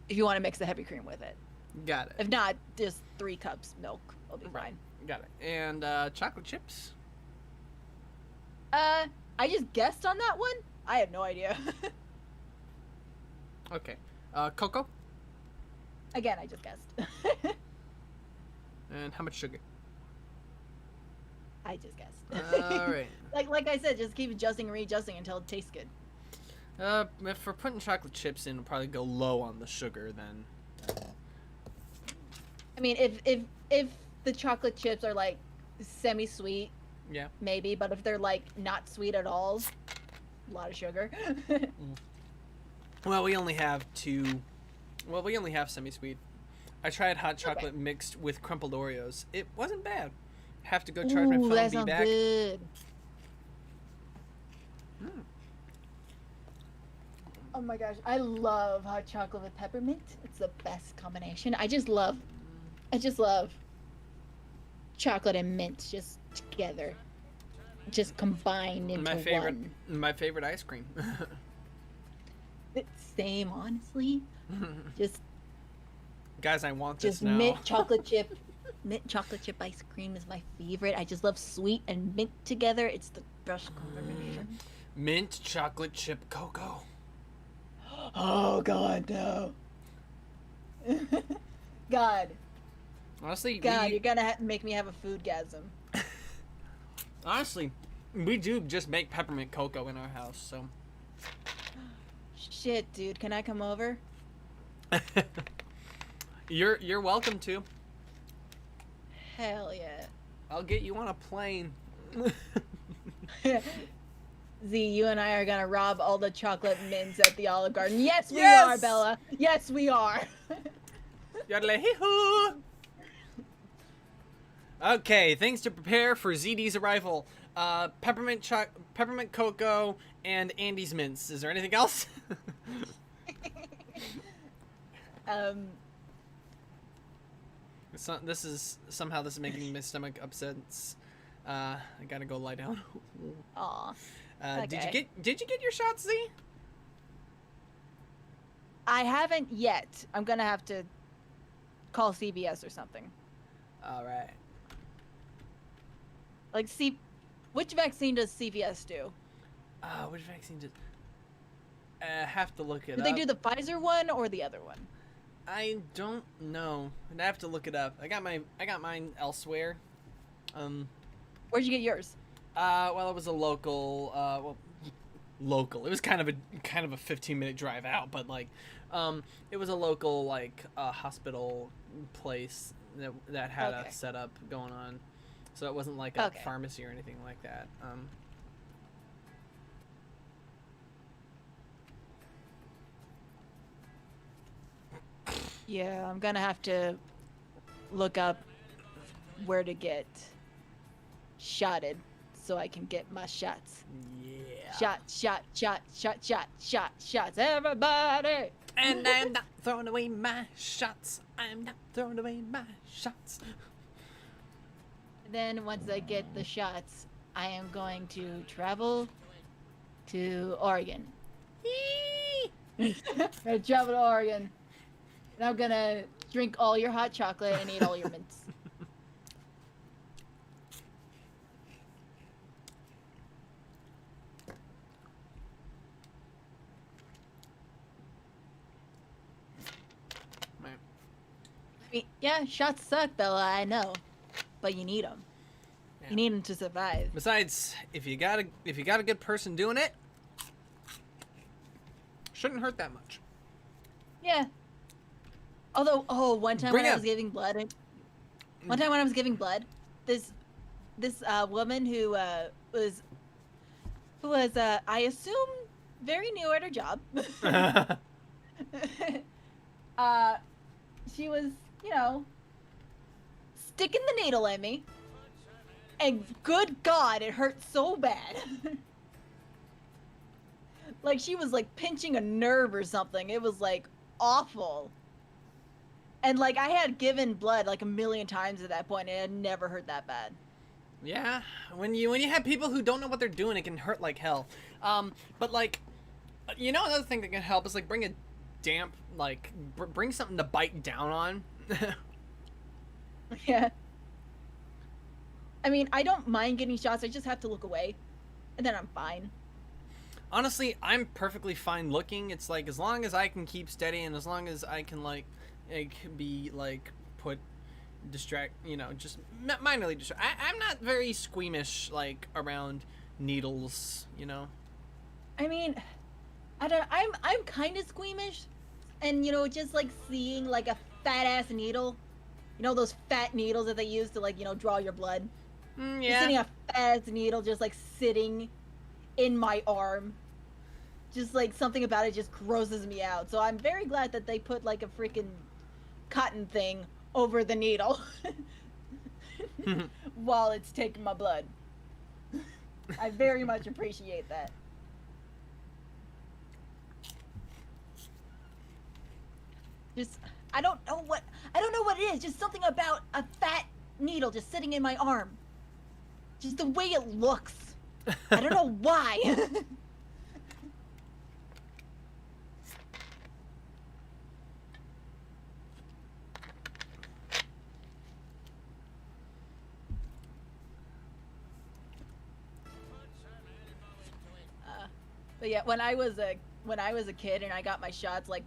If you want to mix the heavy cream with it. Got it. If not, just 3 cups milk will be fine. Got it. And chocolate chips. I just guessed on that one. I have no idea. Okay. Cocoa. Again, I just guessed. And how much sugar? I just guessed. All right. Like I said, just keep adjusting and readjusting until it tastes good. If we're putting chocolate chips in, we'll probably go low on the sugar then. I mean, if the chocolate chips are like semi-sweet, Yeah. maybe, but if they're like not sweet at all, a lot of sugar. Well, we only have semi-sweet. I tried hot chocolate mixed with crumpled Oreos. It wasn't bad. Have to go charge my Ooh, phone that and be sounds back. good. Oh my gosh, I love hot chocolate with peppermint. It's the best combination. I just love chocolate and mint just together, just combined into My favorite ice cream. one. Same, honestly. Just Guys, I want this just now. mint chocolate chip Mint chocolate chip ice cream is my favorite. I just love sweet and mint together. It's the best combination. Mint chocolate chip cocoa. Oh God, no. God, Honestly, you're gonna make me have a foodgasm. honestly, we do just make peppermint cocoa in our house, so. Shit, dude, can I come over? You're welcome to. Hell yeah. I'll get you on a plane. Z, you and I are gonna rob all the chocolate mints at the Olive Garden. Yes, we Yes! are, Bella. Yes, we are. Yodelay-hee-hoo! Okay, things to prepare for ZD's arrival. Peppermint cocoa and Andy's mints. Is there anything else? This is making my stomach upset. I gotta go lie down. Aw. Did you get your shots, Z? I haven't yet. I'm gonna have to call CVS or something. All right. Like, which vaccine does CVS do? Which vaccine did? Have to look it Do up. they do the Pfizer one or the other one? I don't know. I have to look it up. I got mine elsewhere. Where'd you get yours? Well, it was a local. Local. It was kind of a 15-minute drive out, but like, it was a local like hospital place that had a setup going on, so it wasn't like a pharmacy or anything like that. Yeah, I'm gonna have to look up where to get shotted so I can get my shots. Yeah. Shots, everybody! And I'm not throwing away my shots. I'm not throwing away my shots. Then once I get the shots, I am going to travel to Oregon. I travel to Oregon. And I'm gonna drink all your hot chocolate and eat all your mints. I mean, yeah, shots suck, Bella, I know. But you need them. Yeah. You need them to survive. Besides, if you got a good person doing it, shouldn't hurt that much. Yeah. Although, one time when I was giving blood, this woman who was I assume very new at her job. She was, sticking the needle in me, and good God, it hurt so bad. Like she was like pinching a nerve or something. It was like awful. And like I had given blood like a million times at that point, and it had never hurt that bad. Yeah, when you have people who don't know what they're doing, it can hurt like hell. But like, another thing that can help is like bring a damp, like bring something to bite down on. Yeah. I mean, I don't mind getting shots. I just have to look away, and then I'm fine. Honestly, I'm perfectly fine looking. It's like as long as I can keep steady and as long as I can like be like put distract, just minorly distract. I'm not very squeamish like around needles, I mean, I'm kind of squeamish, and just like seeing like a fat ass needle, those fat needles that they use to like draw your blood. Yeah. Just seeing a fat ass needle just like sitting in my arm. Just like something about it just grosses me out. So I'm very glad that they put like a freaking cotton thing over the needle while it's taking my blood. I very much appreciate that. Just I don't know what it is. Just something about a fat needle just sitting in my arm. Just the way it looks. I don't know why. But yeah, when I was a kid and I got my shots, like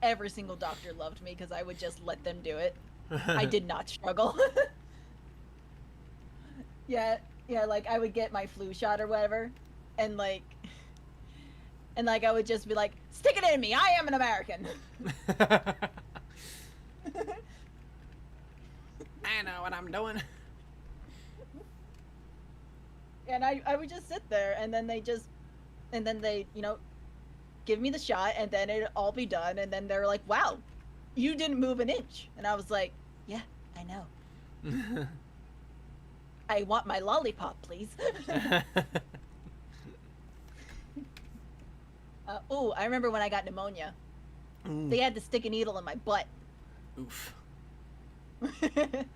every single doctor loved me because I would just let them do it. I did not struggle. Yeah, yeah, like I would get my flu shot or whatever, and like I would just be like, "Stick it in me! I am an American." I know what I'm doing. And I would just sit there, and then they give me the shot, and then it'd all be done, and then they're like, "Wow, you didn't move an inch," and I was like, "Yeah, I know. I want my lollipop, please." Oh, I remember when I got pneumonia. Ooh. They had to stick a needle in my butt. Oof. And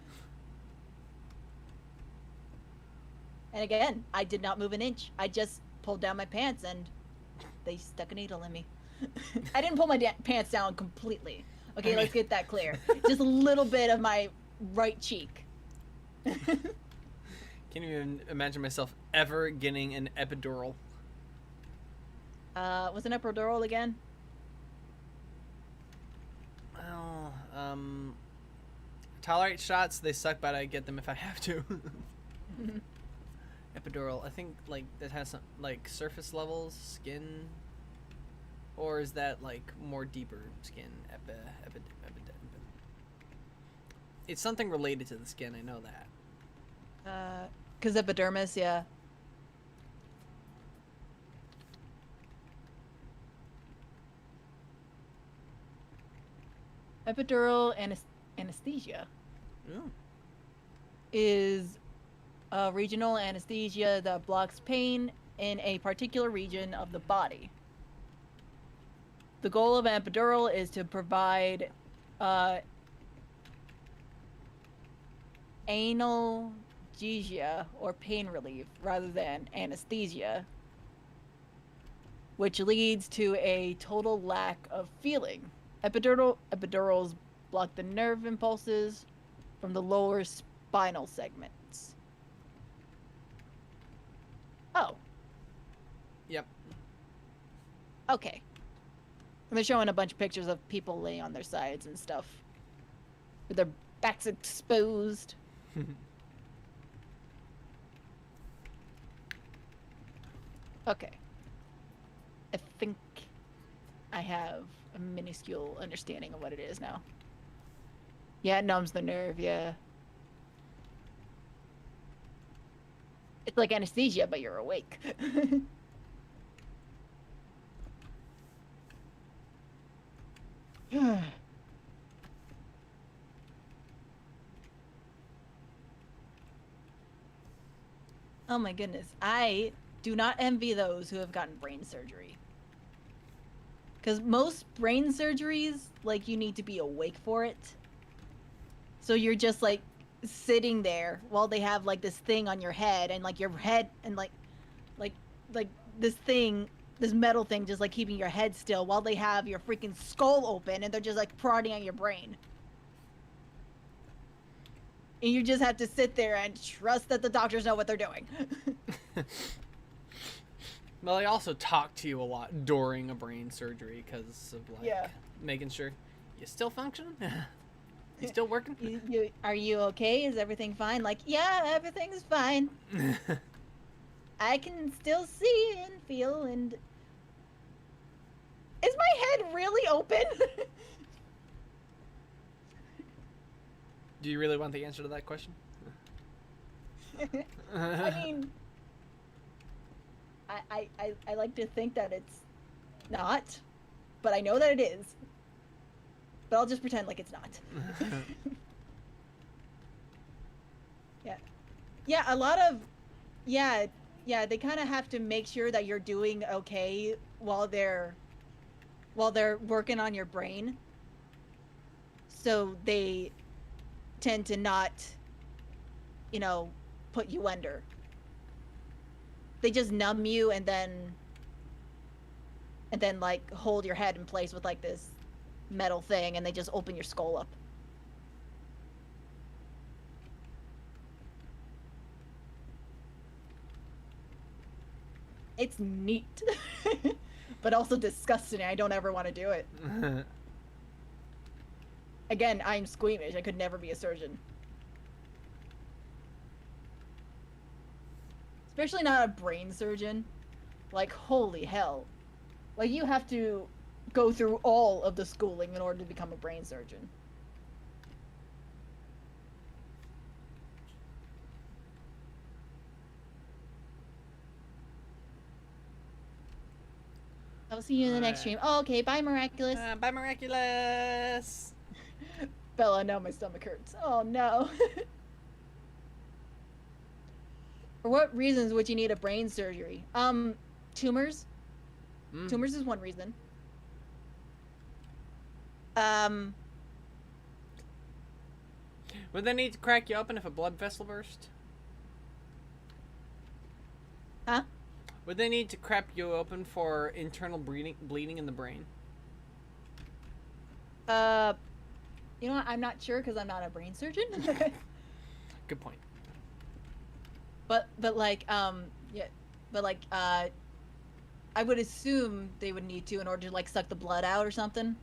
again, I did not move an inch. I just pulled down my pants and they stuck a needle in me. I didn't pull my pants down completely. Okay, let's get that clear. Just a little bit of my right cheek. Can't even imagine myself ever getting an epidural. What's an epidural again? Well, tolerate shots. They suck, but I get them if I have to. Epidural. I think like that has some like surface levels, skin, or is that like more deeper skin? It's something related to the skin. I know that. 'Cause epidermis, yeah. Epidural anesthesia Ooh. is a regional anesthesia that blocks pain in a particular region of the body. The goal of an epidural is to provide analgesia or pain relief rather than anesthesia, which leads to a total lack of feeling. Epidurals block the nerve impulses from the lower spinal segments. Oh, Yep. okay. And they're showing a bunch of pictures of people laying on their sides and stuff, with their backs exposed. Okay. I think I have a minuscule understanding of what it is now. Yeah, it numbs the nerve, yeah. It's like anesthesia, but you're awake. Oh my goodness. I do not envy those who have gotten brain surgery. Because most brain surgeries, like, you need to be awake for it. So you're just, like, sitting there while they have, like, this thing on your head, and, like, your head, and, like, this thing, this metal thing just, like, keeping your head still while they have your freaking skull open, and they're just, like, prodding at your brain. And you just have to sit there and trust that the doctors know what they're doing. Well, they also talk to you a lot during a brain surgery because of like making sure you still function. You still working? Are you okay? Is everything fine? Like, yeah, everything's fine. I can still see and feel and... Is my head really open? Do you really want the answer to that question? I mean... I like to think that it's not, but I know that it is. But I'll just pretend like it's not. Yeah. Yeah, a lot of... Yeah, they kind of have to make sure that you're doing okay while they're working on your brain. So they tend to not, put you under. They just numb you and then like hold your head in place with like this metal thing, and they just open your skull up. It's neat. but also disgusting. I don't ever want to do it. Again, I'm squeamish. I could never be a surgeon. Especially not a brain surgeon. Like, holy hell. Like, you have to go through all of the schooling in order to become a brain surgeon. I'll see you in the next stream. Oh, okay, bye, Miraculous. Bye, Miraculous. Bella, now my stomach hurts. Oh, no. For what reasons would you need a brain surgery? Tumors. Tumors is one reason. Would they need to crack you open if a blood vessel burst? Huh? Would they need to crack you open for internal bleeding in the brain? You know what? I'm not sure because I'm not a brain surgeon. Good point. But like, yeah, but like, I would assume they would need to in order to like suck the blood out or something.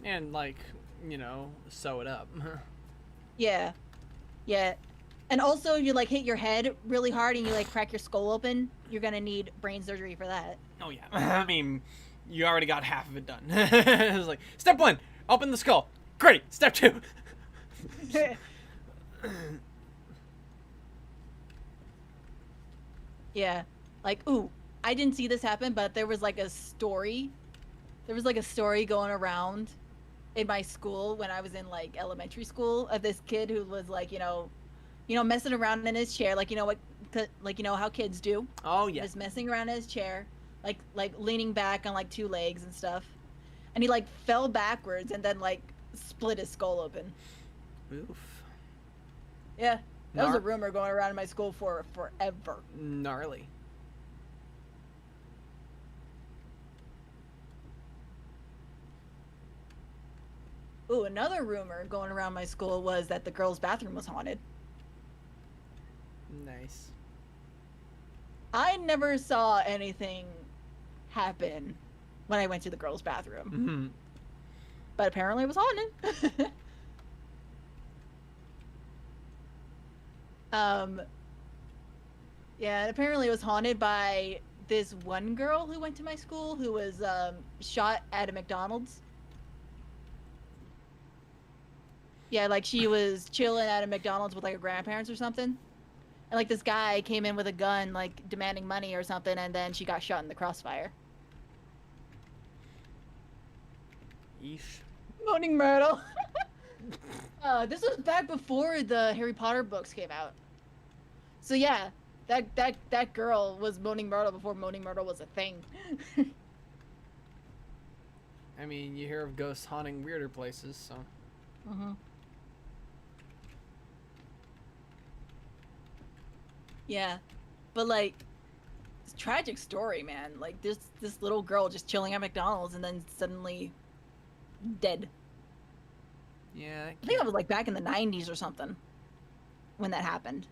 And like, you know, sew it up. Yeah, yeah. And also, you like hit your head really hard and you like crack your skull open. You're gonna need brain surgery for that. Oh yeah. I mean, you already got half of it done. It was like, step 1, open the skull. Great. Step 2. Yeah. Like, ooh, I didn't see this happen, but there was like a story. There was like a story going around in my school when I was in like elementary school of this kid who was like, you know, messing around in his chair, like, you know what, like, you know how kids do. Oh yeah. Just messing around in his chair, like leaning back on like 2 legs and stuff. And he like fell backwards and then like split his skull open. Oof. Yeah. That was a rumor going around in my school for forever. Gnarly. Ooh, another rumor going around my school was that the girls' bathroom was haunted. Nice. I never saw anything happen when I went to the girls' bathroom. Mm-hmm. But apparently it was haunted. Yeah, and apparently it was haunted by this one girl who went to my school who was shot at a McDonald's. Yeah, like she was chilling at a McDonald's with like her grandparents or something. And like this guy came in with a gun, like demanding money or something, and then she got shot in the crossfire. Yeesh. Moaning Myrtle. This was back before the Harry Potter books came out. So yeah, that girl was Moaning Myrtle before Moaning Myrtle was a thing. I mean, you hear of ghosts haunting weirder places, so. Mm-hmm. Yeah, but like, it's a tragic story, man. Like, this little girl just chilling at McDonald's and then suddenly dead. Yeah. I think that was like back in the 90s or something when that happened.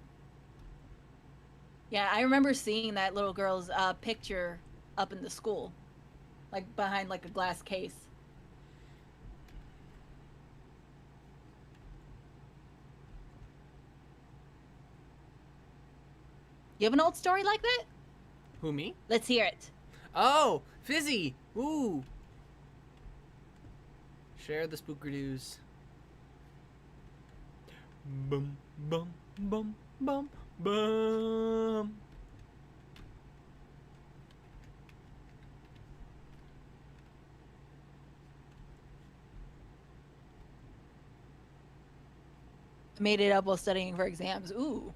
Yeah, I remember seeing that little girl's picture up in the school, like behind like a glass case. You have an old story like that? Who, me? Let's hear it. Oh, Fizzy. Ooh. Share the spooker-doos. Bum, bum, bum, bum, bum. Made it up while studying for exams. Ooh.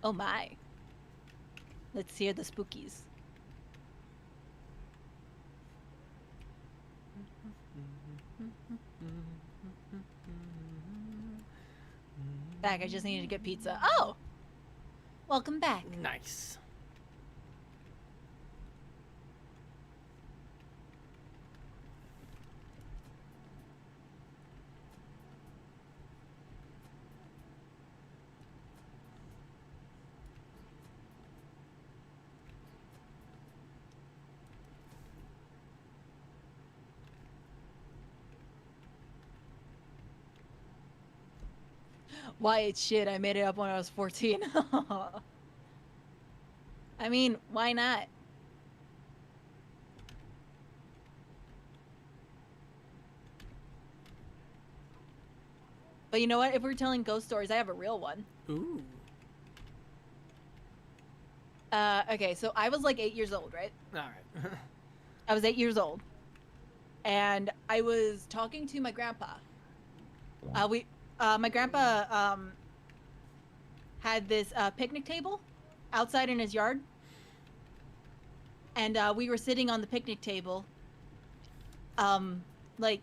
Oh my. Let's hear the spookies. Back, I just needed to get pizza. Oh! Welcome back. Nice. Why it's shit. I made it up when I was 14. I mean, why not? But you know what? If we're telling ghost stories, I have a real one. Ooh. Okay, so I was like 8 years old, right? All right. I was 8 years old, and I was talking to my grandpa. My grandpa had this picnic table outside in his yard, and we were sitting on the picnic table, like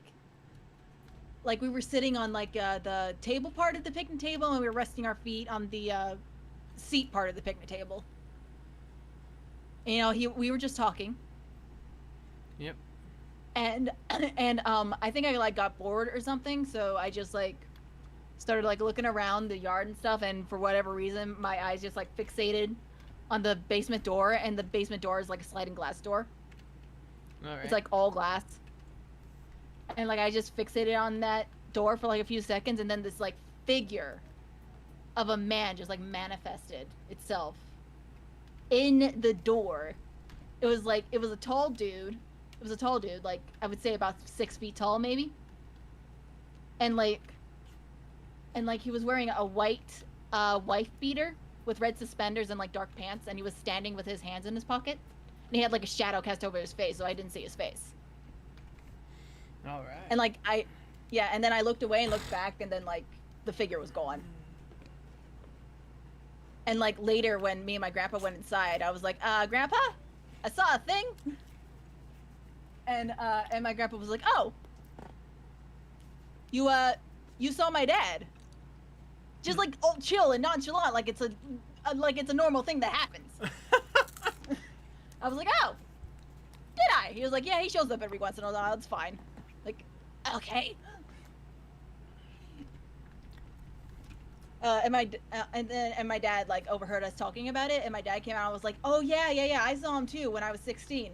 we were sitting on like the table part of the picnic table, and we were resting our feet on the seat part of the picnic table. And, you know, we were just talking. Yep. And I think I like got bored or something, so I just like started like looking around the yard and stuff, and for whatever reason my eyes just like fixated on the basement door, and the basement door is like a sliding glass door. All right. It's like all glass. And like I just fixated on that door for like a few seconds, and then this like figure of a man just like manifested itself in the door. It was a tall dude. It was a tall dude, like I would say about 6 feet tall maybe. And like he was wearing a white wife beater with red suspenders and like dark pants, and he was standing with his hands in his pocket. And he had like a shadow cast over his face, so I didn't see his face. All right. And like and then I looked away and looked back, and then like the figure was gone. And like later when me and my grandpa went inside, I was like, Grandpa, I saw a thing. And my grandpa was like, oh, you saw my dad. Just like chill and nonchalant, like it's a normal thing that happens. I was like, oh, did I? He was like, yeah, he shows up every once in a while. It's fine. Like, okay. And my dad like overheard us talking about it, and my dad came out and was like, "Oh yeah, I saw him too when I was 16."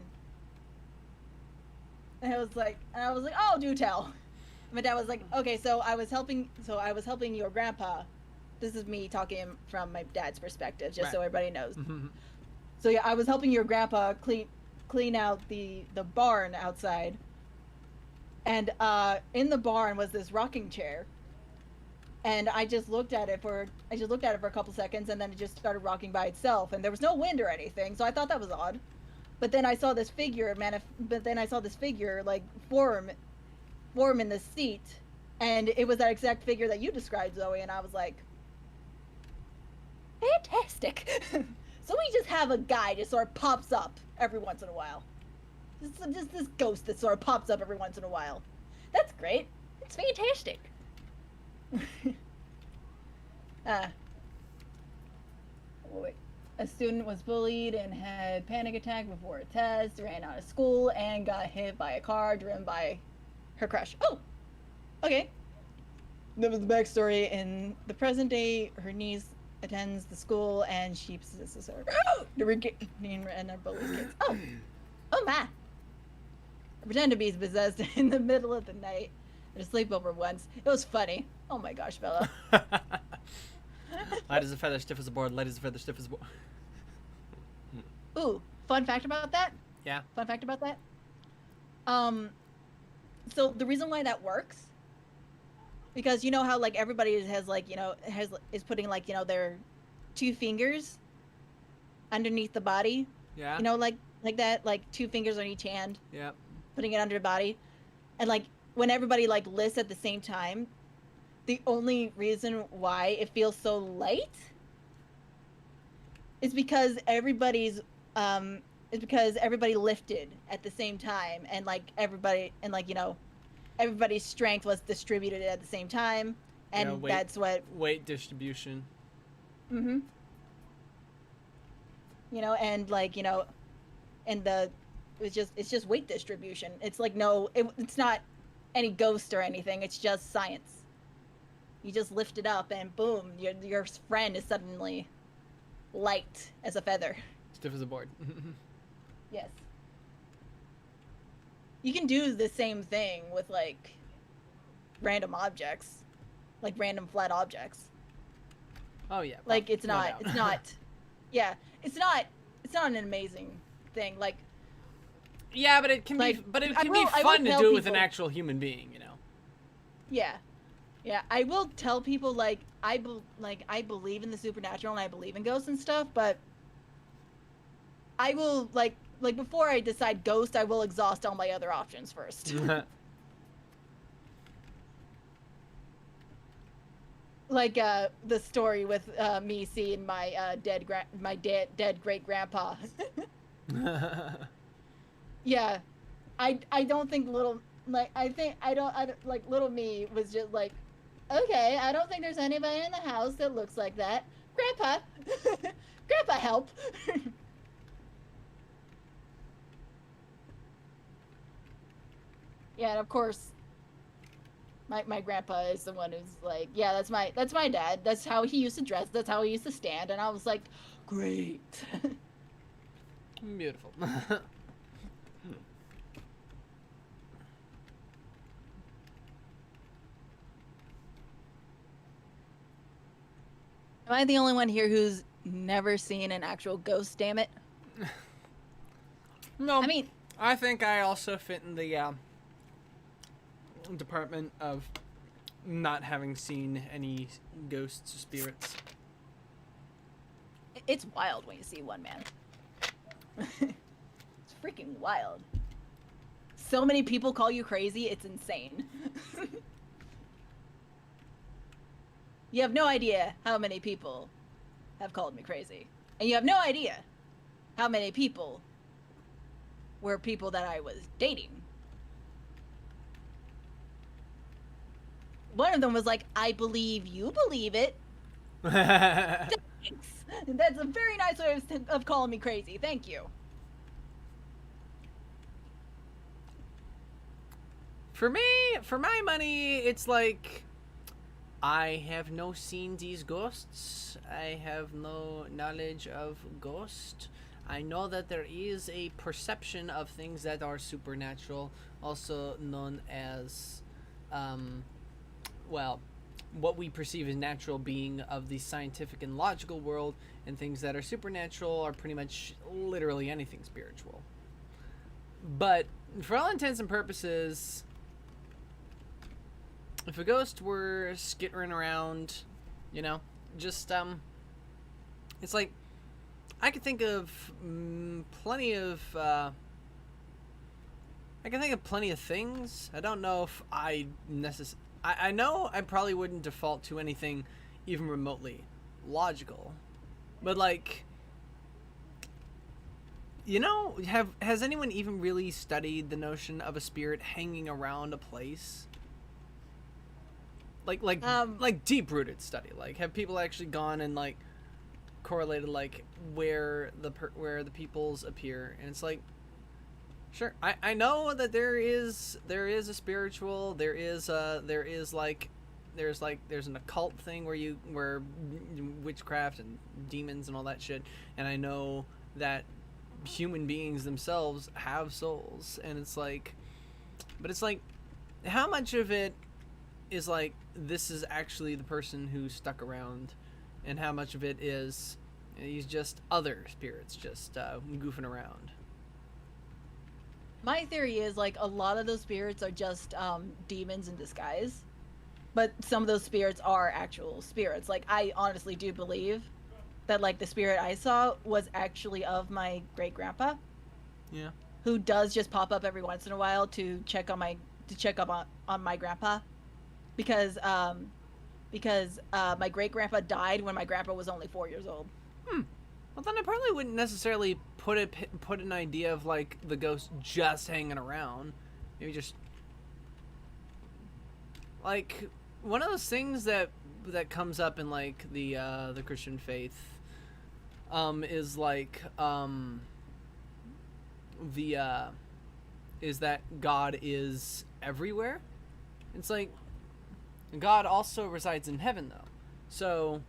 And I was like, "Oh, do tell." And my dad was like, "Okay, so I was helping your grandpa." This is me talking from my dad's perspective, just so everybody knows. So yeah, I was helping your grandpa clean out the barn outside, and in the barn was this rocking chair. And I just looked at it for a couple seconds, and then it just started rocking by itself, and there was no wind or anything, so I thought that was odd. But then I saw this figure like form in the seat, and it was that exact figure that you described, Zoe, and I was like, fantastic. So we just have a guy just sort of pops up every once in a while. Just this ghost that sort of pops up every once in a while. That's great. It's fantastic. A student was bullied and had panic attack before a test, ran out of school, and got hit by a car driven by her crush. Oh, okay. That was the backstory. In the present day, her niece attends the school, and she possesses her to regain and her bullies kids. Oh my! I pretend to be possessed in the middle of the night at a sleepover once. It was funny. Oh my gosh, Bella. Light as a feather, stiff as a board. Light as a feather, stiff as a board. Ooh, fun fact about that? Yeah. Fun fact about that? So the reason why that works, because you know how like everybody has like, is putting like, their 2 fingers underneath the body. Yeah. Like that, like 2 fingers on each hand. Yeah. Putting it under the body. And like when everybody like lists at the same time, the only reason why it feels so light is because everybody lifted at the same time, and like everybody's strength was distributed at the same time, and that's what weight distribution. And and like and it's just weight distribution. It's like it's not any ghost or anything. It's just science. You just lift it up, and boom, your friend is suddenly light as a feather. Stiff as a board. Yes. You can do the same thing with like random objects, like random flat objects. Oh yeah. Like it's no not. doubt. It's not. Yeah, it's not. It's not an amazing thing. Like Yeah, but it can Like, be. But it I can will- be I will fun to tell do it with an people- actual human being. You know. yeah, yeah. I will tell people like I believe in the supernatural and I believe in ghosts and stuff, but I will like before I decide ghost, I will exhaust all my other options first. Like the story with me seeing my dead great grandpa. Yeah, I don't think little like little me was just like, okay, I don't think there's anybody in the house that looks like that. Grandpa, grandpa, help. Yeah, and of course, my grandpa is the one who's like, yeah, that's my dad. That's how he used to dress. That's how he used to stand. And I was like, great. Beautiful. Am I the only one here who's never seen an actual ghost? Damn it. No, I mean, I think I also fit in the department of not having seen any ghosts or spirits. it's wild when you see one, man. It's freaking wild. So many people call you crazy, it's insane. You have no idea how many people have called me crazy. And you have no idea how many people were people that I was dating. One of them was like, I believe you believe it. Thanks. That's a very nice way of calling me crazy. Thank you. For me, for my money, it's like I have no seen these ghosts. I have no knowledge of ghost. I know that there is a perception of things that are supernatural, also known as, well, what we perceive as natural being of the scientific and logical world, and things that are supernatural are pretty much literally anything spiritual. But for all intents and purposes, if a ghost were skittering around, you know, just, it's like, I could think of plenty of, I can think of plenty of things. I don't know if I know I probably wouldn't default to anything even remotely logical. But, like, you know, has anyone even really studied the notion of a spirit hanging around a place? Like deep-rooted study. Like, have people actually gone and, like, correlated, like, where the peoples appear? And it's like, sure, I know that there is a spiritual, there's an occult thing where witchcraft and demons and all that shit, and I know that human beings themselves have souls, and it's like, but it's like, how much of it is like, this is actually the person who stuck around, and how much of it is he's just other spirits just goofing around? My theory is, like, a lot of those spirits are just demons in disguise. But some of those spirits are actual spirits. Like, I honestly do believe that, like, the spirit I saw was actually of my great-grandpa. Yeah. Who does just pop up every once in a while to check up on my grandpa. Because my great-grandpa died when my grandpa was only 4 years old. Well, then I probably wouldn't necessarily put an idea of, like, the ghost just hanging around. Maybe just, like, one of those things that comes up in, like, the Christian faith, is like, is that God is everywhere. It's like, God also resides in heaven, though. So,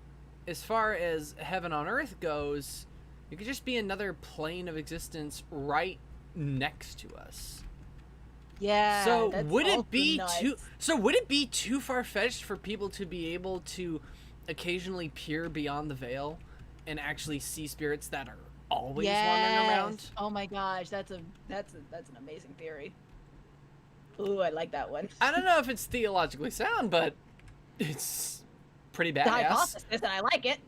as far as heaven on earth goes, it could just be another plane of existence right next to us. Yeah. So that's would it also be nuts. too far-fetched for people to be able to occasionally peer beyond the veil and actually see spirits that are always wandering around. Oh my gosh, that's an amazing theory. Ooh, I like that one. I don't know if it's theologically sound, but it's pretty The badass. hypothesis, and I like it.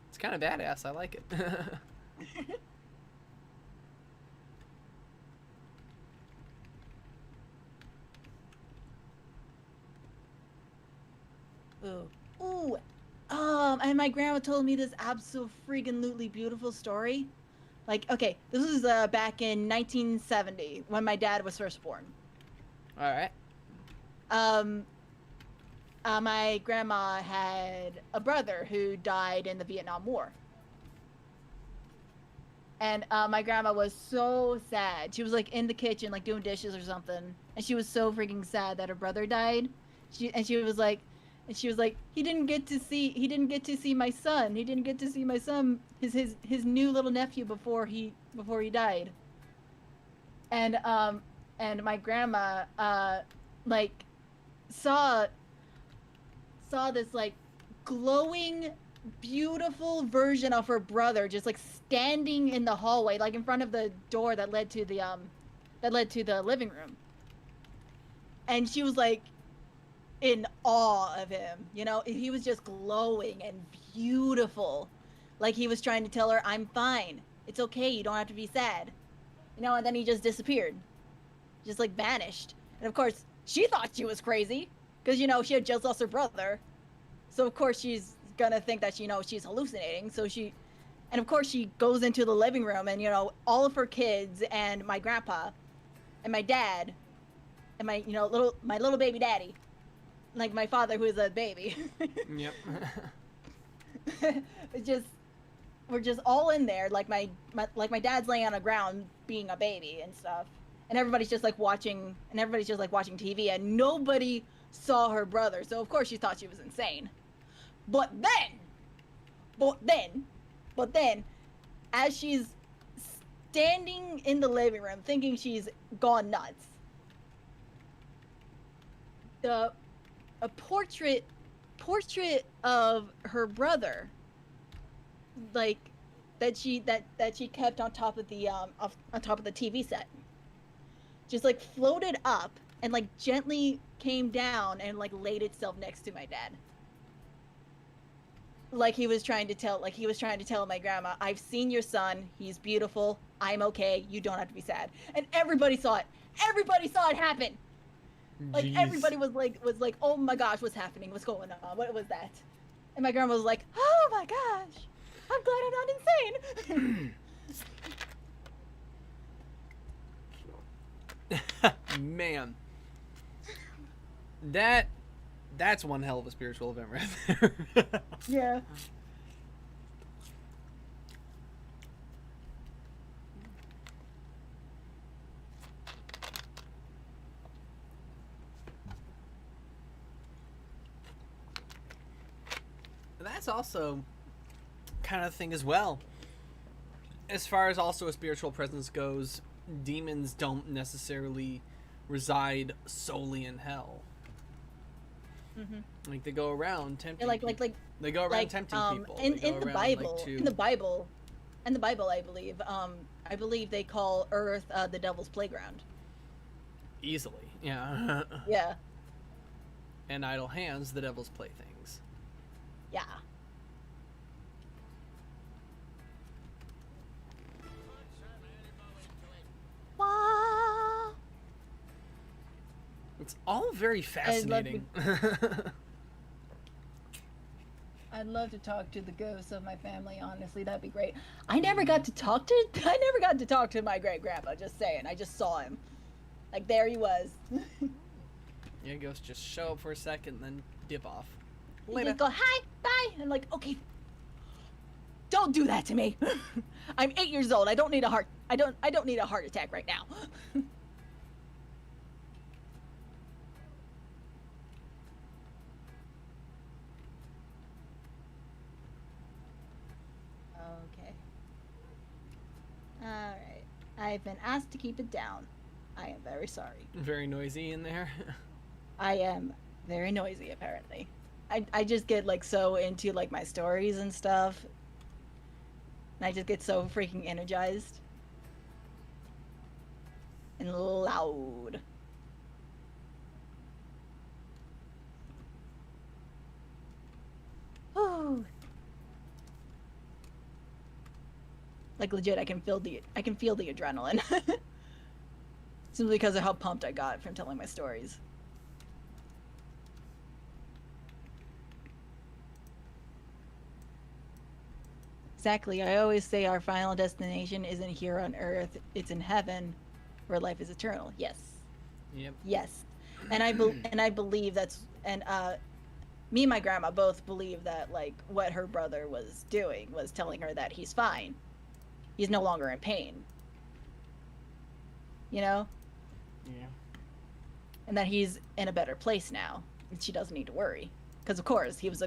It's kind of badass. I like it. Ooh. Ooh. And my grandma told me this absolutely beautiful story. Like, okay, this was back in 1970 when my dad was first born. All right. My grandma had a brother who died in the Vietnam War. And my grandma was so sad. She was like in the kitchen, like doing dishes or something, and she was so freaking sad that her brother died. She was like, he didn't get to see my son. He didn't get to see my son, his new little nephew before he died. And my grandma like saw this like glowing, beautiful version of her brother just like standing in the hallway, like in front of the door that led to the living room. And she was like in awe of him, you know. He was just glowing and beautiful, like he was trying to tell her, I'm fine, it's okay, you don't have to be sad, you know. And then he just disappeared, just like vanished. And of course she thought she was crazy because, you know, she had just lost her brother, so of course she's gonna think that, you know, she's hallucinating. And of course she goes into the living room, and, you know, all of her kids and my grandpa and my dad and my, you know, my little baby daddy, like my father who is a baby. Yep. We're just all in there, like my dad's laying on the ground being a baby and stuff, and everybody's just like watching TV, and nobody saw her brother, so of course she thought she was insane. But then, as she's standing in the living room thinking she's gone nuts, a portrait of her brother, like that she kept on top of the TV set, just like floated up and like gently came down and like laid itself next to my dad. Like he was trying to tell my grandma, I've seen your son, he's beautiful, I'm okay, you don't have to be sad. And everybody saw it happen. Like, Jeez. everybody was like, oh my gosh, what's happening? What's going on? What was that? And my grandma was like, oh my gosh, I'm glad I'm not insane. Man, that's one hell of a spiritual event right there. Yeah. That's also kind of thing as well. As far as also a spiritual presence goes, demons don't necessarily reside solely in hell. Mm-hmm. Like they go around tempting. Yeah, people. They go around tempting people. In They go the around, Bible, like, to... in the Bible, I believe they call Earth the devil's playground. Easily, yeah. Yeah. And idle hands, the devil's playthings. Yeah. Wow. It's all very fascinating. I'd love to talk to the ghosts of my family, honestly. That'd be great. I never got to talk to my great grandpa, just saying. I just saw him. Like, there he was. Yeah, ghosts just show up for a second, then dip off. He Later. just go, hi, bye. And I'm like, okay, don't do that to me. I'm 8 years old. I don't need a heart attack right now. Okay. Alright. I've been asked to keep it down. I am very sorry. Very noisy in there. I am very noisy, apparently. I just get like so into like my stories and stuff, and I just get so freaking energized and loud. Whew. Like legit, I can feel the adrenaline. Simply because of how pumped I got from telling my stories. Exactly. I always say our final destination isn't here on Earth; it's in heaven, where life is eternal. Yes. Yep. Yes. And I believe that's me and my grandma both believe that like what her brother was doing was telling her that he's fine. He's no longer in pain. You know? Yeah. And that he's in a better place now. And she doesn't need to worry. Because of course, he was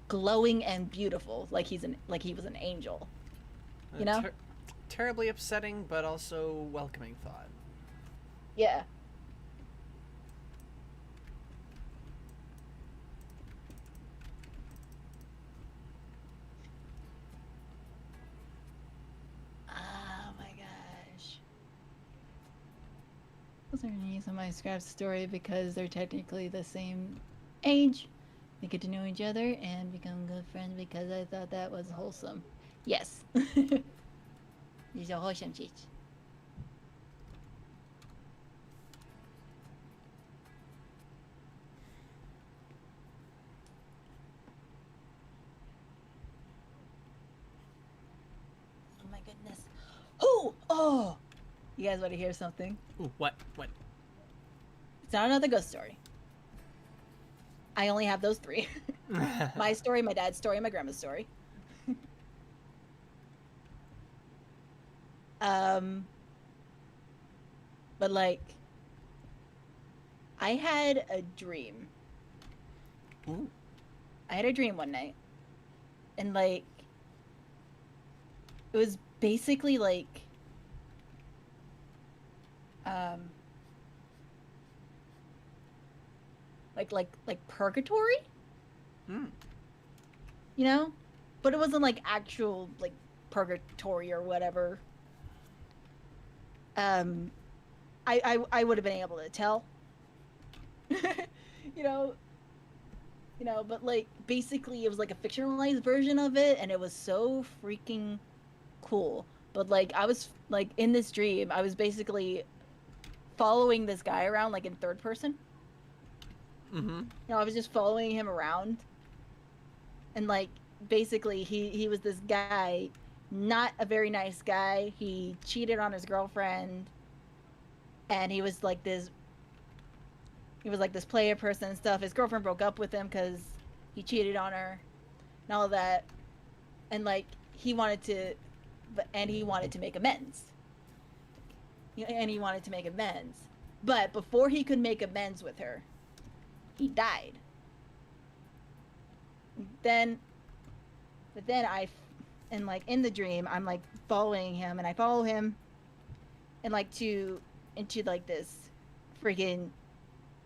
glowing and beautiful, like he was an angel. You know? Terribly upsetting, but also welcoming thought. Yeah. Oh my gosh. Those are names of my scrap story because they're technically the same age. They get to know each other and become good friends because I thought that was wholesome. Yes. These are wholesome cheats. Oh my goodness. Oh! You guys want to hear something? Ooh, what? What? It's not another ghost story. I only have those three. My story, my dad's story, and my grandma's story. But like, I had a dream. Ooh. I had a dream one night, and like, it was basically like purgatory, Hmm. you know, but it wasn't like actual like purgatory or whatever. I would have been able to tell, you know, but like basically it was like a fictionalized version of it, and it was so freaking cool. But like I was like in this dream, I was basically following this guy around like in third person. Mm-hmm. You know, I was just following him around, and like basically he was this guy, not a very nice guy. He cheated on his girlfriend, and he was like this player person and stuff. His girlfriend broke up with him because he cheated on her and all that, and like he wanted to make amends. And he wanted to make amends, but before he could make amends with her, he died. Then and like in the dream, I'm like following him, and I follow him, and like into like this friggin'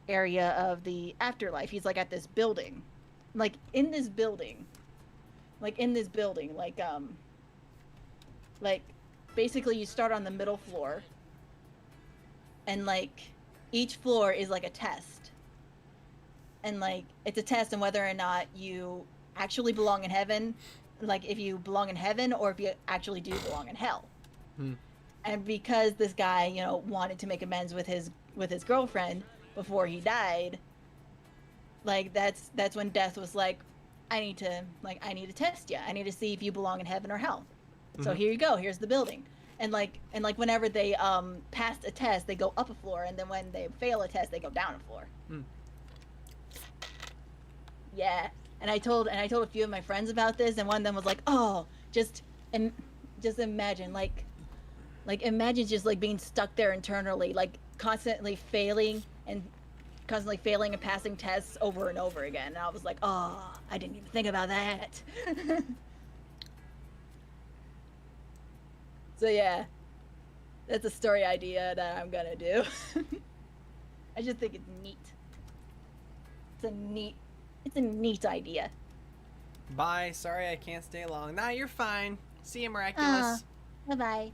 area of the afterlife. He's like at this building, like in this building, like basically you start on the middle floor, and like each floor is like a test, and like it's a test on whether or not you actually belong in heaven, like if you belong in heaven or if you actually do belong in hell. And because this guy, you know, wanted to make amends with his girlfriend before he died, like that's when death was like, I need to test you. I need to see if you belong in heaven or hell. So here you go. Here's the building. And like whenever they pass a test, they go up a floor, and then when they fail a test, they go down a floor. Yeah. And I told a few of my friends about this, and one of them was like, "Oh, just imagine imagine just like being stuck there internally, like constantly failing and passing tests over and over again." And I was like, "Oh, I didn't even think about that." So yeah, that's a story idea that I'm gonna do. I just think it's neat. It's a neat It's a neat idea. Bye. Sorry I can't stay long. Nah, you're fine. See you, Miraculous. Bye-bye.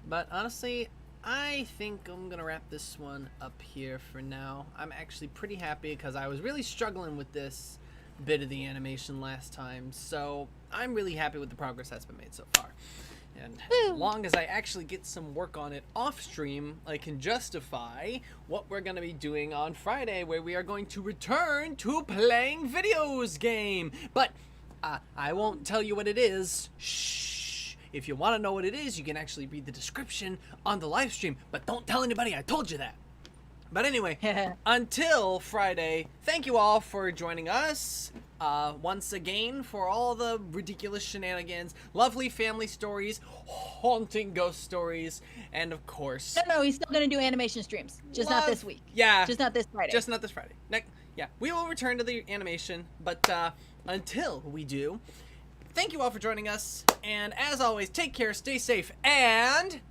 But honestly, I think I'm gonna wrap this one up here for now. I'm actually pretty happy because I was really struggling with this bit of the animation last time, so I'm really happy with the progress that's been made so far. And as long as I actually get some work on it off stream, I can justify what we're going to be doing on Friday, where we are going to return to playing videos game. But I won't tell you what it is. Shh. If you want to know what it is, you can actually read the description on the live stream. But don't tell anybody I told you that. But anyway, until Friday, thank you all for joining us once again for all the ridiculous shenanigans, lovely family stories, haunting ghost stories, and of course... No, he's still going to do animation streams. Just not this week. Yeah. Just not this Friday. Just not this Friday. Yeah, we will return to the animation, but until we do, thank you all for joining us, and as always, take care, stay safe, and...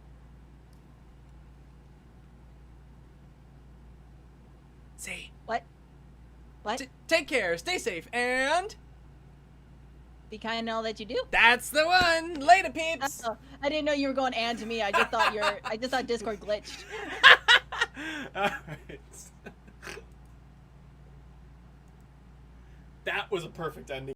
Say... What? Take care, stay safe, and... Be kind in all that you do. That's the one! Later, peeps! Oh, I didn't know you were going and to me. I just thought Discord glitched. Alright. That was a perfect ending.